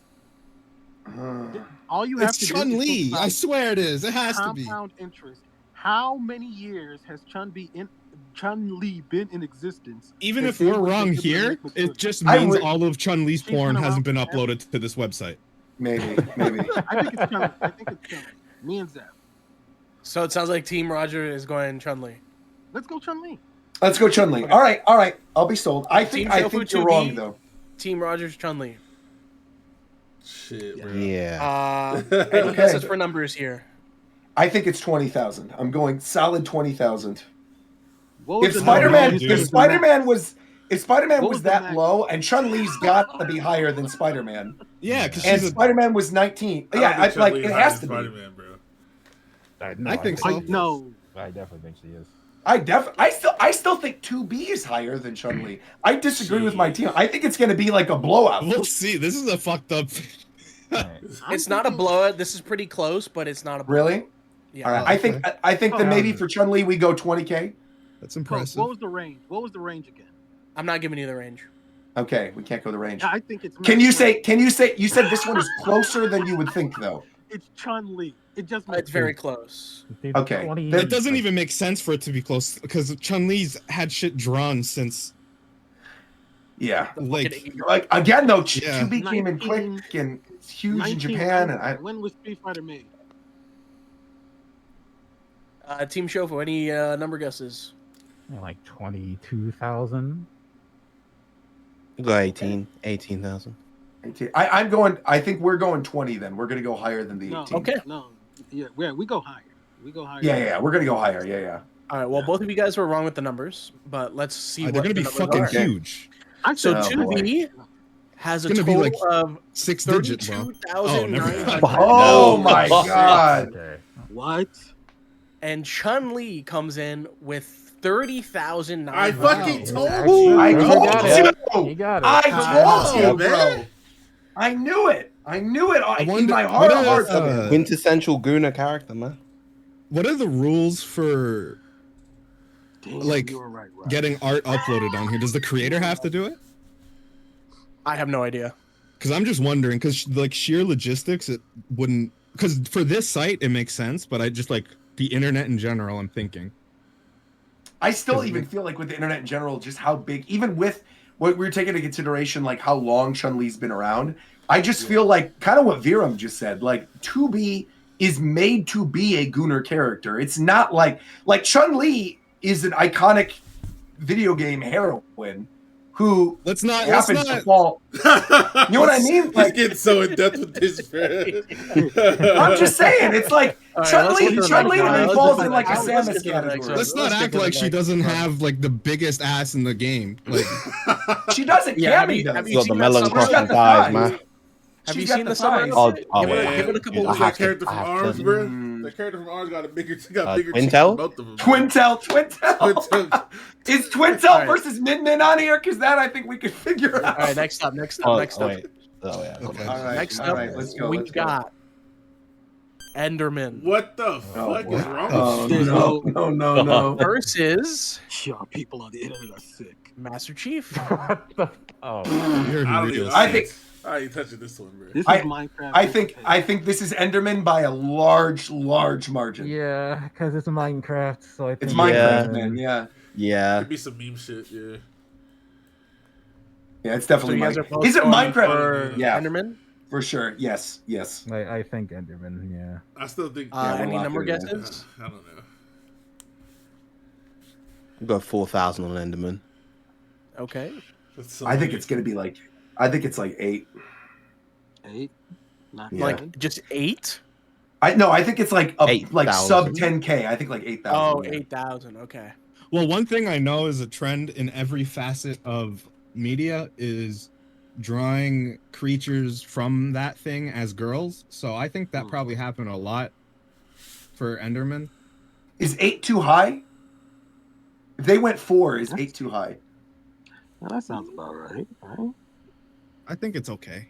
Speaker 3: All you have
Speaker 6: It's
Speaker 3: to do is
Speaker 6: Chun-Li.
Speaker 3: think about
Speaker 6: I swear it is. It has to be.
Speaker 3: compound interest. How many years has Chun-Li been in existence?
Speaker 6: Even
Speaker 3: that
Speaker 6: if
Speaker 3: they
Speaker 6: we're
Speaker 3: would
Speaker 6: wrong
Speaker 3: make them
Speaker 6: here,
Speaker 3: make material?
Speaker 6: it just
Speaker 12: I
Speaker 6: means
Speaker 12: would-
Speaker 6: all of Chun-Li's
Speaker 3: She's been
Speaker 6: porn hasn't been
Speaker 3: around forever.
Speaker 6: uploaded to this website.
Speaker 12: Maybe.
Speaker 3: I think it's Chun-Li. Me and Zap.
Speaker 7: So it sounds like Team Roger is going Chun-Li.
Speaker 3: Let's go Chun-Li.
Speaker 12: Let's go Chun-Li. All right. I'll be sold. I think
Speaker 7: Team Shofu
Speaker 12: you're
Speaker 7: 2B.
Speaker 12: wrong though.
Speaker 7: Team Roger's Chun-Li.
Speaker 2: Shit, bro.
Speaker 5: Yeah.
Speaker 7: Any
Speaker 12: Okay.
Speaker 7: guesses for numbers here?
Speaker 12: I think it's 20,000. I'm going solid 20,000.
Speaker 3: What was
Speaker 12: If
Speaker 3: the
Speaker 12: Spider-Man,
Speaker 3: number?
Speaker 12: if Spider-Man was
Speaker 3: What was the
Speaker 12: that
Speaker 3: max?
Speaker 12: low, and Chun-Li's got to be higher than Spider-Man,
Speaker 6: Yeah, because
Speaker 12: and
Speaker 6: she's a.
Speaker 12: Spider-Man was 19.
Speaker 2: I
Speaker 12: Yeah,
Speaker 2: don't
Speaker 12: I,
Speaker 2: think
Speaker 12: like
Speaker 2: Chun-Li
Speaker 12: it
Speaker 2: is
Speaker 12: has
Speaker 2: higher
Speaker 12: to
Speaker 2: than
Speaker 12: be.
Speaker 2: Spider-Man, bro.
Speaker 6: I think so.
Speaker 3: No.
Speaker 4: I definitely think she is.
Speaker 12: I still think 2B is higher than Chun-Li. I disagree with my team. I think it's going to be like a blowout.
Speaker 6: We'll see. This is a fucked up.
Speaker 7: It's not a blowout. This is pretty close, but it's not a blowout.
Speaker 12: Really?
Speaker 7: Yeah.
Speaker 12: All right. I think that maybe for Chun-Li we go 20K.
Speaker 6: That's
Speaker 3: Coach,
Speaker 6: impressive.
Speaker 3: what was the range? What was the range again?
Speaker 7: I'm not giving you the range.
Speaker 12: Okay, we can't go the range.
Speaker 3: I think it's.
Speaker 12: Can you say? You said this one is closer than you would think, though.
Speaker 3: It's Chun-Li? It just makes
Speaker 7: It's very close.
Speaker 12: Okay.
Speaker 4: 20
Speaker 6: It doesn't even make sense for it to be close because Chun-Li's had shit drawn since
Speaker 12: Yeah.
Speaker 6: like
Speaker 12: again though,
Speaker 6: Yeah.
Speaker 12: 2B came in quick and it's huge in Japan, and
Speaker 3: When was Street Fighter made?
Speaker 7: Team Shofu, any number guesses?
Speaker 4: like 22,000.
Speaker 5: Go 18,000.
Speaker 12: I'm going. I think we're going 20. Then we're going to go higher than the 18.
Speaker 3: No. Yeah, we go higher. We go higher.
Speaker 12: Yeah. We're going to go higher. Yeah.
Speaker 7: All right. Well, both of you guys were wrong with the numbers, but let's see.
Speaker 6: they're
Speaker 7: what
Speaker 6: gonna
Speaker 7: the
Speaker 6: be
Speaker 7: numbers
Speaker 6: fucking
Speaker 7: are.
Speaker 6: huge.
Speaker 7: So
Speaker 12: Oh,
Speaker 7: 2B has a
Speaker 6: It's gonna be
Speaker 7: total
Speaker 6: like
Speaker 7: of
Speaker 6: 6 digits, bro. Oh, never
Speaker 7: 32,900.
Speaker 6: mind.
Speaker 12: Oh my God.
Speaker 4: Okay.
Speaker 3: What?
Speaker 7: And Chun-Li comes in with 30,900.
Speaker 2: I fucking told
Speaker 4: Actually,
Speaker 2: you.
Speaker 12: I
Speaker 4: you
Speaker 12: told
Speaker 4: got it.
Speaker 12: you.
Speaker 4: You got it.
Speaker 12: I told you,
Speaker 2: man.
Speaker 12: bro. I knew it. In
Speaker 6: wonder-
Speaker 12: my heart of
Speaker 6: what
Speaker 12: hearts.
Speaker 6: are,
Speaker 5: Quintessential Gooner character, man.
Speaker 6: What are the rules for
Speaker 3: Damn,
Speaker 6: like
Speaker 3: you were right, Rob.
Speaker 6: getting art uploaded on here? Does the creator have to do it?
Speaker 7: I have no idea.
Speaker 6: Because I'm just wondering, because like sheer logistics, it wouldn't. Because for this site, it makes sense, but I just like the internet in general. I'm thinking.
Speaker 12: I still even feel like with the internet in general, just how big, even with what we're taking into consideration, like how long Chun-Li's been around, I just feel like kind of what Viram just said, like 2B is made to be a Gooner character. It's not like Chun-Li is an iconic video game heroine who happens to fall. You know what I mean?
Speaker 2: He's getting so in depth with this, man.
Speaker 12: I'm just saying, it's like Chun-Li to me falls in like a Samus category.
Speaker 6: Let's not act like she doesn't have like the biggest ass in the game. Like
Speaker 12: she doesn't.
Speaker 7: Yeah,
Speaker 12: Cammy does.
Speaker 5: Got the melon crossing thighs, man.
Speaker 7: Have you
Speaker 12: She's got
Speaker 7: seen
Speaker 12: the
Speaker 7: the summer?
Speaker 12: thighs.
Speaker 7: outfit?
Speaker 5: Oh,
Speaker 7: give,
Speaker 5: yeah.
Speaker 7: it a couple
Speaker 5: I
Speaker 7: weeks.
Speaker 5: have
Speaker 2: That character
Speaker 5: to-
Speaker 2: from
Speaker 5: I have
Speaker 2: Arms,
Speaker 5: to.
Speaker 2: bro. That character from Arms got a bigger cheeks
Speaker 5: Twintel?
Speaker 2: than both of them.
Speaker 12: Twintel.
Speaker 2: Twintel.
Speaker 12: Is Twintel
Speaker 7: All right.
Speaker 12: versus Min on here? Because that I think we could figure out.
Speaker 7: All right, next up.
Speaker 5: Oh,
Speaker 7: Next up.
Speaker 5: wait. Oh, yeah.
Speaker 6: Okay.
Speaker 12: All right,
Speaker 7: Next
Speaker 12: all
Speaker 7: up,
Speaker 12: right, let's go.
Speaker 7: we
Speaker 12: let's go.
Speaker 7: got Enderman
Speaker 2: What the fuck is wrong
Speaker 12: Oh,
Speaker 2: with you?
Speaker 12: no.
Speaker 7: versus
Speaker 3: Y'all people on the internet are sick.
Speaker 7: Master Chief.
Speaker 4: What the? Oh,
Speaker 6: you're
Speaker 2: I don't
Speaker 6: real
Speaker 2: even-
Speaker 12: I think
Speaker 2: I ain't touching this one, bro.
Speaker 3: This is
Speaker 1: I-
Speaker 3: Minecraft.
Speaker 1: I think this is Enderman by a large margin.
Speaker 4: Yeah, because it's Minecraft, so I think
Speaker 1: It's
Speaker 5: Yeah.
Speaker 1: Minecraft, man. Yeah.
Speaker 5: Yeah.
Speaker 2: Could be some meme shit, yeah.
Speaker 1: Yeah, it's
Speaker 7: So
Speaker 1: definitely
Speaker 7: you guys are
Speaker 1: Minecraft.
Speaker 7: both
Speaker 1: Is it
Speaker 7: going
Speaker 1: Minecraft?
Speaker 7: for
Speaker 1: Yeah,
Speaker 7: Enderman?
Speaker 1: for sure. Yes.
Speaker 4: I think Enderman. Yeah.
Speaker 2: I still think.
Speaker 1: we'll
Speaker 7: Any
Speaker 1: lock
Speaker 7: number
Speaker 1: it in.
Speaker 7: guesses?
Speaker 2: I don't know.
Speaker 5: We'll go 4,000 on Enderman.
Speaker 7: Okay.
Speaker 2: That's so
Speaker 1: I think
Speaker 2: many.
Speaker 1: it's gonna be like. I think it's like 8.
Speaker 3: 8. Not
Speaker 1: Yeah.
Speaker 7: Like just 8?
Speaker 1: I think it's like like
Speaker 5: 8,000.
Speaker 1: sub 10K. I think like 8,000.
Speaker 7: Oh,
Speaker 1: yeah.
Speaker 7: 8,000. Okay.
Speaker 6: Well, one thing I know is a trend in every facet of media is drawing creatures from that thing as girls. So I think that probably happened a lot for Enderman.
Speaker 1: Is 8 too high? If they went 4, is 8 too high?
Speaker 3: Well, that sounds about right. Right?
Speaker 6: I think it's okay.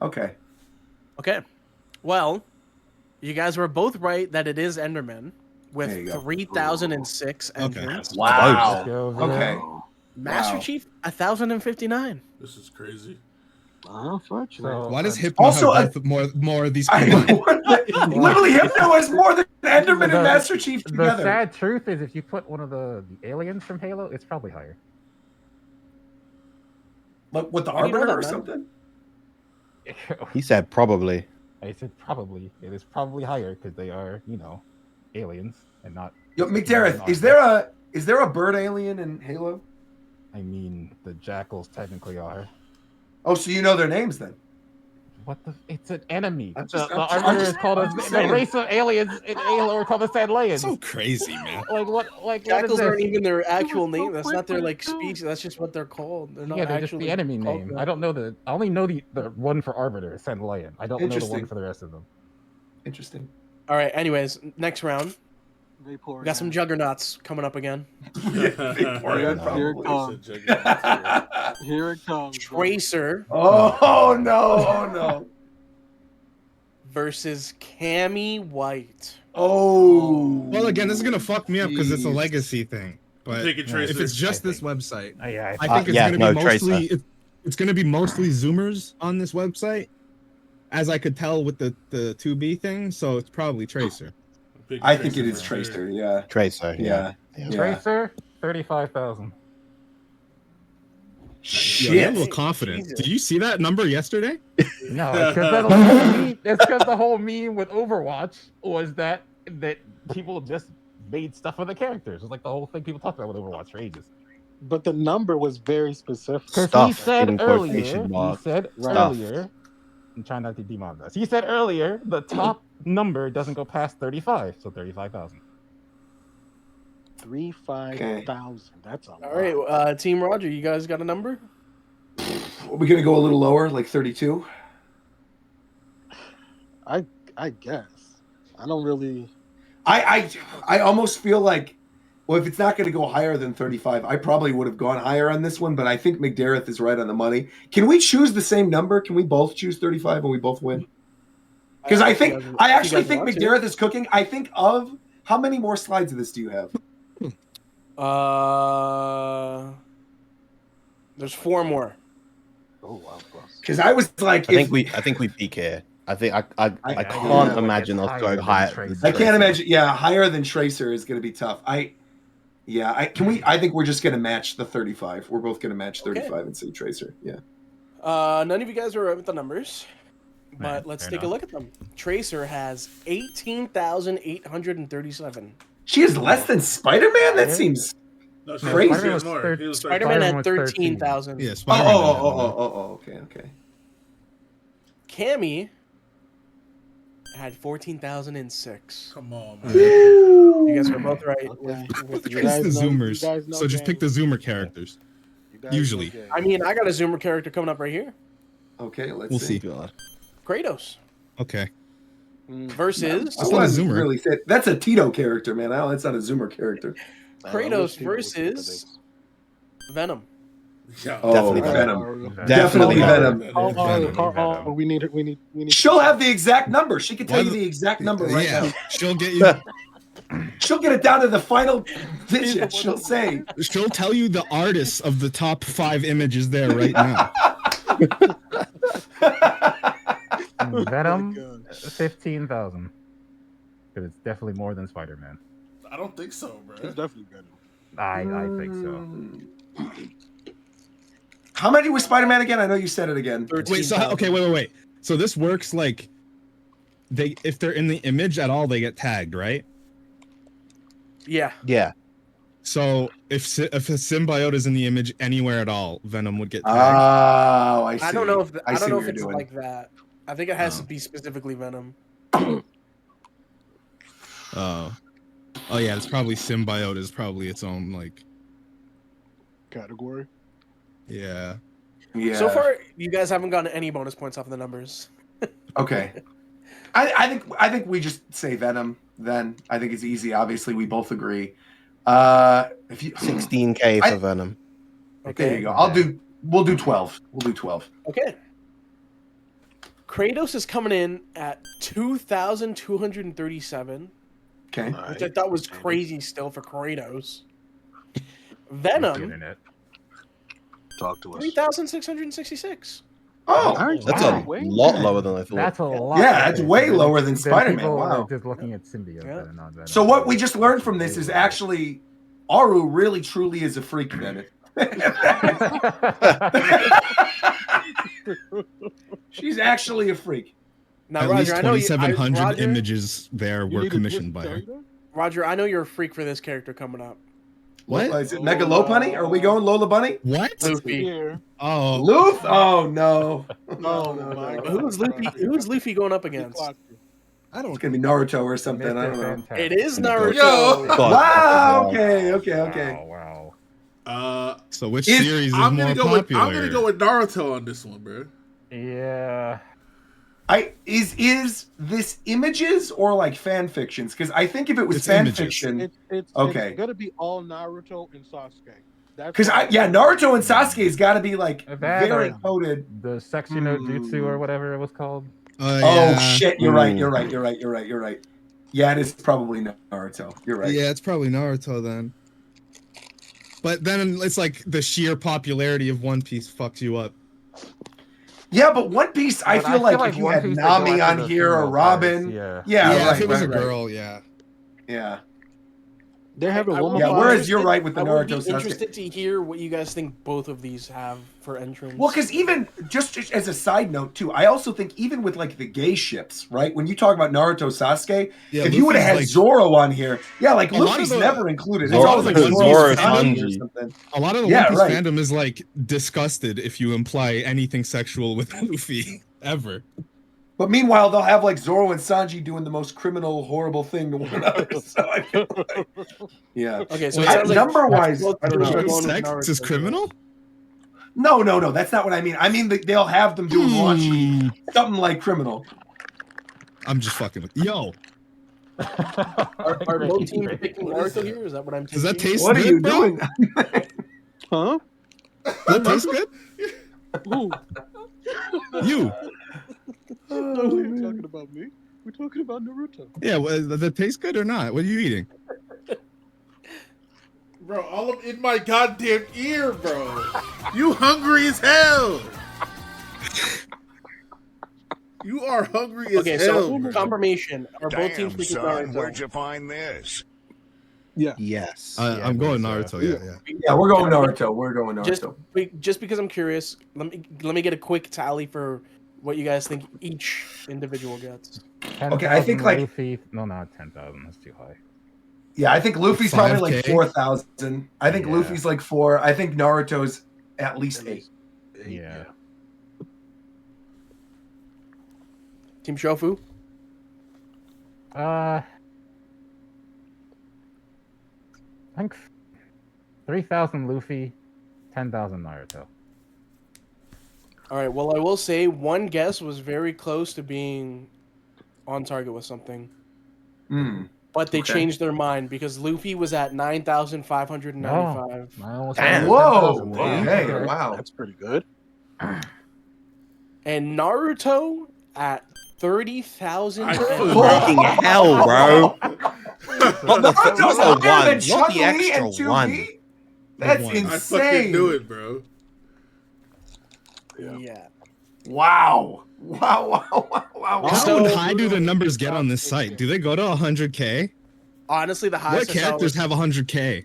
Speaker 1: Okay.
Speaker 7: Okay. Well, you guys were both right that it is Enderman
Speaker 1: There you
Speaker 7: with
Speaker 1: go.
Speaker 7: 3,006
Speaker 6: Okay.
Speaker 7: entrants.
Speaker 1: Wow.
Speaker 4: Let's go,
Speaker 1: Okay.
Speaker 4: Vero.
Speaker 7: Master
Speaker 1: Wow.
Speaker 7: Chief 1,059.
Speaker 2: This is crazy.
Speaker 3: Unfortunately.
Speaker 4: So,
Speaker 6: Why does Hypno
Speaker 1: Also,
Speaker 6: have both more of these
Speaker 1: I,
Speaker 6: combined?
Speaker 1: literally, Hypno is more than Enderman and
Speaker 4: The-
Speaker 1: Master Chief
Speaker 4: The
Speaker 1: together.
Speaker 4: sad truth is, if you put one of the aliens from Halo, it's probably higher.
Speaker 1: Like what, the
Speaker 7: How do you know
Speaker 1: Arbiter or
Speaker 7: that, man?
Speaker 1: something?
Speaker 5: He said probably.
Speaker 4: I said probably. It is probably higher because they are, aliens and not.
Speaker 1: Yo, McDareth, is there a bird alien in Halo?
Speaker 4: I mean, the jackals technically are.
Speaker 1: Oh, so you know their names then?
Speaker 4: What the? It's an enemy.
Speaker 1: I'm
Speaker 4: The
Speaker 1: just- I'm
Speaker 4: Arbiter
Speaker 1: just-
Speaker 4: is called
Speaker 1: I'm just
Speaker 4: the
Speaker 1: saying.
Speaker 4: race of aliens in Halo are called the Sandlayans.
Speaker 6: So crazy, man.
Speaker 4: Like what? Like what is
Speaker 7: Jackals
Speaker 4: this?
Speaker 7: aren't even their actual
Speaker 3: was so
Speaker 7: name. That's
Speaker 3: quick
Speaker 7: not their
Speaker 3: with
Speaker 7: like
Speaker 3: it, too.
Speaker 7: species. That's just what they're called. They're not
Speaker 4: Yeah, they're just
Speaker 7: actually
Speaker 4: the enemy
Speaker 7: called
Speaker 4: name.
Speaker 7: that.
Speaker 4: I don't know the. I only know the one for Arbiter, Sandlayan. I don't know the one
Speaker 1: Interesting.
Speaker 4: for the rest of them.
Speaker 1: Interesting.
Speaker 7: All right. Anyways, next round.
Speaker 3: Very poor.
Speaker 7: We got some
Speaker 3: guy.
Speaker 7: juggernauts coming up again.
Speaker 1: Big part,
Speaker 3: Here
Speaker 1: probably.
Speaker 3: it comes.
Speaker 2: Juggernaut.
Speaker 3: Here it comes.
Speaker 7: Tracer
Speaker 1: Oh no!
Speaker 7: versus Cammy White.
Speaker 1: Oh.
Speaker 6: Well, again, this is gonna fuck me up because it's a
Speaker 1: Jeez.
Speaker 6: legacy thing. But
Speaker 2: Taking Tracer.
Speaker 6: if it's just
Speaker 4: I
Speaker 6: this website,
Speaker 4: Yeah,
Speaker 6: I think it's
Speaker 5: yeah,
Speaker 6: gonna
Speaker 5: no,
Speaker 6: be
Speaker 5: Tracer.
Speaker 6: mostly it's gonna be mostly Zoomers on this website, as I could tell with the 2B thing. So it's probably Tracer.
Speaker 2: Big
Speaker 1: I think it is
Speaker 2: for sure.
Speaker 1: Tracer. Yeah.
Speaker 5: Tracer.
Speaker 1: Yeah.
Speaker 5: Yeah.
Speaker 4: Tracer, 35,000.
Speaker 6: Yeah,
Speaker 1: Shit.
Speaker 6: I'm a little confident.
Speaker 7: Jesus.
Speaker 6: Did you see that number yesterday?
Speaker 4: No, it's because the whole meme with Overwatch was that people just made stuff for the characters. It's like the whole thing people talked about with Overwatch for ages.
Speaker 3: But the number was very specific.
Speaker 4: Because he
Speaker 5: Stuff
Speaker 4: said
Speaker 5: in
Speaker 4: earlier,
Speaker 5: quotation marks. Stuff.
Speaker 4: I'm trying not to demonetize. He said earlier the top number doesn't go past 35, so 35,000.
Speaker 3: 35,000. That's a lot.
Speaker 7: All right, Team Roger, you guys got a number?
Speaker 1: Are we gonna go a little lower, like 32?
Speaker 3: I guess. I don't really.
Speaker 1: I almost feel like, well, if it's not going to go higher than 35, I probably would have gone higher on this one, but I think McDareth is right on the money. Can we choose the same number? Can we both choose 35 and we both win? Because I actually think McDareth is cooking. I think of how many more slides of this do you have?
Speaker 7: There's 4 more.
Speaker 3: Oh wow, close.
Speaker 1: Because I was like,
Speaker 5: I think we peak here. I think I can't imagine us going higher.
Speaker 1: I can't imagine. Yeah, higher than Tracer is going to be tough. I think we're just going to match the 35. We're both going to match 35 and say Tracer. Yeah.
Speaker 7: None of you guys are right with the numbers, but
Speaker 4: Right,
Speaker 7: let's
Speaker 4: fair
Speaker 7: take a
Speaker 4: enough.
Speaker 7: look at them. Tracer has 18,837.
Speaker 1: She is less than Spider-Man? That seems
Speaker 2: No,
Speaker 1: crazy.
Speaker 2: Spider-Man was more. He was
Speaker 7: Spider-Man
Speaker 4: Spider-Man
Speaker 7: had
Speaker 4: was
Speaker 7: 13,000.
Speaker 6: Yeah, Spider-Man.
Speaker 1: Okay.
Speaker 7: Cammy had 14,006.
Speaker 2: Come on, man.
Speaker 7: You guys are both right.
Speaker 3: Okay.
Speaker 7: With
Speaker 3: You
Speaker 6: It's
Speaker 3: guys
Speaker 6: the
Speaker 3: know- you
Speaker 6: Zoomers.
Speaker 3: guys know
Speaker 6: So just pick the
Speaker 3: game.
Speaker 6: Zoomer characters.
Speaker 3: You guys know
Speaker 6: Usually.
Speaker 3: game.
Speaker 7: I mean, I got a Zoomer character coming up right here.
Speaker 1: Okay, let's
Speaker 6: We'll
Speaker 1: see.
Speaker 6: see.
Speaker 7: Kratos
Speaker 6: Okay.
Speaker 7: versus
Speaker 6: That's not a Zoomer.
Speaker 1: Really fit. That's a Tito character, man. That's not a Zoomer character.
Speaker 7: Kratos versus Venom.
Speaker 2: Yeah.
Speaker 1: Oh,
Speaker 5: Definitely
Speaker 1: Venom.
Speaker 5: Venom.
Speaker 1: Definitely Venom.
Speaker 3: We need.
Speaker 1: She'll have the exact number. She can tell you the exact number right
Speaker 6: Yeah,
Speaker 1: now.
Speaker 6: she'll get you.
Speaker 1: She'll get it down to the final digit. She'll say.
Speaker 6: She'll tell you the artists of the top 5 images there right now.
Speaker 4: Venom, 15,000. Because it's definitely more than Spider-Man.
Speaker 2: I don't think so, bro.
Speaker 3: It's definitely Venom.
Speaker 4: I think so.
Speaker 12: How many was Spider-Man again? I know you said it again.
Speaker 6: Wait, so okay, wait. So this works like if they're in the image at all, they get tagged, right?
Speaker 7: Yeah.
Speaker 5: Yeah.
Speaker 6: So if a symbiote is in the image anywhere at all, Venom would get tagged.
Speaker 12: Oh, I see.
Speaker 7: I don't know if
Speaker 12: I
Speaker 7: don't
Speaker 12: see
Speaker 7: know
Speaker 12: what
Speaker 7: if
Speaker 12: you're
Speaker 7: it's
Speaker 12: doing.
Speaker 7: like that. I think it has to be specifically Venom.
Speaker 6: Oh yeah, it's probably symbiote is probably its own like
Speaker 3: Category.
Speaker 6: Yeah.
Speaker 12: Yeah.
Speaker 7: So far, you guys haven't gotten any bonus points off of the numbers.
Speaker 12: Okay. I think we just say Venom then. I think it's easy. Obviously, we both agree. If you
Speaker 5: 16K for Venom.
Speaker 7: Okay.
Speaker 12: There you go. We'll do 12. We'll do 12.
Speaker 7: Okay. Kratos is coming in at 2,237.
Speaker 12: Okay.
Speaker 7: Which I thought was crazy still for Kratos. Venom,
Speaker 3: Talk to us.
Speaker 7: 3,666.
Speaker 12: Oh,
Speaker 5: that's a lot lower than I thought.
Speaker 4: That's a lot.
Speaker 12: Yeah, that's way lower than Spider-Man.
Speaker 4: People
Speaker 12: Wow.
Speaker 4: are just looking at symbiote and not Venom.
Speaker 12: So what we just learned from this is actually Aru really truly is a freak then. She's actually a freak.
Speaker 7: Now,
Speaker 6: At
Speaker 7: Roger,
Speaker 6: least
Speaker 7: I know
Speaker 6: 2,700
Speaker 7: Roger,
Speaker 6: images there were commissioned by her.
Speaker 7: Roger, I know you're a freak for this character coming up.
Speaker 6: What?
Speaker 12: Is it Mega Bunny? Are we going Lola Bunny?
Speaker 6: What?
Speaker 7: Luffy.
Speaker 6: Oh.
Speaker 12: Luffy? Oh no.
Speaker 3: No.
Speaker 7: Who's Luffy? Who's Luffy going up against?
Speaker 12: I don't. It's gonna be Naruto or something. I don't know.
Speaker 7: It is Naruto.
Speaker 12: Yo. Wow. Okay.
Speaker 4: Wow.
Speaker 6: So which series is more popular?
Speaker 2: I'm gonna go with Naruto on this one, bro.
Speaker 4: Yeah.
Speaker 12: Is this images or like fan fictions? Because I think if it was
Speaker 6: It's
Speaker 12: fan
Speaker 6: images.
Speaker 12: fiction,
Speaker 3: It's
Speaker 12: okay.
Speaker 3: gonna be all Naruto and Sasuke.
Speaker 12: Because Naruto and Sasuke's got to be like
Speaker 4: That
Speaker 12: very
Speaker 4: or
Speaker 12: coded.
Speaker 4: The section of Jutsu or whatever it was called.
Speaker 12: Oh shit! You're right. You're right. Yeah, it is probably Naruto. You're right.
Speaker 6: Yeah, it's probably Naruto then. But then it's like the sheer popularity of One Piece fucks you up.
Speaker 12: Yeah, but One Piece, I feel like if you
Speaker 4: One
Speaker 12: had
Speaker 4: Piece, they
Speaker 12: Nami
Speaker 4: go after
Speaker 12: on
Speaker 4: the
Speaker 12: here or
Speaker 4: female
Speaker 12: Robin,
Speaker 4: guys,
Speaker 12: yeah, right,
Speaker 6: if it was
Speaker 12: right,
Speaker 6: a girl, yeah.
Speaker 12: Yeah.
Speaker 3: They're having
Speaker 7: I
Speaker 3: woman.
Speaker 7: would be
Speaker 12: whereas you're right with the
Speaker 7: I would be
Speaker 12: Naruto Sasuke.
Speaker 7: interested to hear what you guys think both of these have for entrance.
Speaker 12: Well, because even just as a side note too, I also think even with like the gay ships, right? When you talk about Naruto Sasuke,
Speaker 6: Yeah,
Speaker 12: if you would have had
Speaker 6: Luffy's like-
Speaker 12: Zoro on here, yeah, like
Speaker 6: A lot
Speaker 12: Luffy's
Speaker 6: of the-
Speaker 12: never included.
Speaker 6: Zoro-
Speaker 12: It's always like
Speaker 6: Zoro
Speaker 12: Zoro
Speaker 6: Sanji.
Speaker 12: Sanji or something.
Speaker 6: A lot of the
Speaker 12: Yeah,
Speaker 6: One Piece
Speaker 12: right.
Speaker 6: fandom is like disgusted if you imply anything sexual with Luffy ever.
Speaker 12: But meanwhile, they'll have like Zoro and Sanji doing the most criminal, horrible thing to one another. So I feel like, yeah.
Speaker 7: Okay, so it
Speaker 12: I-
Speaker 7: sounds like
Speaker 12: number-wise,
Speaker 7: both
Speaker 12: I don't
Speaker 7: of
Speaker 12: know.
Speaker 7: them are going with
Speaker 6: Sex
Speaker 7: Naruto.
Speaker 6: is criminal?
Speaker 12: No, that's not what I mean. I mean they'll have them doing raunchy, something like criminal.
Speaker 6: I'm just fucking with yo.
Speaker 7: Are both teams picking Naruto here? Is that what I'm
Speaker 6: Does that
Speaker 7: thinking?
Speaker 6: taste
Speaker 12: What are
Speaker 6: good,
Speaker 12: you
Speaker 6: bro?
Speaker 12: doing?
Speaker 3: Huh?
Speaker 6: That tastes good?
Speaker 3: Who?
Speaker 6: You.
Speaker 3: No, we ain't talking about me. We're talking about Naruto.
Speaker 6: Yeah, well, does that taste good or not? What are you eating?
Speaker 2: Bro, all up in my goddamn ear, bro. You hungry as hell. You are hungry as
Speaker 7: Okay,
Speaker 2: hell.
Speaker 7: so
Speaker 2: bro.
Speaker 7: confirmation. Are both teams
Speaker 13: Damn,
Speaker 7: picking
Speaker 13: son,
Speaker 7: Naruto?
Speaker 13: where'd you find this?
Speaker 3: Yeah.
Speaker 5: Yes.
Speaker 6: I'm going Naruto, yeah.
Speaker 12: Yeah, we're going Naruto. We're going Naruto.
Speaker 7: Just because I'm curious, let me get a quick tally for what you guys think each individual gets.
Speaker 12: Okay, I think,
Speaker 4: 10,000
Speaker 12: like-
Speaker 4: Luffy. No, not 10,000. That's too high.
Speaker 12: Yeah, I think Luffy's probably like
Speaker 6: 5K?
Speaker 12: 4,000. I think
Speaker 4: Yeah.
Speaker 12: Luffy's like 4. I think Naruto's at least 8.
Speaker 4: Yeah.
Speaker 7: Team Shofu.
Speaker 4: I think 3,000 Luffy, 10,000 Naruto.
Speaker 7: All right. Well, I will say one guess was very close to being on target with something, but they
Speaker 12: Okay.
Speaker 7: changed their mind because Luffy was at 9,595.
Speaker 4: Damn.
Speaker 12: Whoa.
Speaker 4: 10,000.
Speaker 12: Okay. Wow.
Speaker 3: That's pretty good.
Speaker 7: And Naruto at 30,000.
Speaker 5: Fucking hell, bro. Not the
Speaker 12: Naruto's
Speaker 5: one,
Speaker 12: up there than
Speaker 5: not
Speaker 12: Chun
Speaker 5: the
Speaker 12: Li and
Speaker 5: extra
Speaker 12: 2B?
Speaker 5: one.
Speaker 12: That's
Speaker 6: one.
Speaker 12: insane.
Speaker 2: I fucking knew it, bro.
Speaker 7: Yeah.
Speaker 12: Wow. Wow.
Speaker 6: How high do the numbers get on this site? Do they go to 100K?
Speaker 7: Honestly, the highest
Speaker 6: What characters have 100K?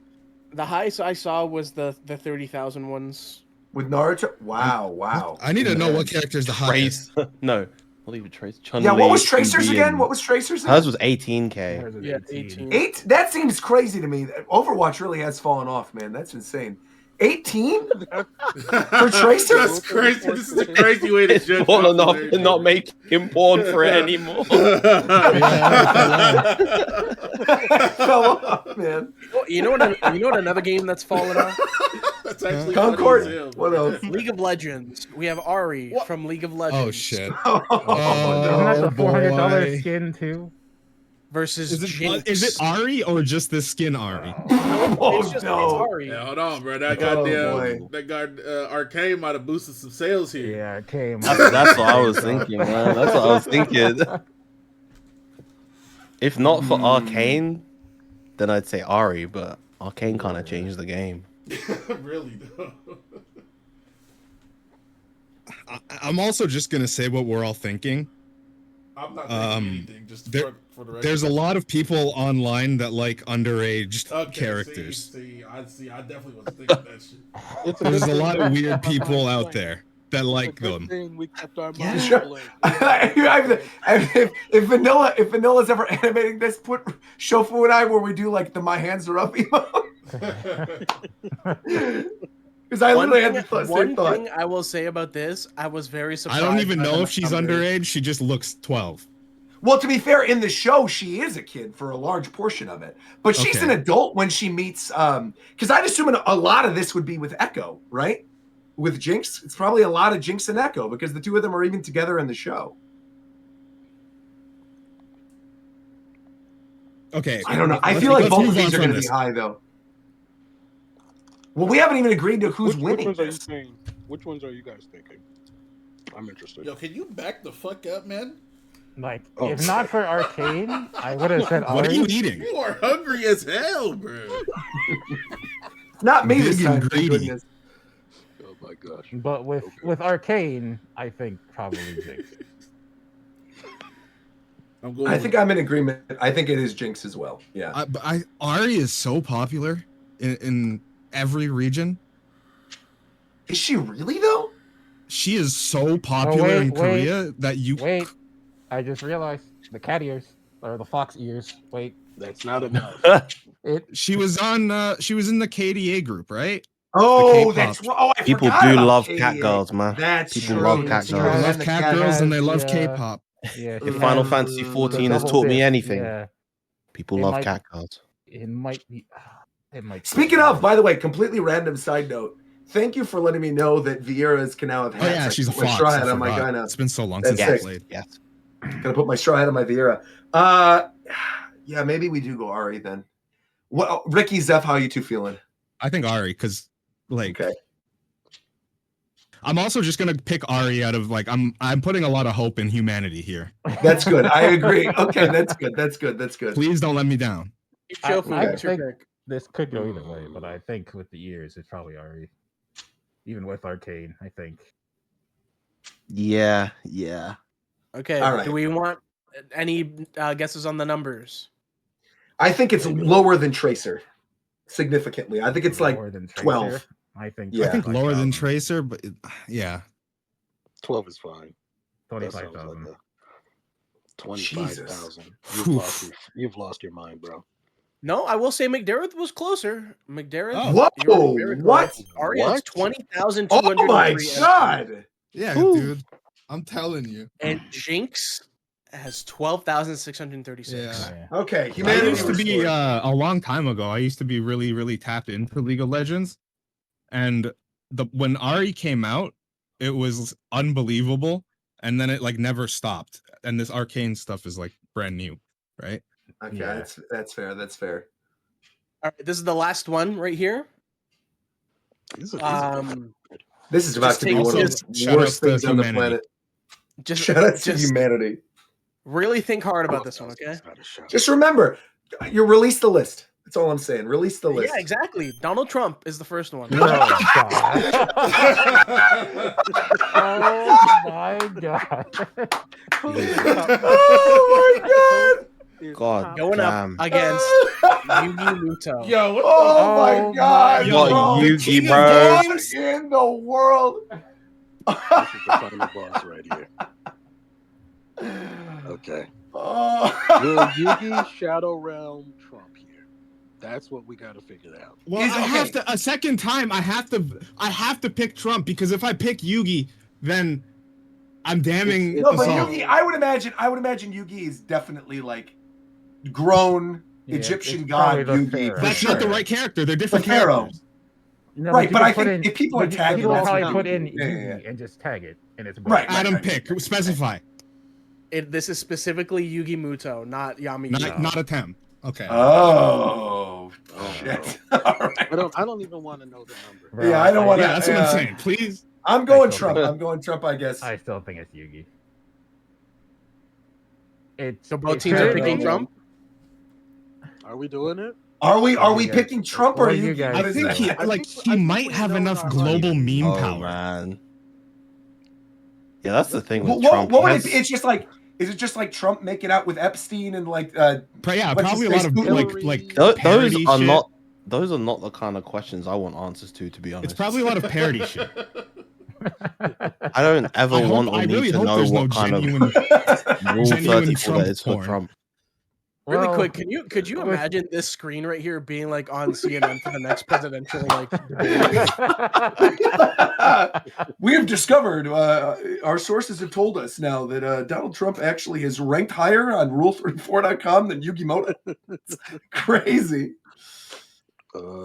Speaker 7: The highest I saw was the 30,000 ones.
Speaker 12: With Naruto? Wow.
Speaker 6: I need to know what character's the highest.
Speaker 5: No, I'll even Trace.
Speaker 12: Yeah, what was Tracer's again? What was Tracer's again?
Speaker 5: Hers was 18K.
Speaker 7: Yeah, 18.
Speaker 12: 8? That seems crazy to me. Overwatch really has fallen off, man. That's insane. 18 for Tracer?
Speaker 2: That's crazy. This is a crazy way to judge.
Speaker 5: Fallen off and not make him born for it anymore.
Speaker 12: Fell off, man.
Speaker 7: You know what another game that's fallen off?
Speaker 2: That's actually
Speaker 12: Concord. What else?
Speaker 7: League of Legends. We have Ari from League of Legends.
Speaker 6: Oh shit.
Speaker 4: Isn't that the $400 skin too?
Speaker 7: Versus Jinx.
Speaker 6: Is it Ari or just the skin Ari?
Speaker 7: It's Ari.
Speaker 2: Yeah, hold on, bro. That guy Arcane might have boosted some sales here.
Speaker 4: Yeah, Arcane.
Speaker 5: That's what I was thinking, man. That's what I was thinking. If not for Arcane, then I'd say Ari, but Arcane kind of changed the game.
Speaker 2: Really, though.
Speaker 6: I'm also just gonna say what we're all thinking.
Speaker 2: I'm not thinking anything. Just for the record.
Speaker 6: There's a lot of people online that like underage characters.
Speaker 2: I definitely wasn't thinking that shit.
Speaker 6: There's a lot of weird people out there that like them.
Speaker 3: We kept our
Speaker 12: Yeah, sure. If Vanilla's ever animating this, put Shofu and I where we do like the my hands are up emote. Because I literally had the same thought.
Speaker 7: One thing I will say about this, I was very surprised.
Speaker 6: I don't even know if she's underage. She just looks 12.
Speaker 12: Well, to be fair, in the show, she is a kid for a large portion of it. But she's an adult when she meets... Because I'd assume a lot of this would be with Echo, right? With Jinx. It's probably a lot of Jinx and Echo because the two of them are even together in the show.
Speaker 6: Okay.
Speaker 12: I don't know. I feel like both of these are going to be high, though. Well, we haven't even agreed to who's winning.
Speaker 3: Which ones are you guys thinking? I'm interested.
Speaker 2: Yo, can you back the fuck up, man?
Speaker 4: Like, if not for Arcane, I would have said Ari.
Speaker 6: What are you eating?
Speaker 2: You are hungry as hell, bro.
Speaker 12: Not me this time.
Speaker 6: Greedy.
Speaker 3: Oh my gosh.
Speaker 4: But with Arcane, I think probably Jinx.
Speaker 12: I think I'm in agreement. I think it is Jinx as well. Yeah.
Speaker 6: Ari is so popular in every region.
Speaker 12: Is she really though?
Speaker 6: She is so popular in Korea that you
Speaker 4: wait. I just realized the cat ears or the fox ears. Wait,
Speaker 3: that's not enough.
Speaker 6: She was on. She was in the KDA group, right?
Speaker 12: Oh, that's
Speaker 5: people do love cat girls, man.
Speaker 12: That's
Speaker 5: people
Speaker 12: true.
Speaker 5: love cat girls.
Speaker 6: They love cat girls and they love K-pop.
Speaker 4: Yeah,
Speaker 5: if Final Fantasy 14 has taught me anything, people love cat girls.
Speaker 4: It might be.
Speaker 12: Speaking of, by the way, completely random side note. Thank you for letting me know that Vieira's can now have hats.
Speaker 6: Oh yeah, she's a fox.
Speaker 12: Straw hat on my guy now.
Speaker 6: It's been so long since I played.
Speaker 5: Yes.
Speaker 12: Gonna put my straw hat on my Vieira. Yeah, maybe we do go Ari then. Well, Ricky, Zeph, how are you two feeling?
Speaker 6: I think Ari, because like, I'm also just gonna pick Ari out of like I'm putting a lot of hope in humanity here.
Speaker 12: That's good. I agree. Okay, that's good. That's good. That's good.
Speaker 6: Please don't let me down.
Speaker 4: I think this could go either way, but I think with the ears, it's probably Ari. Even with Arcane, I think.
Speaker 5: Yeah.
Speaker 7: Okay.
Speaker 12: All right.
Speaker 7: Do we want any guesses on the numbers?
Speaker 12: I think it's lower than Tracer, significantly. I think it's like 12.
Speaker 4: I think.
Speaker 12: Yeah.
Speaker 6: I think lower than Tracer, but yeah.
Speaker 3: 12 is fine.
Speaker 4: 25,000.
Speaker 3: 25,000. You've lost your mind, bro.
Speaker 7: No, I will say McDareth was closer. McDareth.
Speaker 12: Whoa! What?
Speaker 7: Ari has 20,200.
Speaker 12: Oh my god!
Speaker 6: Yeah, dude. I'm telling you.
Speaker 7: And Jinx has 12,636.
Speaker 6: Yeah.
Speaker 12: Okay.
Speaker 6: I used to be a long time ago. I used to be really, really tapped into League of Legends, and when Ari came out, it was unbelievable, and then it like never stopped. And this Arcane stuff is like brand new, right?
Speaker 12: Okay, that's fair. That's fair.
Speaker 7: All right, this is the last one right here.
Speaker 12: This is about to be one of the worst things on the planet. Shout out to humanity.
Speaker 7: Really think hard about this one, okay?
Speaker 12: Just remember, you release the list.
Speaker 1: That's all I'm saying. Release the list.
Speaker 7: Yeah, exactly. Donald Trump is the first one.
Speaker 4: Oh, God. Oh, my God.
Speaker 1: Oh my god!
Speaker 5: God
Speaker 7: Going
Speaker 5: damn.
Speaker 7: up against Yugi Muto.
Speaker 2: Yo, what
Speaker 1: Oh my god!
Speaker 6: Yo,
Speaker 1: bro.
Speaker 6: the
Speaker 5: Yugi,
Speaker 6: king of
Speaker 5: bro.
Speaker 6: games?
Speaker 1: In the world.
Speaker 13: This is the final boss right here. Okay.
Speaker 1: Oh.
Speaker 13: Will Yugi Shadow Realm Trump here? That's what we got to figure out.
Speaker 6: Well, I have to a second time. I have to pick Trump because if I pick Yugi, then I'm damning.
Speaker 1: No, but
Speaker 6: us all.
Speaker 1: Yugi, I would imagine Yugi is definitely like grown Egyptian
Speaker 4: it's
Speaker 1: god
Speaker 4: probably the
Speaker 1: Yugi.
Speaker 4: Pharaoh.
Speaker 1: for
Speaker 6: That's
Speaker 1: sure.
Speaker 6: not the right character. They're different
Speaker 1: The Pharaoh.
Speaker 6: characters.
Speaker 4: No,
Speaker 1: Right,
Speaker 4: you
Speaker 1: but
Speaker 4: can
Speaker 1: I
Speaker 4: put
Speaker 1: think
Speaker 4: in-
Speaker 1: if people are tagging,
Speaker 4: people will
Speaker 1: that's
Speaker 4: probably
Speaker 1: what
Speaker 4: put
Speaker 1: they
Speaker 4: in
Speaker 1: do. Yeah,
Speaker 4: Yugi
Speaker 1: yeah.
Speaker 4: and just tag it, and it's
Speaker 1: Right.
Speaker 6: Adam, pick. Specify.
Speaker 7: This is specifically Yugi Muto, not Yami.
Speaker 6: Not a Tem. Okay.
Speaker 1: Oh shit! All right.
Speaker 13: I don't even want to know the number.
Speaker 4: Bro,
Speaker 1: Yeah, I don't want to.
Speaker 6: Yeah, that's what I'm saying. Please.
Speaker 1: I'm going
Speaker 4: still
Speaker 1: Trump.
Speaker 4: think-
Speaker 1: I'm going Trump. I guess.
Speaker 4: I still think it's Yugi. It's
Speaker 7: So both
Speaker 4: it
Speaker 7: teams are
Speaker 4: could
Speaker 7: picking
Speaker 4: be-
Speaker 7: Trump.
Speaker 13: Are we doing it?
Speaker 1: Are we
Speaker 4: you guys-
Speaker 1: picking Trump or
Speaker 4: what do you
Speaker 1: Yugi?
Speaker 4: guys
Speaker 1: What
Speaker 6: I
Speaker 1: is
Speaker 6: think
Speaker 1: that?
Speaker 6: he
Speaker 13: I
Speaker 6: like
Speaker 13: think
Speaker 6: he
Speaker 13: we
Speaker 6: might have
Speaker 13: know
Speaker 6: enough
Speaker 13: our
Speaker 6: global meme
Speaker 5: Oh
Speaker 6: power.
Speaker 5: man. Yeah, that's the thing
Speaker 1: What,
Speaker 5: with Trump.
Speaker 1: what would
Speaker 5: He
Speaker 1: it be?
Speaker 5: has-
Speaker 1: It's just like, is it just like Trump making out with Epstein and like?
Speaker 6: Yeah,
Speaker 1: What's
Speaker 6: probably a
Speaker 1: his
Speaker 6: lot of
Speaker 1: face?
Speaker 6: like
Speaker 5: Those
Speaker 6: parody
Speaker 5: are
Speaker 6: shit.
Speaker 5: not. Those are not the kind of questions I want answers to be honest.
Speaker 6: It's probably a lot of parody shit.
Speaker 5: I don't ever want or
Speaker 6: I
Speaker 5: need
Speaker 6: really
Speaker 5: to
Speaker 6: hope
Speaker 5: know
Speaker 6: there's no
Speaker 5: what kind of
Speaker 6: genuine,
Speaker 5: rule
Speaker 6: genuine
Speaker 5: 34 that is for
Speaker 6: Trump porn.
Speaker 5: Trump.
Speaker 7: Really
Speaker 4: Well,
Speaker 7: quick, could you imagine this screen right here being like on CNN for the next presidential like debate?
Speaker 1: We have discovered, our sources have told us now that Donald Trump actually is ranked higher on Rule34.com than Yugi Moto. It's crazy.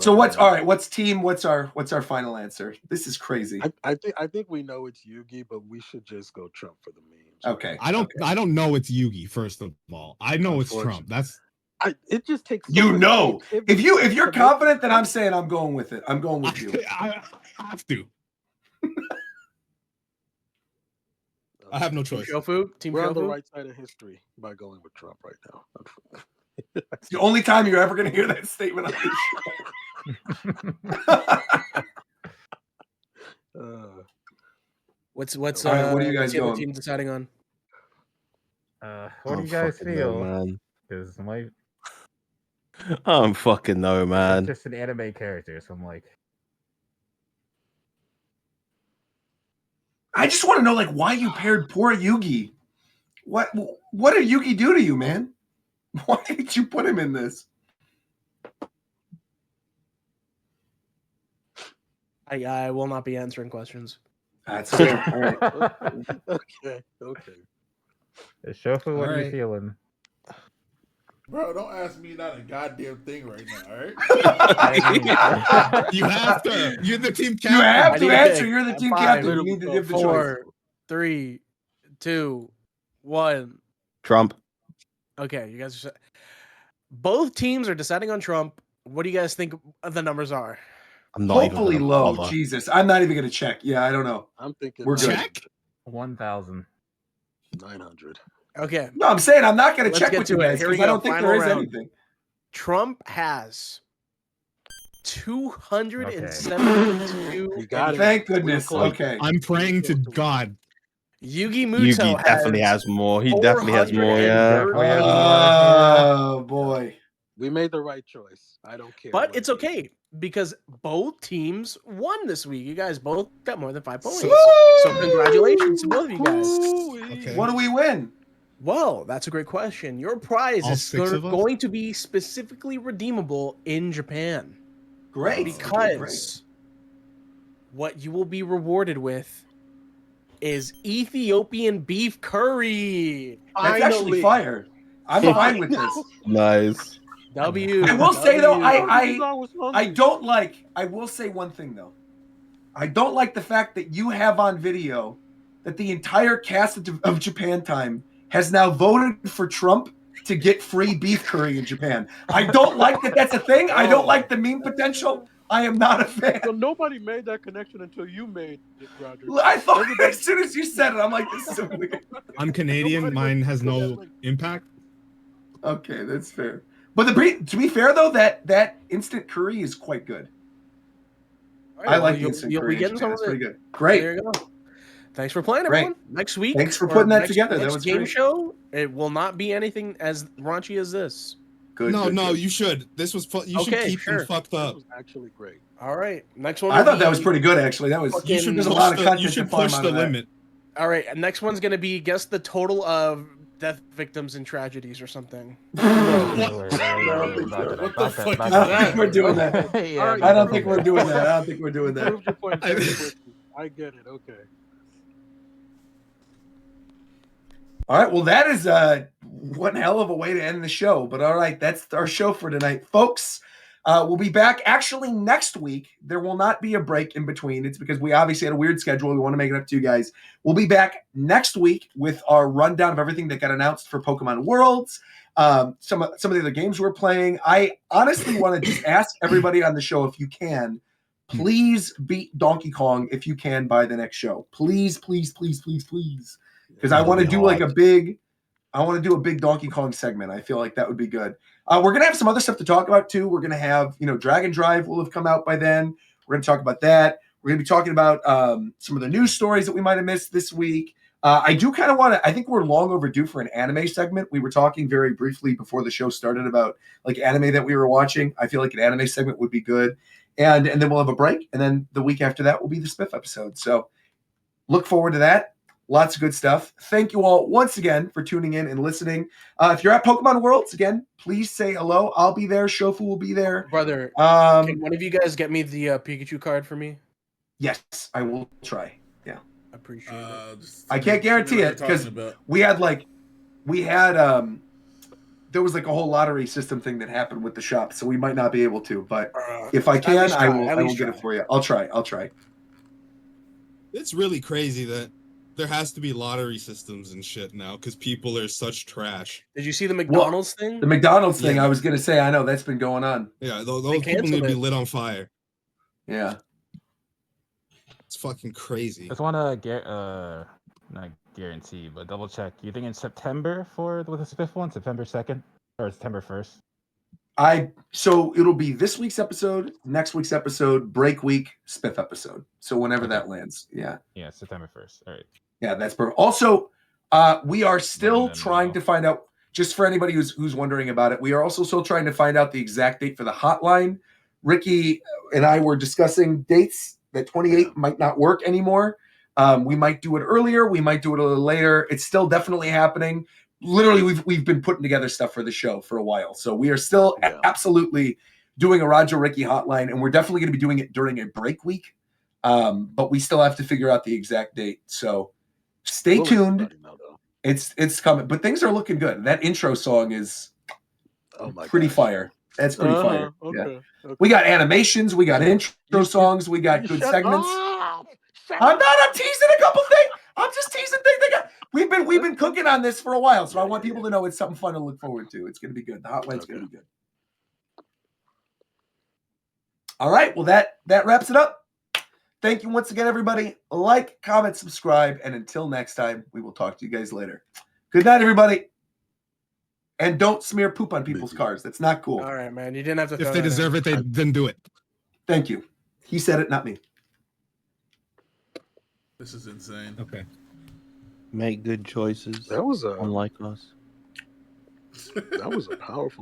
Speaker 1: So what's all right? What's team? What's our final answer? This is crazy.
Speaker 13: I think we know it's Yugi, but we should just go Trump for the memes.
Speaker 1: Okay.
Speaker 6: I don't know it's Yugi. First of all, I know it's Trump. That's
Speaker 13: It just takes. so
Speaker 1: You
Speaker 13: much
Speaker 1: know,
Speaker 13: creativity
Speaker 1: if you're
Speaker 13: to make-
Speaker 1: confident, then I'm saying I'm going with it. I'm going with you.
Speaker 6: I have to. I have no choice.
Speaker 7: Shofu, Team
Speaker 13: We're on the
Speaker 7: Shofu.
Speaker 13: right side of history by going with Trump right now.
Speaker 1: It's the only time you're ever going to hear that statement on this show.
Speaker 7: What's
Speaker 1: All right, what are you guys
Speaker 7: what's the other
Speaker 1: going?
Speaker 7: team deciding on?
Speaker 4: what do you guys
Speaker 5: fucking
Speaker 4: feel?
Speaker 5: know, man.
Speaker 4: Because my
Speaker 5: I don't fucking know, man.
Speaker 4: it's just an anime character, so I'm like,
Speaker 1: I just want to know, like, why you paired poor Yugi. What did Yugi do to you, man? Why did you put him in this?
Speaker 7: I will not be answering questions.
Speaker 1: That's fair. All right.
Speaker 13: Okay.
Speaker 4: Shofu, what are you
Speaker 6: Alright.
Speaker 4: feeling?
Speaker 2: Bro, don't ask me not a goddamn thing right now, all right?
Speaker 6: You have to. You're the team captain.
Speaker 1: You have
Speaker 7: I
Speaker 1: to
Speaker 7: need to
Speaker 1: answer.
Speaker 7: pick.
Speaker 1: You're the team
Speaker 7: Five,
Speaker 1: captain. You need to give the choice.
Speaker 7: 4, 3, 2, 1.
Speaker 5: Trump.
Speaker 7: Okay, you guys are. Both teams are deciding on Trump. What do you guys think the numbers are?
Speaker 5: I'm not
Speaker 1: Hopefully
Speaker 5: even
Speaker 1: low.
Speaker 5: bother.
Speaker 1: Jesus, I'm not even going to check. Yeah, I don't know.
Speaker 13: I'm thinking
Speaker 1: We're good.
Speaker 6: Check.
Speaker 4: 1,000.
Speaker 13: 900.
Speaker 7: Okay,
Speaker 1: No, I'm saying I'm not going to
Speaker 7: Let's
Speaker 1: check
Speaker 7: get
Speaker 1: with
Speaker 7: to
Speaker 1: you
Speaker 7: it.
Speaker 1: guys
Speaker 7: Here we
Speaker 1: because I
Speaker 7: go.
Speaker 1: don't think
Speaker 7: Final
Speaker 1: there is
Speaker 7: round.
Speaker 1: anything.
Speaker 7: Trump has 272.
Speaker 13: You got it.
Speaker 1: Thank goodness.
Speaker 13: Close.
Speaker 1: Okay.
Speaker 6: I'm praying to God.
Speaker 7: Yugi Muto
Speaker 5: Yugi definitely has more. He definitely has more. Yeah.
Speaker 7: 430.
Speaker 1: Oh boy.
Speaker 13: We made the right choice. I don't care.
Speaker 7: But
Speaker 13: what
Speaker 7: it's
Speaker 13: it is.
Speaker 7: okay because both teams won this week. You guys both got more than 5 points.
Speaker 6: So-
Speaker 7: So congratulations to both of you guys.
Speaker 6: Okay.
Speaker 1: What do we win?
Speaker 7: Well, that's a great question. Your prize
Speaker 6: All
Speaker 7: is
Speaker 6: 6 of us?
Speaker 7: going to be specifically redeemable in Japan
Speaker 1: Great.
Speaker 7: because what you will be rewarded with is Ethiopian beef curry.
Speaker 1: That's actually fire. I'm fine with this.
Speaker 5: Nice.
Speaker 7: W.
Speaker 1: I will say though,
Speaker 7: W.
Speaker 1: I don't like. I will say one thing though. I don't like the fact that you have on video that the entire cast of Japan Time has now voted for Trump to get free beef curry in Japan. I don't like that. That's a thing. I don't like the meme potential. I am not a fan.
Speaker 13: So nobody made that connection until you made it, Roger.
Speaker 1: I thought as soon as you said it, I'm like, this is so weird.
Speaker 6: I'm Canadian. Mine has no impact.
Speaker 1: Okay, that's fair.
Speaker 12: But to be fair though, that instant curry is quite good.
Speaker 7: All right,
Speaker 12: I
Speaker 7: well,
Speaker 12: like the
Speaker 7: you'll
Speaker 12: instant
Speaker 7: be
Speaker 12: curry.
Speaker 7: getting some
Speaker 12: It's
Speaker 7: of it.
Speaker 12: pretty good. Great.
Speaker 7: There you go. Thanks for playing,
Speaker 12: Great.
Speaker 7: everyone. Next week,
Speaker 12: Thanks for
Speaker 7: or
Speaker 12: putting that
Speaker 7: next-
Speaker 12: together. That
Speaker 7: next
Speaker 12: was
Speaker 7: game
Speaker 12: great.
Speaker 7: show. It will not be anything as raunchy as this.
Speaker 12: Good.
Speaker 6: No,
Speaker 12: good,
Speaker 6: no,
Speaker 12: good.
Speaker 6: you should. This was you should
Speaker 7: Okay,
Speaker 6: keep them
Speaker 7: sure.
Speaker 6: fucked
Speaker 13: That
Speaker 6: up.
Speaker 13: was actually great.
Speaker 7: All right, next one.
Speaker 12: I
Speaker 7: will
Speaker 12: thought that
Speaker 7: be
Speaker 12: was pretty good actually. That was
Speaker 6: You should
Speaker 12: there's a
Speaker 6: push
Speaker 12: lot of
Speaker 6: the,
Speaker 12: content
Speaker 6: you
Speaker 12: to
Speaker 6: should
Speaker 12: farm
Speaker 6: push
Speaker 12: out
Speaker 6: the
Speaker 12: of that.
Speaker 6: limit.
Speaker 7: All right, next one's gonna be guess the total of death victims and tragedies or something.
Speaker 2: What the fuck is
Speaker 12: I don't think we're
Speaker 2: that?
Speaker 12: doing that.
Speaker 4: Yeah,
Speaker 12: I don't think we're doing that. I don't think we're doing
Speaker 13: You
Speaker 12: that.
Speaker 13: proved your point very quickly. I get it. Okay.
Speaker 12: All right. Well, that is one hell of a way to end the show. But all right, that's our show for tonight, folks. We'll be back actually next week. There will not be a break in between. It's because we obviously had a weird schedule. We want to make it up to you guys. We'll be back next week with our rundown of everything that got announced for Pokemon Worlds. Some of the other games we're playing. I honestly want to just ask everybody on the show, if you can, please beat Donkey Kong if you can by the next show. Please, please, please, please, please. Because I want to do like a big Donkey Kong segment. I feel like that would be good. We're gonna have some other stuff to talk about too. We're gonna have, Dragon Drive will have come out by then. We're gonna talk about that. We're gonna be talking about some of the news stories that we might have missed this week. I do kind of want to. I think we're long overdue for an anime segment. We were talking very briefly before the show started about like anime that we were watching. I feel like an anime segment would be good, and then we'll have a break, and then the week after that will be the Spiff episode. So look forward to that. Lots of good stuff. Thank you all once again for tuning in and listening. If you're at Pokemon Worlds, again, please say hello. I'll be there. Shofu will be there.
Speaker 7: Brother, can one of you guys get me the Pikachu card for me?
Speaker 12: Yes, I will try. Yeah.
Speaker 7: I appreciate it.
Speaker 12: I can't guarantee it because we had there was like a whole lottery system thing that happened with the shop, so we might not be able to. But if I can, I will get it for you. I'll try.
Speaker 6: It's really crazy that there has to be lottery systems and shit now because people are such trash.
Speaker 7: Did you see the McDonald's thing?
Speaker 12: The McDonald's thing, I was going to say, I know that's been going on.
Speaker 6: Yeah, those people need to be lit on fire.
Speaker 12: Yeah.
Speaker 6: It's fucking crazy.
Speaker 4: Just want to get, not guarantee, but double check. You think in September with the Spiff one, September 2nd or September 1st?
Speaker 12: So it'll be this week's episode, next week's episode, break week, Spiff episode. So whenever that lands. Yeah.
Speaker 4: Yeah, September 1st. All right.
Speaker 12: Yeah, that's perfect. Also, we are still trying to find out, just for anybody who's wondering about it, we are also still trying to find out the exact date for the hotline. Ricky and I were discussing dates that 28 might not work anymore. We might do it earlier. We might do it a little later. It's still definitely happening. Literally, we've been putting together stuff for the show for a while. So we are still absolutely doing a Roger Ricky hotline, and we're definitely going to be doing it during a break week. But we still have to figure out the exact date. So stay tuned. It's coming, but things are looking good. That intro song is pretty fire. That's pretty fire.
Speaker 13: Okay.
Speaker 12: We got animations. We got intro songs. We got good segments. I'm teasing a couple things. I'm just teasing things. We've been cooking on this for a while, so I want people to know it's something fun to look forward to. It's going to be good. The hotline's going to be good. All right. Well, that wraps it up. Thank you once again, everybody. Like, comment, subscribe, and until next time, we will talk to you guys later. Good night, everybody. And don't smear poop on people's cars. That's not cool.
Speaker 7: All right, man. You didn't have to.
Speaker 6: If they deserve it, then do it.
Speaker 12: Thank you. He said it, not me.
Speaker 2: This is insane.
Speaker 6: Okay.
Speaker 5: Make good choices.
Speaker 13: That was
Speaker 5: unlike us.
Speaker 13: That was a powerful